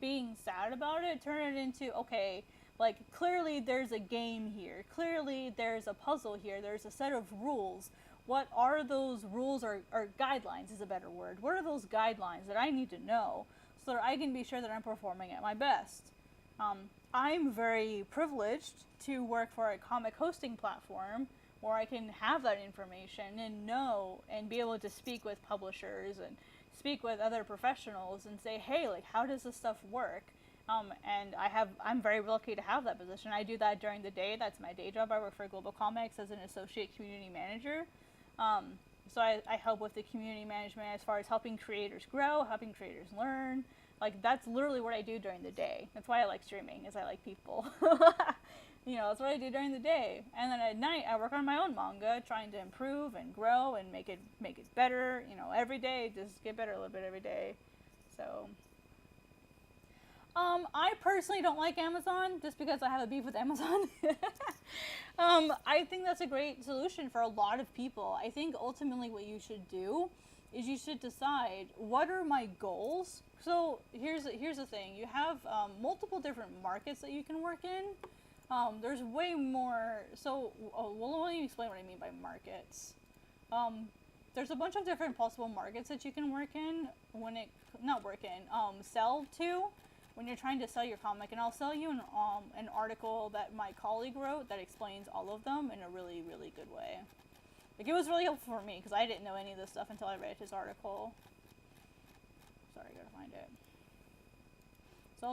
being sad about it, turn it into, okay, like clearly there's a game here. Clearly there's a puzzle here. There's a set of rules. What are those rules or guidelines is a better word. What are those guidelines that I need to know so that I can be sure that I'm performing at my best? I'm very privileged to work for a comic hosting platform where I can have that information and know and be able to speak with publishers and speak with other professionals and say, hey, like, how does this stuff work? And I'm very lucky to have that position. I do that during the day. That's my day job. I work for Global Comics as an associate community manager. So I help with the community management as far as helping creators grow, helping creators learn. Like, that's literally what I do during the day. That's why I like streaming, is I like people. You know, that's what I do during the day. And then at night, I work on my own manga, trying to improve and grow and make it better. You know, every day, just get better a little bit every day. So, I personally don't like Amazon just because I have a beef with Amazon. I think that's a great solution for a lot of people. I think ultimately what you should do is you should decide, what are my goals? So here's the thing. You have multiple different markets that you can work in. There's way more. So, well, let me explain what I mean by markets. There's a bunch of different possible markets that you can work in sell to when you're trying to sell your comic. And I'll sell you an article that my colleague wrote that explains all of them in a really, really good way. Like, it was really helpful for me because I didn't know any of this stuff until I read his article. Sorry, I gotta find it. So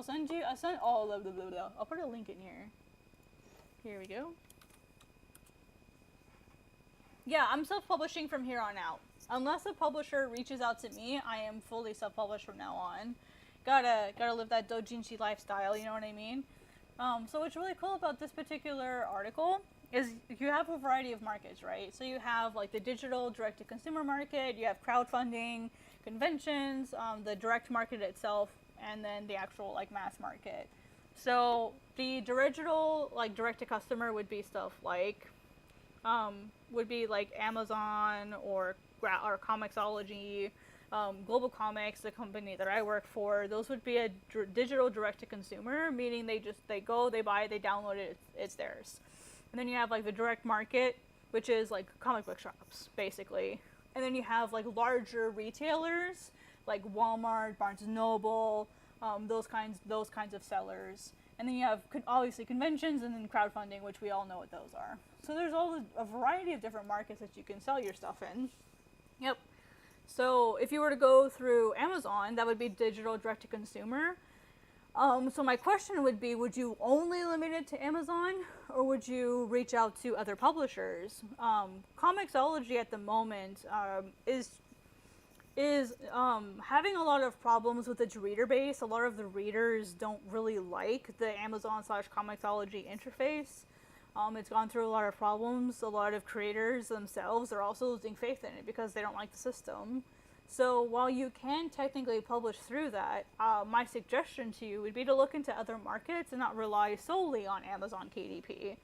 I'll put a link in here. Here we go. Yeah, I'm self-publishing from here on out. Unless a publisher reaches out to me, I am fully self-published from now on. Gotta live that doujinshi lifestyle, you know what I mean? So what's really cool about this particular article is you have a variety of markets, right? So you have like the digital direct-to-consumer market, you have crowdfunding, conventions, the direct market itself, and then the actual like mass market. So the digital, like direct-to-customer would be stuff like, Amazon or Comixology, Global Comics, the company that I work for. Those would be a digital direct-to-consumer, meaning they go, they buy, they download it, it's theirs. And then you have like the direct market, which is like comic book shops, basically. And then you have like larger retailers like Walmart, Barnes and Noble, those kinds of sellers. And then you have obviously conventions and then crowdfunding, which we all know what those are. So there's a variety of different markets that you can sell your stuff in. Yep. So if you were to go through Amazon, that would be digital direct to consumer. So my question would be, would you only limit it to Amazon, or would you reach out to other publishers? Comixology at the moment is having a lot of problems with its reader base. A lot of the readers don't really like the Amazon/Comixology interface. It's gone through a lot of problems. A lot of creators themselves are also losing faith in it because they don't like the system. So while you can technically publish through that, my suggestion to you would be to look into other markets and not rely solely on Amazon KDP.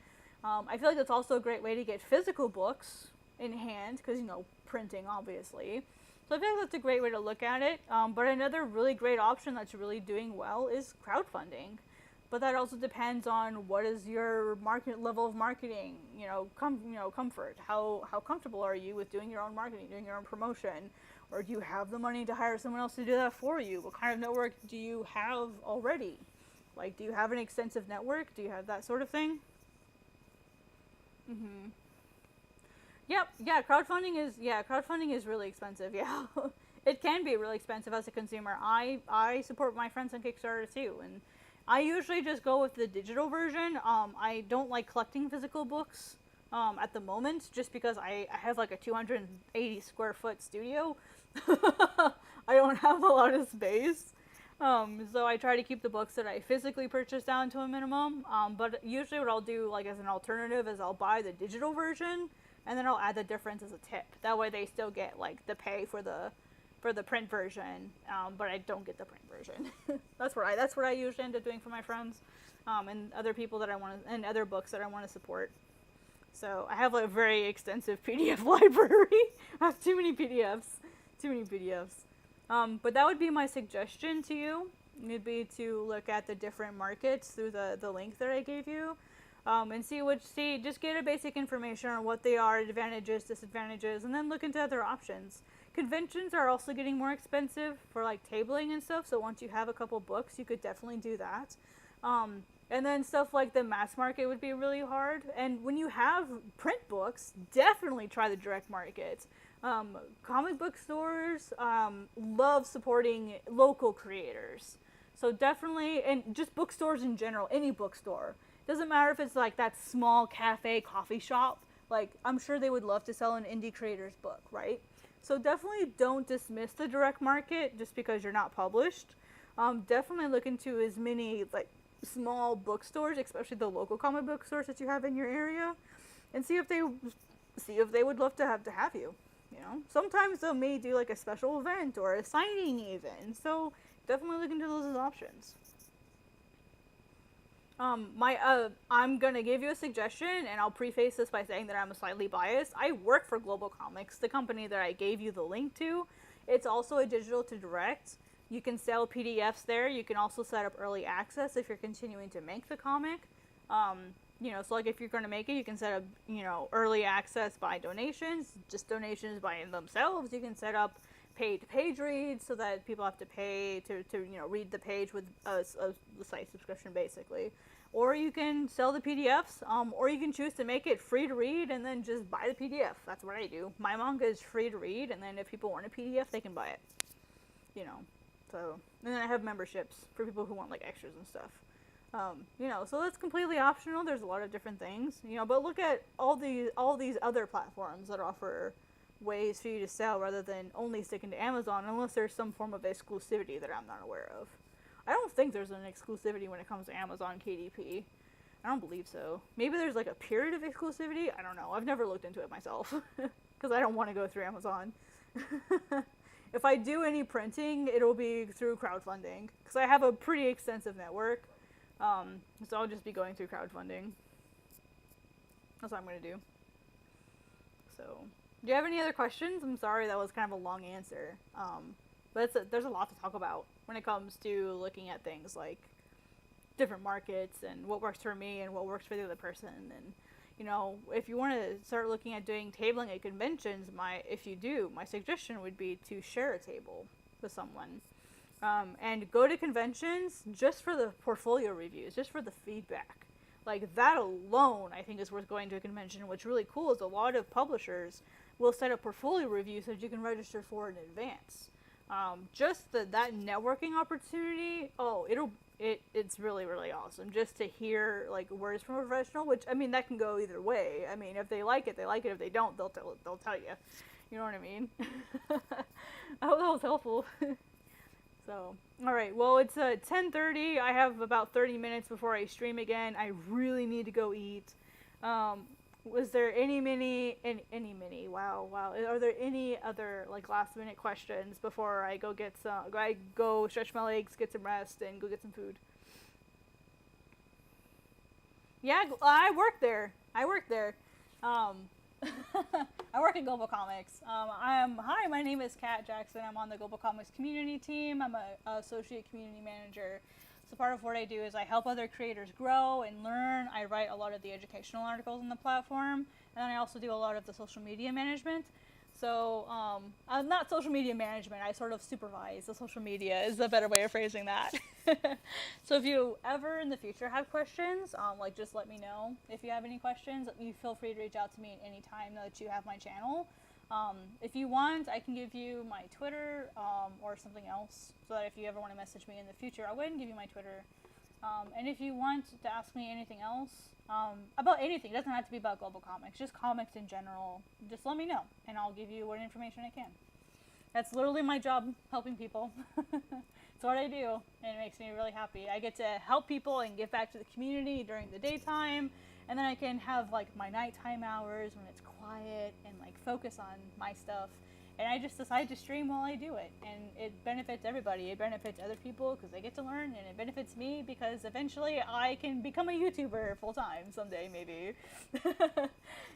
I feel like that's also a great way to get physical books in hand, because, printing, obviously. So I feel like that's a great way to look at it. But another really great option that's really doing well is crowdfunding. But that also depends on what is your level of marketing, comfort. How comfortable are you with doing your own marketing, doing your own promotion? Or do you have the money to hire someone else to do that for you? What kind of network do you have already? Like, do you have an extensive network? Do you have that sort of thing? Yep, yeah, crowdfunding is really expensive, yeah. It can be really expensive as a consumer. I support my friends on Kickstarter too, and I usually just go with the digital version. I don't like collecting physical books at the moment, just because I have like a 280 square foot studio. I don't have a lot of space. So I try to keep the books that I physically purchase down to a minimum. But usually what I'll do, like as an alternative, is I'll buy the digital version, and then I'll add the difference as a tip. That way they still get like the pay for the print version, but I don't get the print version. That's what I usually end up doing for my friends, and other people and other books that I want to support. So I have a very extensive PDF library. I have too many PDFs. But that would be my suggestion to you. It'd be to look at the different markets through the link that I gave you, and just get a basic information on what they are, advantages, disadvantages, and then look into other options. Conventions are also getting more expensive for like tabling and stuff, so once you have a couple books, you could definitely do that. And then stuff like the mass market would be really hard. And when you have print books, definitely try the direct market. Comic book stores love supporting local creators. So definitely, and just bookstores in general, any bookstore. Doesn't matter if it's like that small cafe, coffee shop. Like, I'm sure they would love to sell an indie creator's book, right? So definitely don't dismiss the direct market just because you're not published. Definitely look into as many like small bookstores, especially the local comic book stores that you have in your area, and see if they would love to have you. Sometimes they may do like a special event or a signing even. So definitely look into those as options. I'm gonna give you a suggestion, and I'll preface this by saying that I'm slightly biased. I work for Global Comics, the company that I gave you the link to. It's also a digital to direct. You can sell PDFs there. You can also set up early access if you're continuing to make the comic. So like if you're going to make it, you can set up, early access by donations, just donations by themselves. You can set up paid page reads so that people have to pay to read the page with the site subscription basically. Or you can sell the PDFs, or you can choose to make it free to read and then just buy the PDF. That's what I do. My manga is free to read, and then if people want a PDF, they can buy it. So, and then I have memberships for people who want like extras and stuff. So that's completely optional. There's a lot of different things, but look at all these other platforms that offer ways for you to sell rather than only sticking to Amazon, unless there's some form of exclusivity that I'm not aware of. I don't think there's an exclusivity when it comes to Amazon KDP. I don't believe so. Maybe there's like a period of exclusivity. I don't know. I've never looked into it myself because I don't want to go through Amazon. If I do any printing, it'll be through crowdfunding because I have a pretty extensive network. So I'll just be going through crowdfunding. That's what I'm going to do. So, do you have any other questions? I'm sorry that was kind of a long answer. But there's a lot to talk about when it comes to looking at things like different markets and what works for me and what works for the other person. And, you know, if you want to start looking at doing tabling at conventions, my suggestion would be to share a table with someone. And go to conventions just for the portfolio reviews, just for the feedback. Like, that alone, I think, is worth going to a convention. What's really cool is a lot of publishers will set up portfolio reviews so that you can register for in advance. Just that networking opportunity, it's really, really awesome. Just to hear, like, words from a professional, which, I mean, that can go either way. I mean, if they like it, they like it. If they don't, they'll tell you. You know what I mean? I hope that was helpful. So, alright, well, it's 10:30. I have about 30 minutes before I stream again. I really need to go eat. Was there any mini, wow, are there any other, like, last minute questions before I go go stretch my legs, get some rest, and go get some food? Yeah, I work there. I work at Global Comics. Hi, my name is Kat Jackson. I'm on the Global Comics community team. I'm an associate community manager. So part of what I do is I help other creators grow and learn. I write a lot of the educational articles on the platform, and then I also do a lot of the social media management. So, not social media management, I sort of supervise the social media is a better way of phrasing that. So if you ever in the future have questions, like, just let me know. If you have any questions, you feel free to reach out to me at any time that you have my channel. If you want, I can give you my Twitter, or something else, so that if you ever want to message me in the future, I'll go ahead and give you my Twitter. And if you want to ask me anything else, about anything, it doesn't have to be about Global Comics, just comics in general, just let me know, and I'll give you what information I can. That's literally my job, helping people. It's what I do, and it makes me really happy. I get to help people and give back to the community during the daytime, and then I can have, like, my nighttime hours when it's quiet and, like, focus on my stuff. And I just decide to stream while I do it, and it benefits everybody. It benefits other people because they get to learn, and it benefits me because eventually I can become a YouTuber full-time someday, maybe.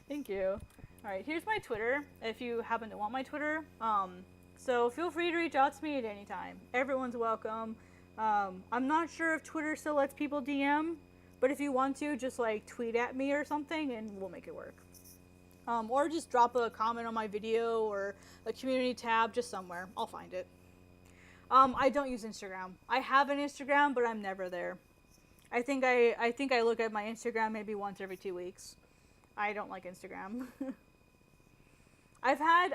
Thank you. Alright, here's my Twitter, if you happen to want my Twitter. So feel free to reach out to me at any time. Everyone's welcome. I'm not sure if Twitter still lets people DM, but if you want to, just, like, tweet at me or something, and we'll make it work. Or just drop a comment on my video or a community tab, just somewhere. I'll find it. I don't use Instagram. I have an Instagram, but I'm never there. I think I look at my Instagram maybe once every 2 weeks. I don't like Instagram. I've had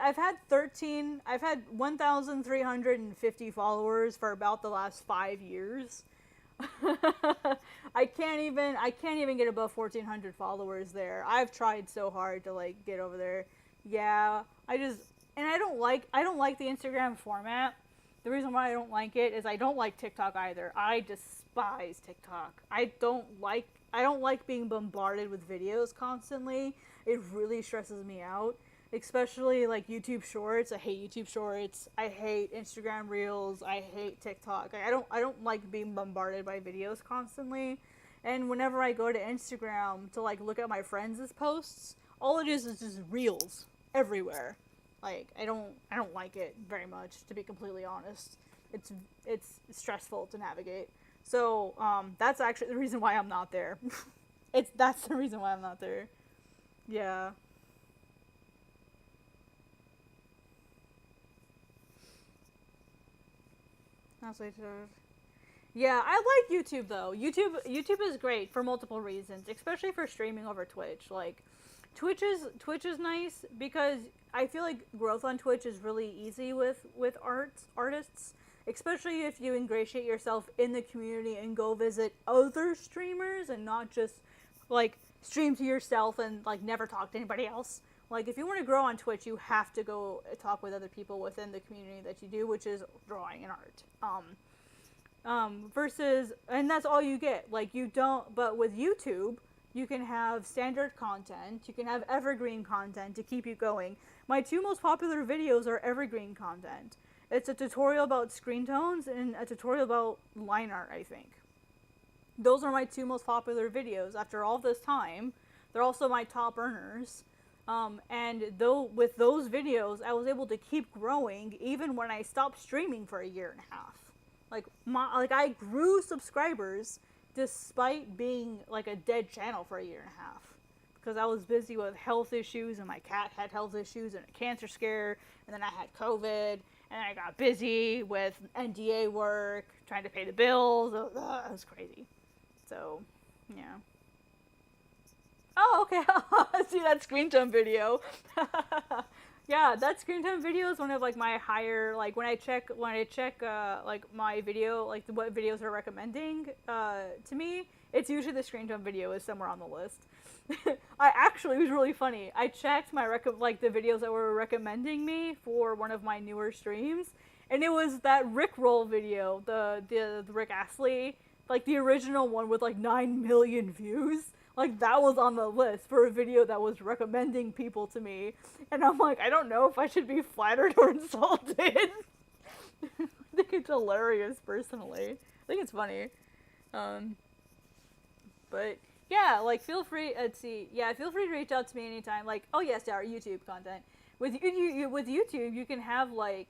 1,350 followers for about the last 5 years. I can't even get above 1,400 followers there. I've tried so hard to, like, get over there. Yeah, I don't like the Instagram format. The reason why I don't like it is I don't like TikTok either. I despise TikTok. I don't like being bombarded with videos constantly. It really stresses me out. Especially, like, YouTube Shorts. I hate YouTube Shorts. I hate Instagram Reels. I hate TikTok. I don't like being bombarded by videos constantly. And whenever I go to Instagram to, like, look at my friends' posts, all it is just Reels everywhere. Like, I don't like it very much, to be completely honest. It's stressful to navigate. So, that's actually the reason why I'm not there. That's the reason why I'm not there. Yeah. Yeah, I like YouTube though. YouTube is great for multiple reasons, especially for streaming over Twitch. Like, Twitch is nice because I feel like growth on Twitch is really easy with artists, especially if you ingratiate yourself in the community and go visit other streamers and not just, like, stream to yourself and, like, never talk to anybody else. Like, if you want to grow on Twitch, you have to go talk with other people within the community that you do, which is drawing and art. And that's all you get. Like, but with YouTube, you can have standard content, you can have evergreen content to keep you going. My 2 most popular videos are evergreen content. It's a tutorial about screen tones and a tutorial about line art, I think. Those are my 2 most popular videos after all this time. They're also my top earners. And with those videos, I was able to keep growing even when I stopped streaming for a year and a half. Like, I grew subscribers despite being, like, a dead channel for a year and a half. because I was busy with health issues, and my cat had health issues and a cancer scare, and then I had COVID, and I got busy with NDA work, trying to pay the bills. It was crazy. So, yeah. Oh, okay. See that screen time video. Yeah, that screen time video is one of like my higher, like when I check like my video, like what videos are recommending to me, it's usually the screen time video is somewhere on the list. I actually, it was really funny. I checked my like the videos that were recommending me for one of my newer streams, and it was that Rickroll video, the Rick Astley, like the original one with like 9 million views. Like, that was on the list for a video that was recommending people to me. And I'm like, I don't know if I should be flattered or insulted. I think it's hilarious, personally. I think it's funny. But, yeah, like, feel free, feel free to reach out to me anytime. Like, oh, yes, our YouTube content. With YouTube, you can have, like,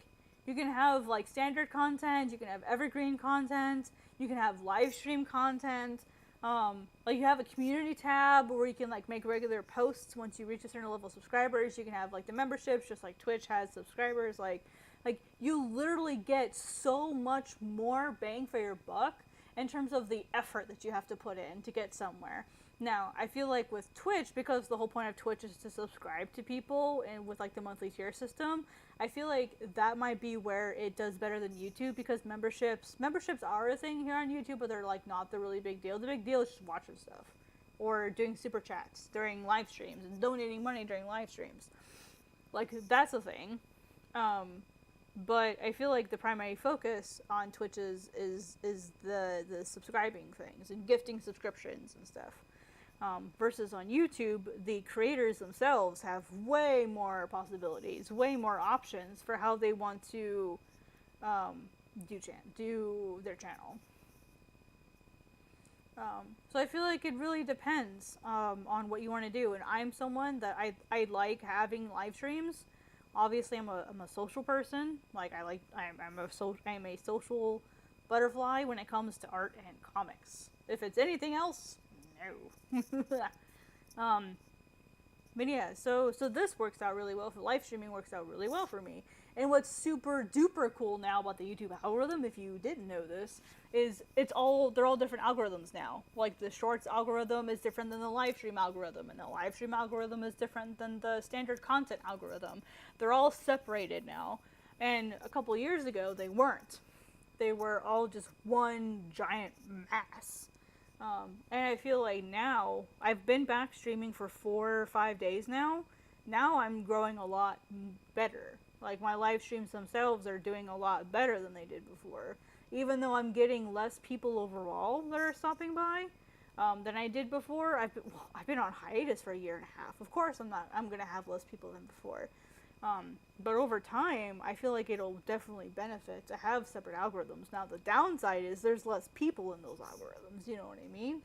standard content, you can have evergreen content, you can have live stream content. Like you have a community tab where you can like make regular posts once you reach a certain level of subscribers. You can have like the memberships, just like Twitch has subscribers. Like you literally get so much more bang for your buck in terms of the effort that you have to put in to get somewhere. Now, I feel like with Twitch, because the whole point of Twitch is to subscribe to people and with like the monthly tier system, I feel like that might be where it does better than YouTube, because memberships are a thing here on YouTube, but they're like not the really big deal. The big deal is just watching stuff or doing super chats during live streams and donating money during live streams. Like, that's a thing. But I feel like the primary focus on Twitch is the subscribing things and gifting subscriptions and stuff. Versus on YouTube, the creators themselves have way more possibilities, way more options for how they want to do their channel. So I feel like it really depends on what you want to do. And I'm someone that I like having live streams. Obviously, I'm a social person. Like I'm a social butterfly when it comes to art and comics. If it's anything else, no. But yeah, so this works out really well. For live streaming works out really well for me. And what's super duper cool now about the YouTube algorithm, if you didn't know this, is they're all different algorithms now. Like the shorts algorithm is different than the live stream algorithm, and the live stream algorithm is different than the standard content algorithm. They're all separated now. And a couple years ago, they weren't. They were all just one giant mass. And I feel like now, I've been back streaming for 4 or 5 days now. Now I'm growing a lot better. Like, my live streams themselves are doing a lot better than they did before. Even though I'm getting less people overall that are stopping by than I did before. I've been on hiatus for 1.5 years. Of course I'm going to have less people than before. But over time, I feel like it'll definitely benefit to have separate algorithms. Now, the downside is there's less people in those algorithms, you know what I mean?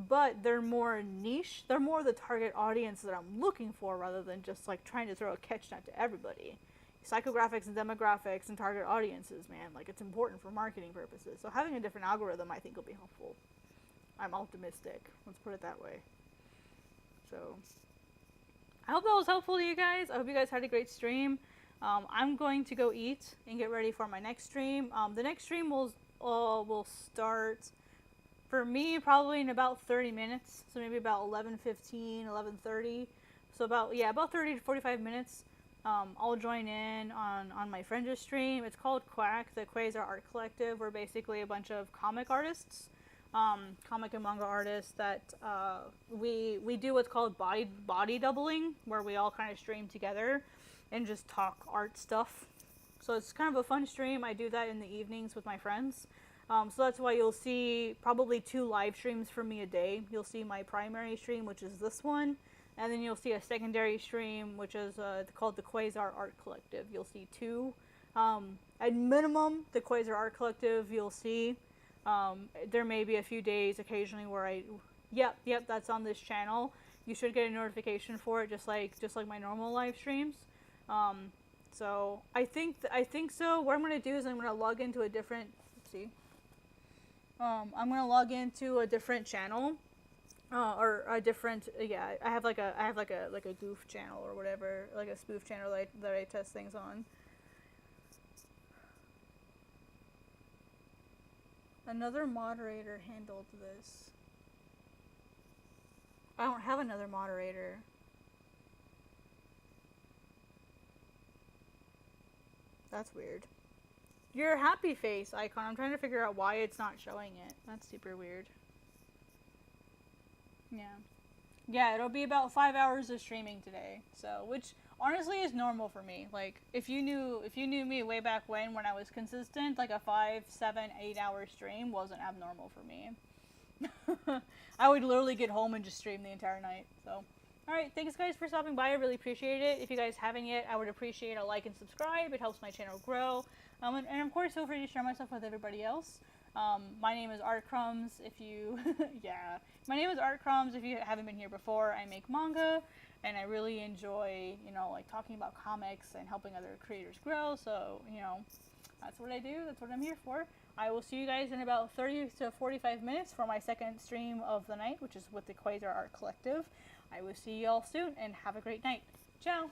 But they're more niche. They're more the target audience that I'm looking for, rather than just like trying to throw a catch nut to everybody. Psychographics and demographics and target audiences, man, like it's important for marketing purposes. So having a different algorithm, I think, will be helpful. I'm optimistic. Let's put it that way. So I hope that was helpful to you guys. I hope you guys had a great stream. I'm going to go eat and get ready for my next stream. The next stream will start, for me, probably in about 30 minutes. So maybe about 11:15, 11:30. So about 30 to 45 minutes. I'll join in on my friend's stream. It's called Quack, the Quasar Art Collective. We're basically a bunch of comic artists. Comic and manga artists that we do what's called body doubling, where we all kind of stream together and just talk art stuff. So it's kind of a fun stream. I do that in the evenings with my friends. So that's why you'll see probably 2 live streams from me a day. You'll see my primary stream, which is this one, and then you'll see a secondary stream, which is called the Quasar Art Collective. You'll see 2. At minimum, the Quasar Art Collective you'll see. There may be a few days occasionally where yep, that's on this channel. You should get a notification for it, just like my normal live streams. So I think so. What I'm gonna do is I'm gonna log into a different. Let's see. I'm gonna log into a different channel, or a different, yeah, I have like a goof channel or whatever, like a spoof channel that I test things on. Another moderator handled this. I don't have another moderator. That's weird. Your happy face icon, I'm trying to figure out why it's not showing it. That's super weird. Yeah. Yeah, it'll be about 5 hours of streaming today. So, which honestly is normal for me. Like, if you knew me way back when I was consistent, like a 5, 7, 8 hour stream wasn't abnormal for me. I would literally get home and just stream the entire night. So, alright, thanks guys for stopping by. I really appreciate it. If you guys haven't yet, I would appreciate a like and subscribe. It helps my channel grow. And of course, feel free to share my stuff with everybody else. My name is ArtCrumbs. If you, yeah, my name is ArtCrumbs. If you haven't been here before, I make manga, and I really enjoy, like talking about comics and helping other creators grow. So, that's what I do. That's what I'm here for. I will see you guys in about 30 to 45 minutes for my second stream of the night, which is with the Quasar Art Collective. I will see you all soon, and have a great night. Ciao!